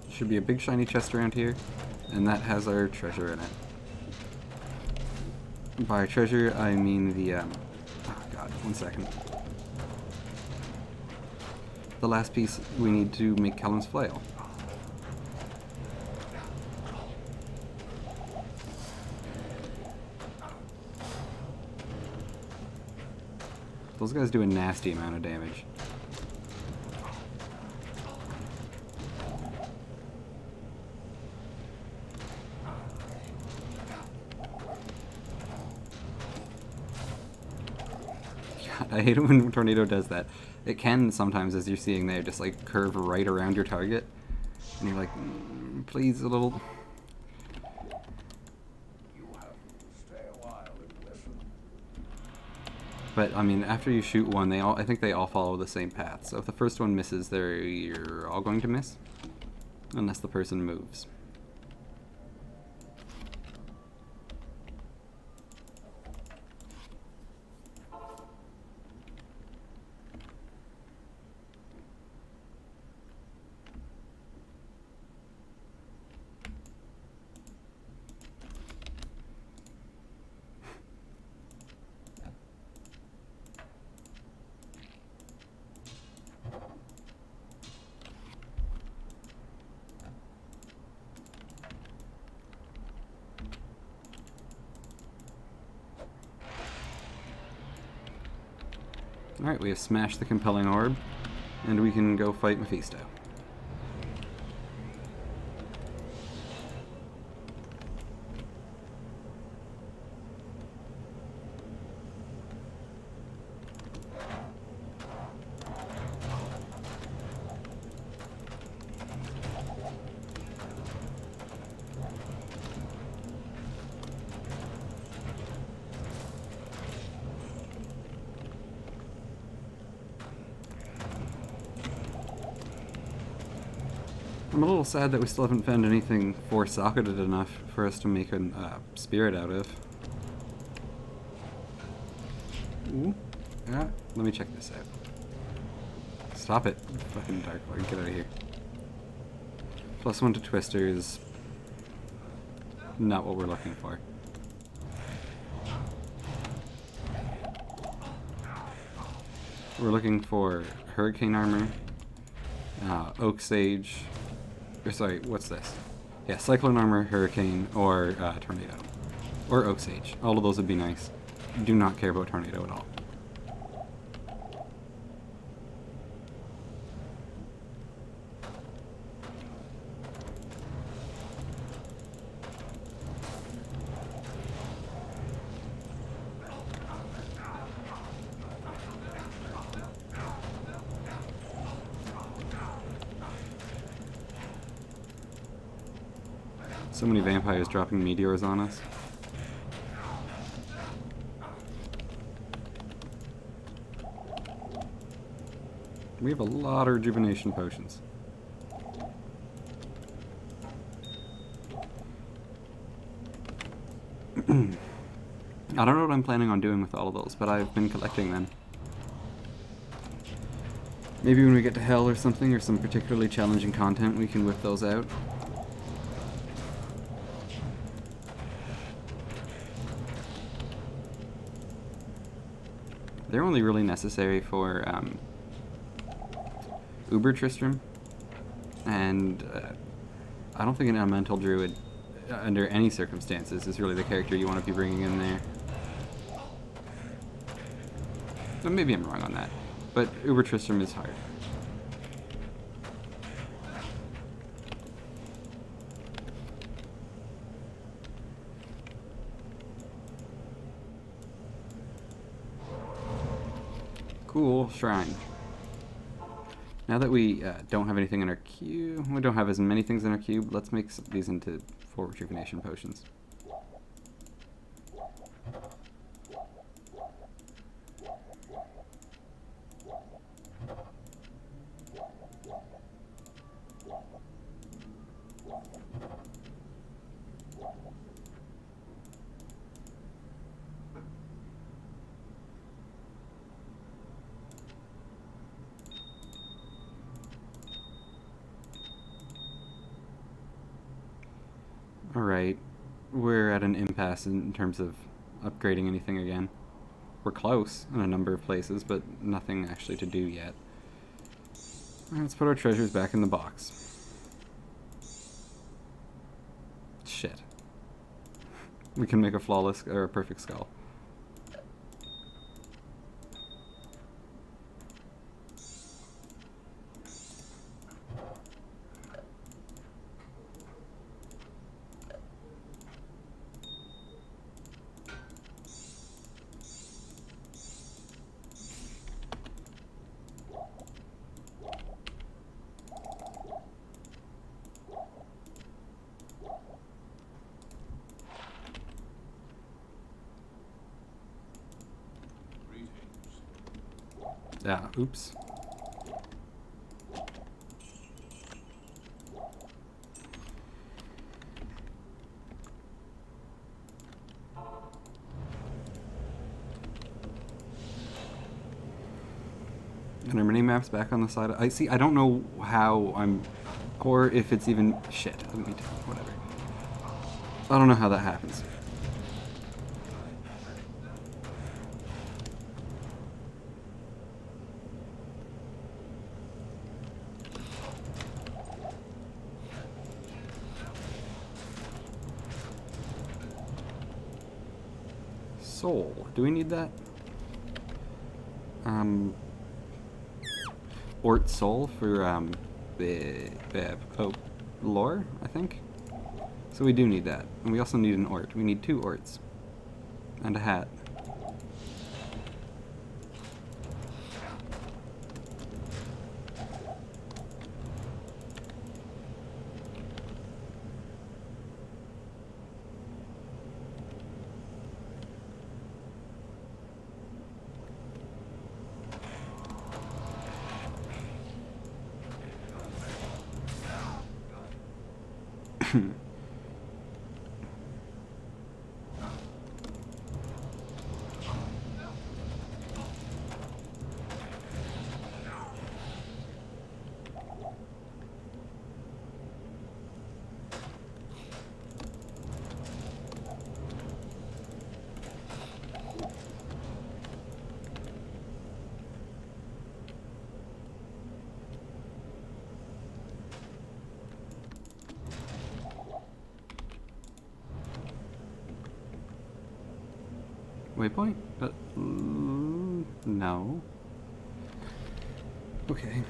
Should be a big shiny chest around here, and that has our treasure in it. By treasure, I mean the, oh god, 1 second. The last piece we need to make Callum's flail. Those guys do a nasty amount of damage. I hate it when Tornado does that. It can sometimes, as you're seeing there, just like curve right around your target. And you're like, please, a little... You have to stay a while and listen. But, I mean, after you shoot one, I think they all follow the same path. So if the first one misses, you're all going to miss. Unless the person moves. Alright, we have smashed the compelling orb, and we can go fight Mephisto. I'm a little sad that we still haven't found anything four-socketed enough for us to make a spirit out of. Ooh. Ah, let me check this out. Stop it, fucking Dark Lord, get out of here. +1 to Twister is not what we're looking for. We're looking for Hurricane Armor, Oak Sage, or sorry, what's this? Yeah, Cyclone Armor, Hurricane, or Tornado. Or Oak Sage. All of those would be nice. Do not care about Tornado at all. So many vampires dropping meteors on us. We have a lot of rejuvenation potions. I don't know what I'm planning on doing with all of those, but I've been collecting them. Maybe when we get to Hell or something, or some particularly challenging content, we can whip those out. They're only really necessary for Uber Tristram, and I don't think an Elemental Druid, under any circumstances, is really the character you want to be bringing in there. But maybe I'm wrong on that, but Uber Tristram is hard. Cool shrine. Now that we don't have anything in our queue, we don't have as many things in our queue, let's make these into 4 rejuvenation potions. Alright, we're at an impasse in terms of upgrading anything again. We're close in a number of places, but nothing actually to do yet. Alright, let's put our treasures back in the box. Shit. We can make a flawless, or a perfect skull. Ah, oops. And our mini-map's back on the side. I see, I don't know how I'm... Or if it's even... Shit, let me tell you, whatever. I don't know how that happens. Soul. Do we need that? Ort Soul for, lore, I think? So we do need that. And we also need an Ort. We need 2 Orts. And a hat. Waypoint? No. Okay.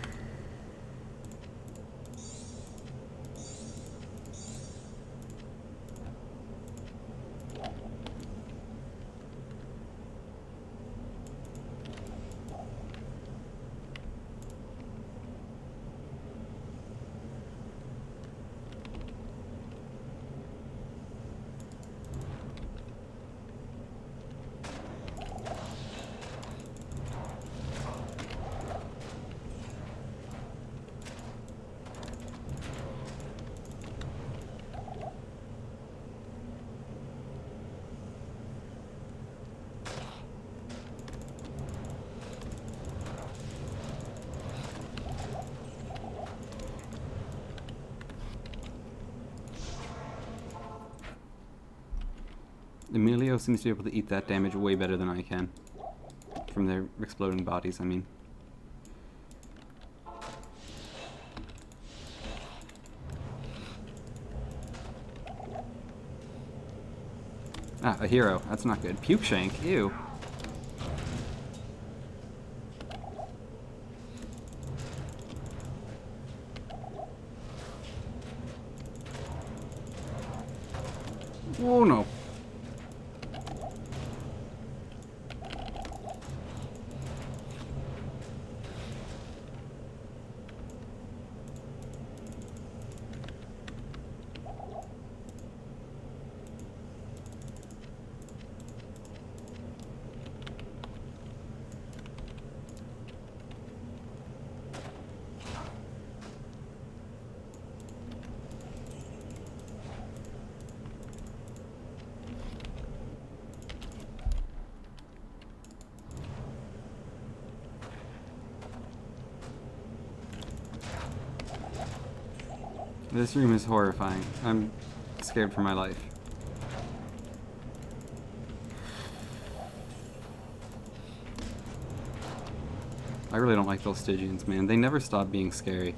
Emilio seems to be able to eat that damage way better than I can. From their exploding bodies, I mean. Ah, a hero. That's not good. Puke Shank. Ew. Oh no. This room is horrifying. I'm scared for my life. I really don't like those Stygians, man. They never stop being scary.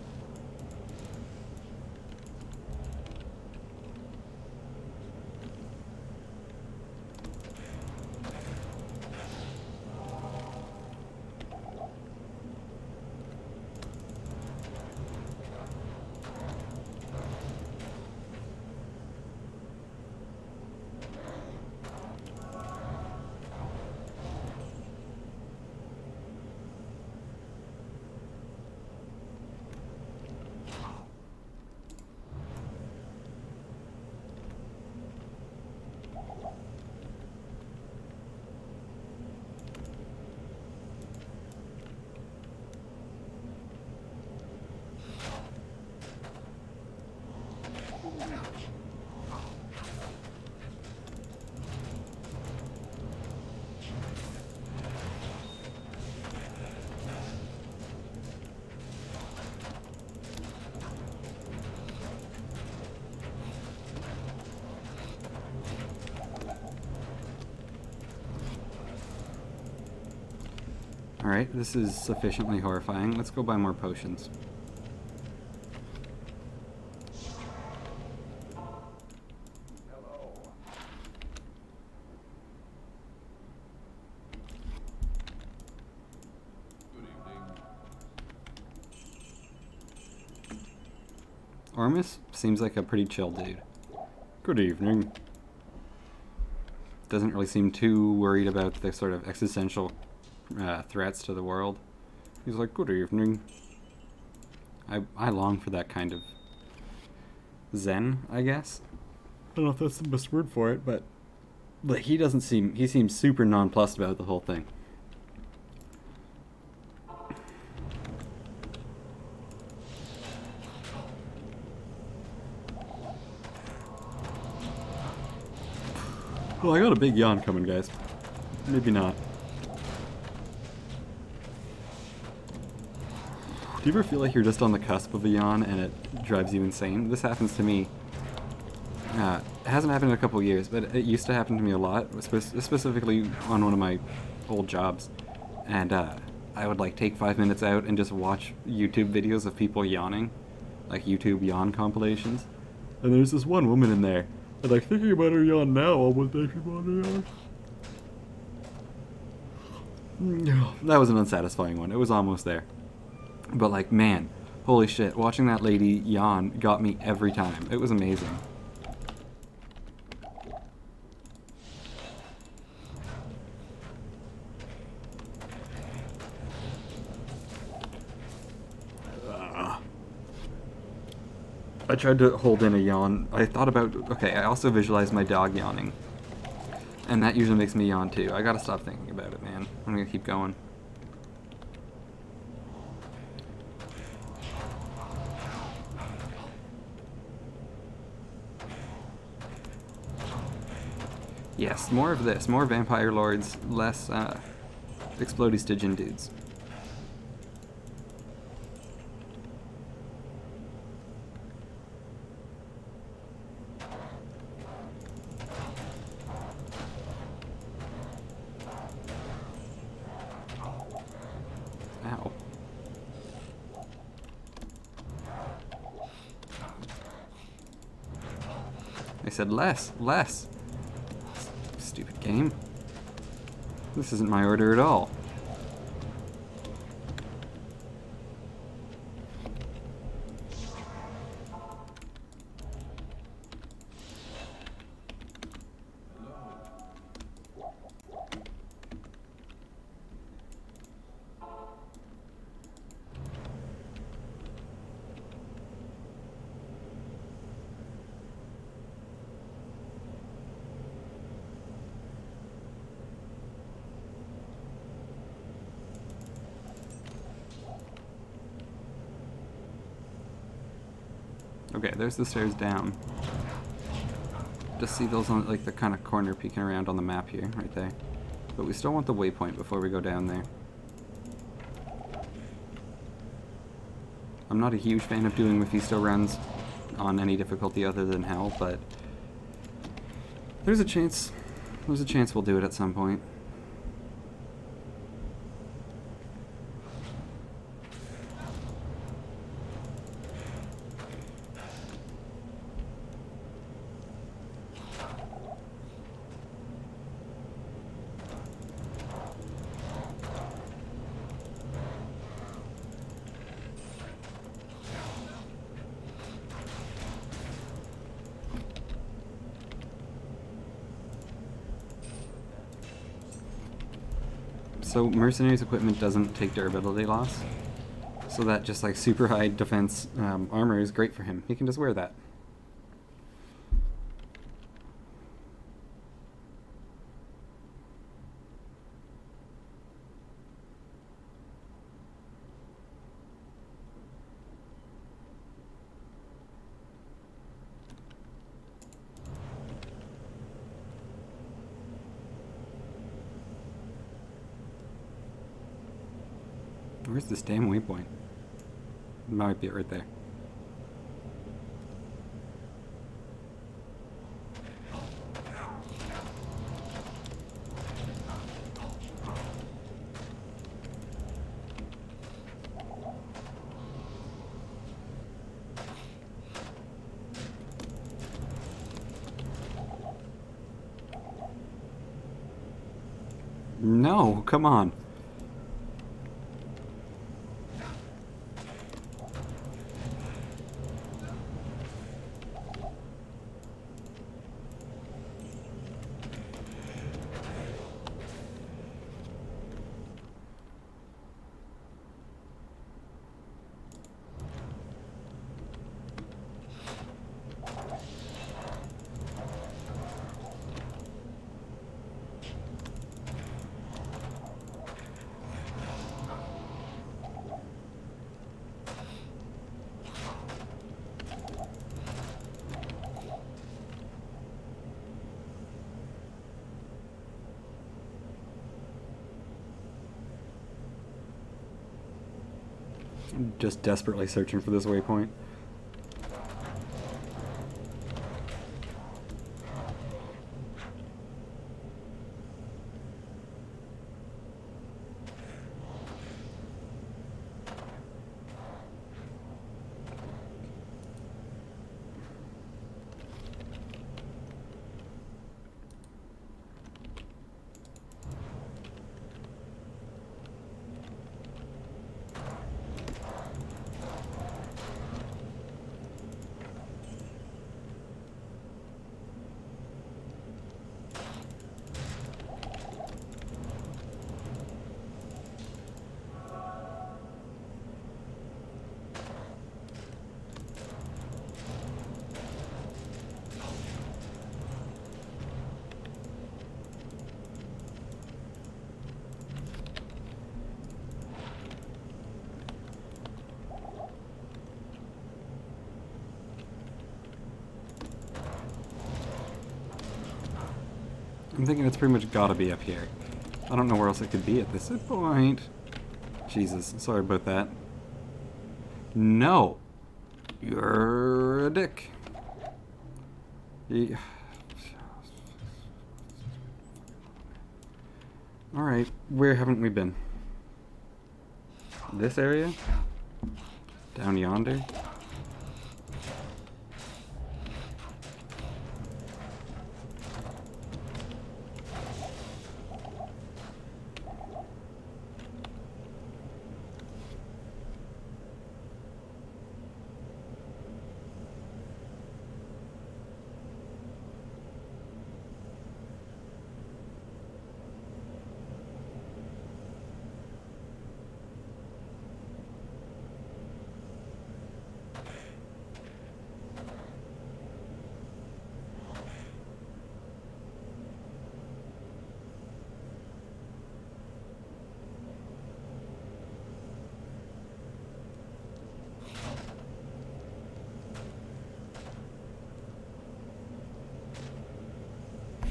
Alright, this is sufficiently horrifying. Let's go buy more potions. Hello. Good evening. Ormus seems like a pretty chill dude. Good evening. Doesn't really seem too worried about the sort of existential threats to the world. He's like, good evening. I long for that kind of zen, I guess. I don't know if that's the best word for it, but he doesn't seem, he seems super nonplussed about the whole thing. Oh, I got a big yawn coming, guys. Maybe not. Do you ever feel like you're just on the cusp of a yawn and it drives you insane? This happens to me. It hasn't happened in a couple years, but it used to happen to me a lot, specifically on one of my old jobs. And I would like take 5 minutes out and just watch YouTube videos of people yawning, like YouTube yawn compilations. And there's this one woman in there, and like thinking about her yawn now, almost makes me want to yawn. That was an unsatisfying one. It was almost there. But like, man, holy shit, watching that lady yawn got me every time. It was amazing. I tried to hold in a yawn. I thought about, okay, I also visualized my dog yawning. And that usually makes me yawn too. I gotta stop thinking about it, man. I'm gonna keep going. Yes, more of this. More vampire lords, less explodey Stygian dudes. Ow. I said less, less. Stupid game. This isn't my order at all. Okay, there's the stairs down. Just see those on like the kind of corner peeking around on the map here, right there. But we still want the waypoint before we go down there. I'm not a huge fan of doing Mephisto runs on any difficulty other than hell, but there's a chance we'll do it at some point. So Mercenary's equipment doesn't take durability loss, so that just like super high defense armor is great for him. He can just wear that. Where's this damn waypoint? It might be right there. No, come on. Just desperately searching for this waypoint. I'm thinking it's pretty much gotta be up here. I don't know where else it could be at this point. Jesus, sorry about that. No! You're a dick. Alright, where haven't we been? This area? Down yonder?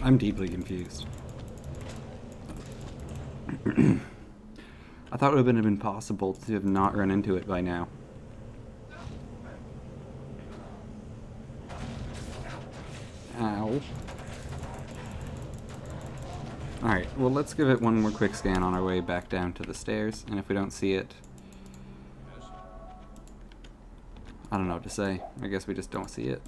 I'm deeply confused. I thought it would have been impossible to have not run into it by now. Ow. Alright, well let's give it one more quick scan on our way back down to the stairs, and if we don't see it, I don't know what to say. I guess we just don't see it.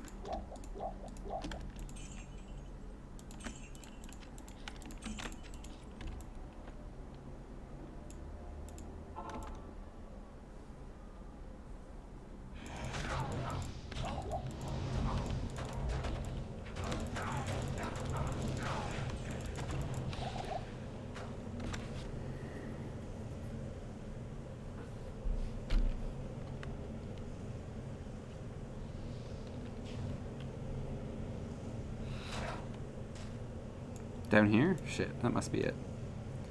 Down here? Shit, that must be it.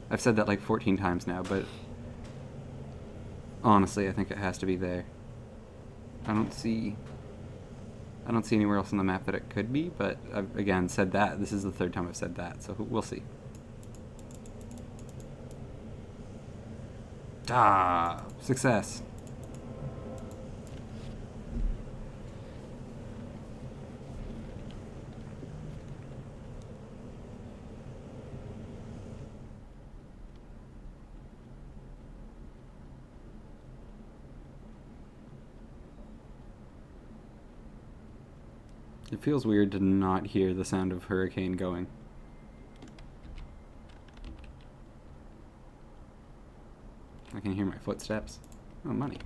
I've said that like 14 times now, but honestly, I think it has to be there. I don't see anywhere else on the map that it could be, but I've again said that. This is the third time I've said that, so we'll see. Ah, success. It feels weird to not hear the sound of hurricane going. I can hear my footsteps. Oh, money.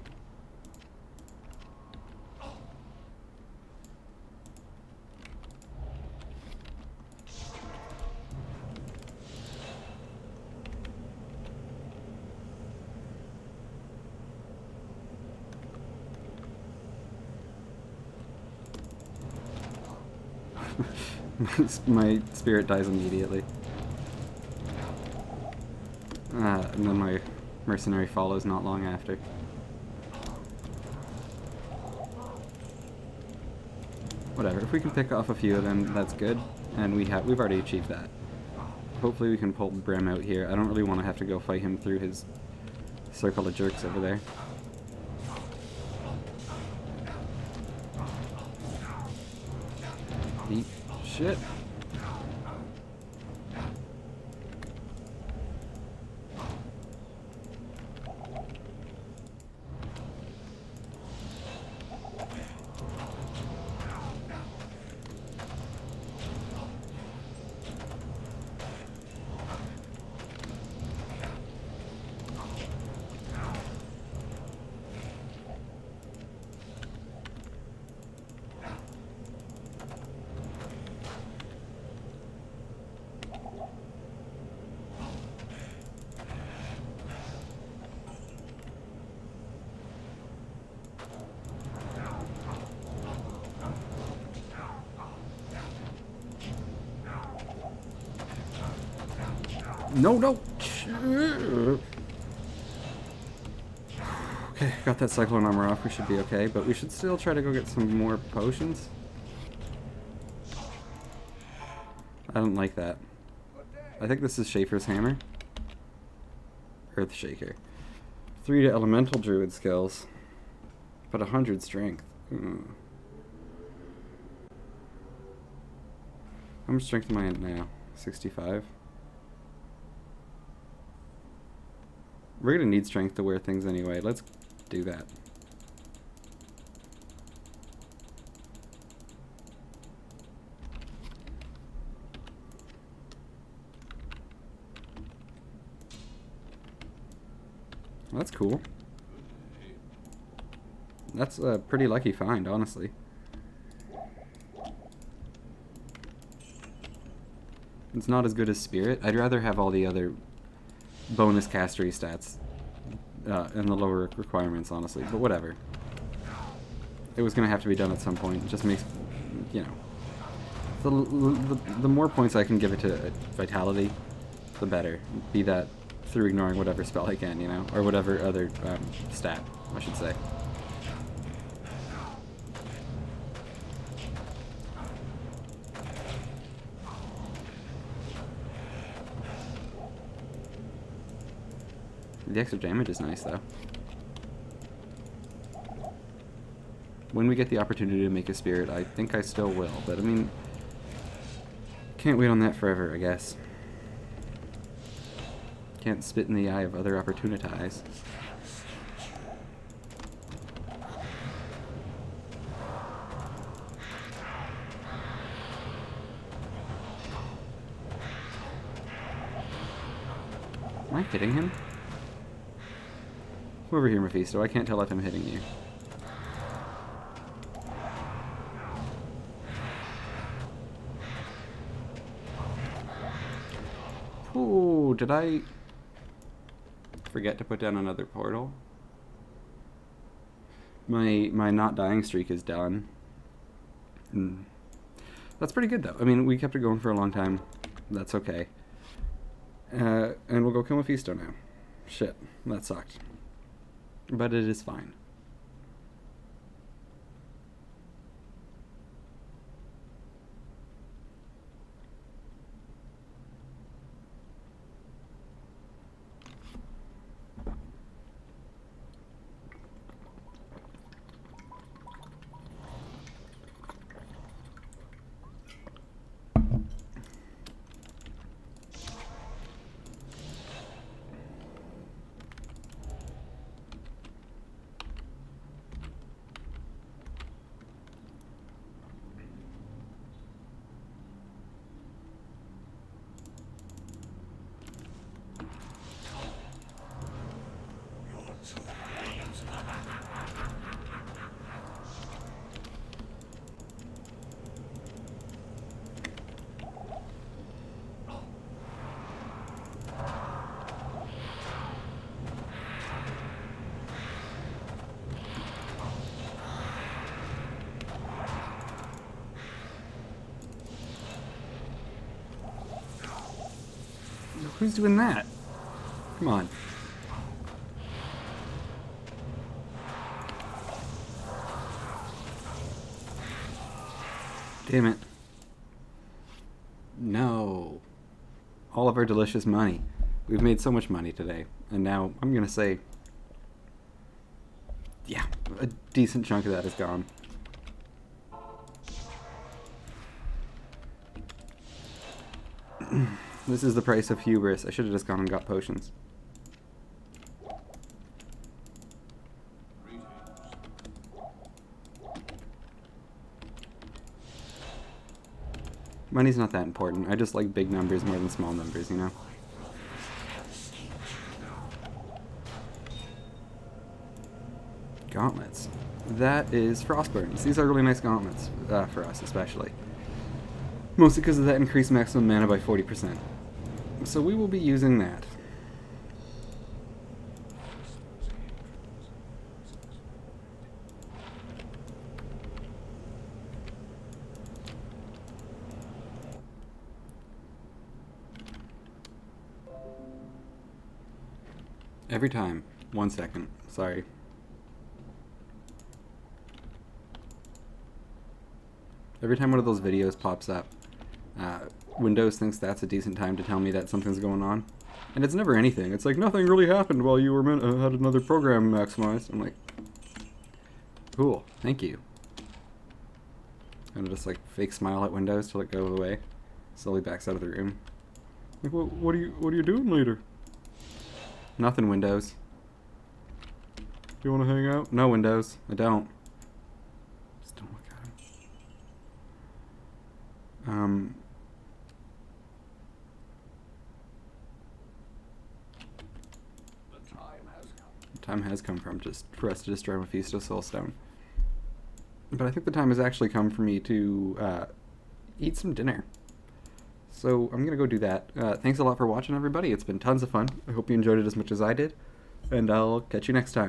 My spirit dies immediately. And then my mercenary follows not long after. Whatever, if we can pick off a few of them, that's good. And we've already achieved that. Hopefully we can pull Brim out here. I don't really want to have to go fight him through his circle of jerks over there. Eat shit. No, no. Okay, got that cyclone armor off. We should be okay, but we should still try to go get some more potions. I don't like that. I think this is Schaefer's hammer. Earth Shaker. 3 to elemental druid skills, but 100 strength. How much strength am I at now? 65. We're gonna need strength to wear things anyway. Let's do that. That's cool. That's a pretty lucky find, honestly. It's not as good as Spirit. I'd rather have all the other bonus castery stats and the lower requirements, honestly, but whatever. It was going to have to be done at some point. It just makes, you know, the more points I can give it to Vitality, the better. Be that through ignoring whatever spell I can, you know, or whatever other stat, I should say. The extra damage is nice, though. When we get the opportunity to make a spirit, I think I still will. But, I mean, can't wait on that forever, I guess. Can't spit in the eye of other opportunities. Am I hitting him? Come over here, Mephisto. I can't tell if I'm hitting you. Ooh, did I forget to put down another portal? My not dying streak is done. That's pretty good, though. I mean, we kept it going for a long time. That's okay. And we'll go kill Mephisto now. Shit, that sucked. But it is fine. Who's doing that? Come on. Damn it. No. All of our delicious money. We've made so much money today. And now I'm going to say, yeah, a decent chunk of that is gone. This is the price of hubris. I should have just gone and got potions. Greetings. Money's not that important. I just like big numbers more than small numbers, you know? Gauntlets. That is Frostburns. These are really nice gauntlets, for us especially. Mostly because of that increased maximum mana by 40%. So we will be using that. Every time. 1 second. Sorry. Every time one of those videos pops up, Windows thinks that's a decent time to tell me that something's going on. And it's never anything. It's like, nothing really happened while you were had another program maximized. I'm like, cool, thank you. And I just like fake smile at Windows till it goes away. Slowly backs out of the room. Like, what are you doing later? Nothing, Windows. You wanna hang out? No, Windows. I don't. Just don't look at him. The time has come. Time has come for us to destroy Mephisto Soulstone. But I think the time has actually come for me to eat some dinner. So I'm gonna go do that. Thanks a lot for watching, everybody. It's been tons of fun. I hope you enjoyed it as much as I did. And I'll catch you next time.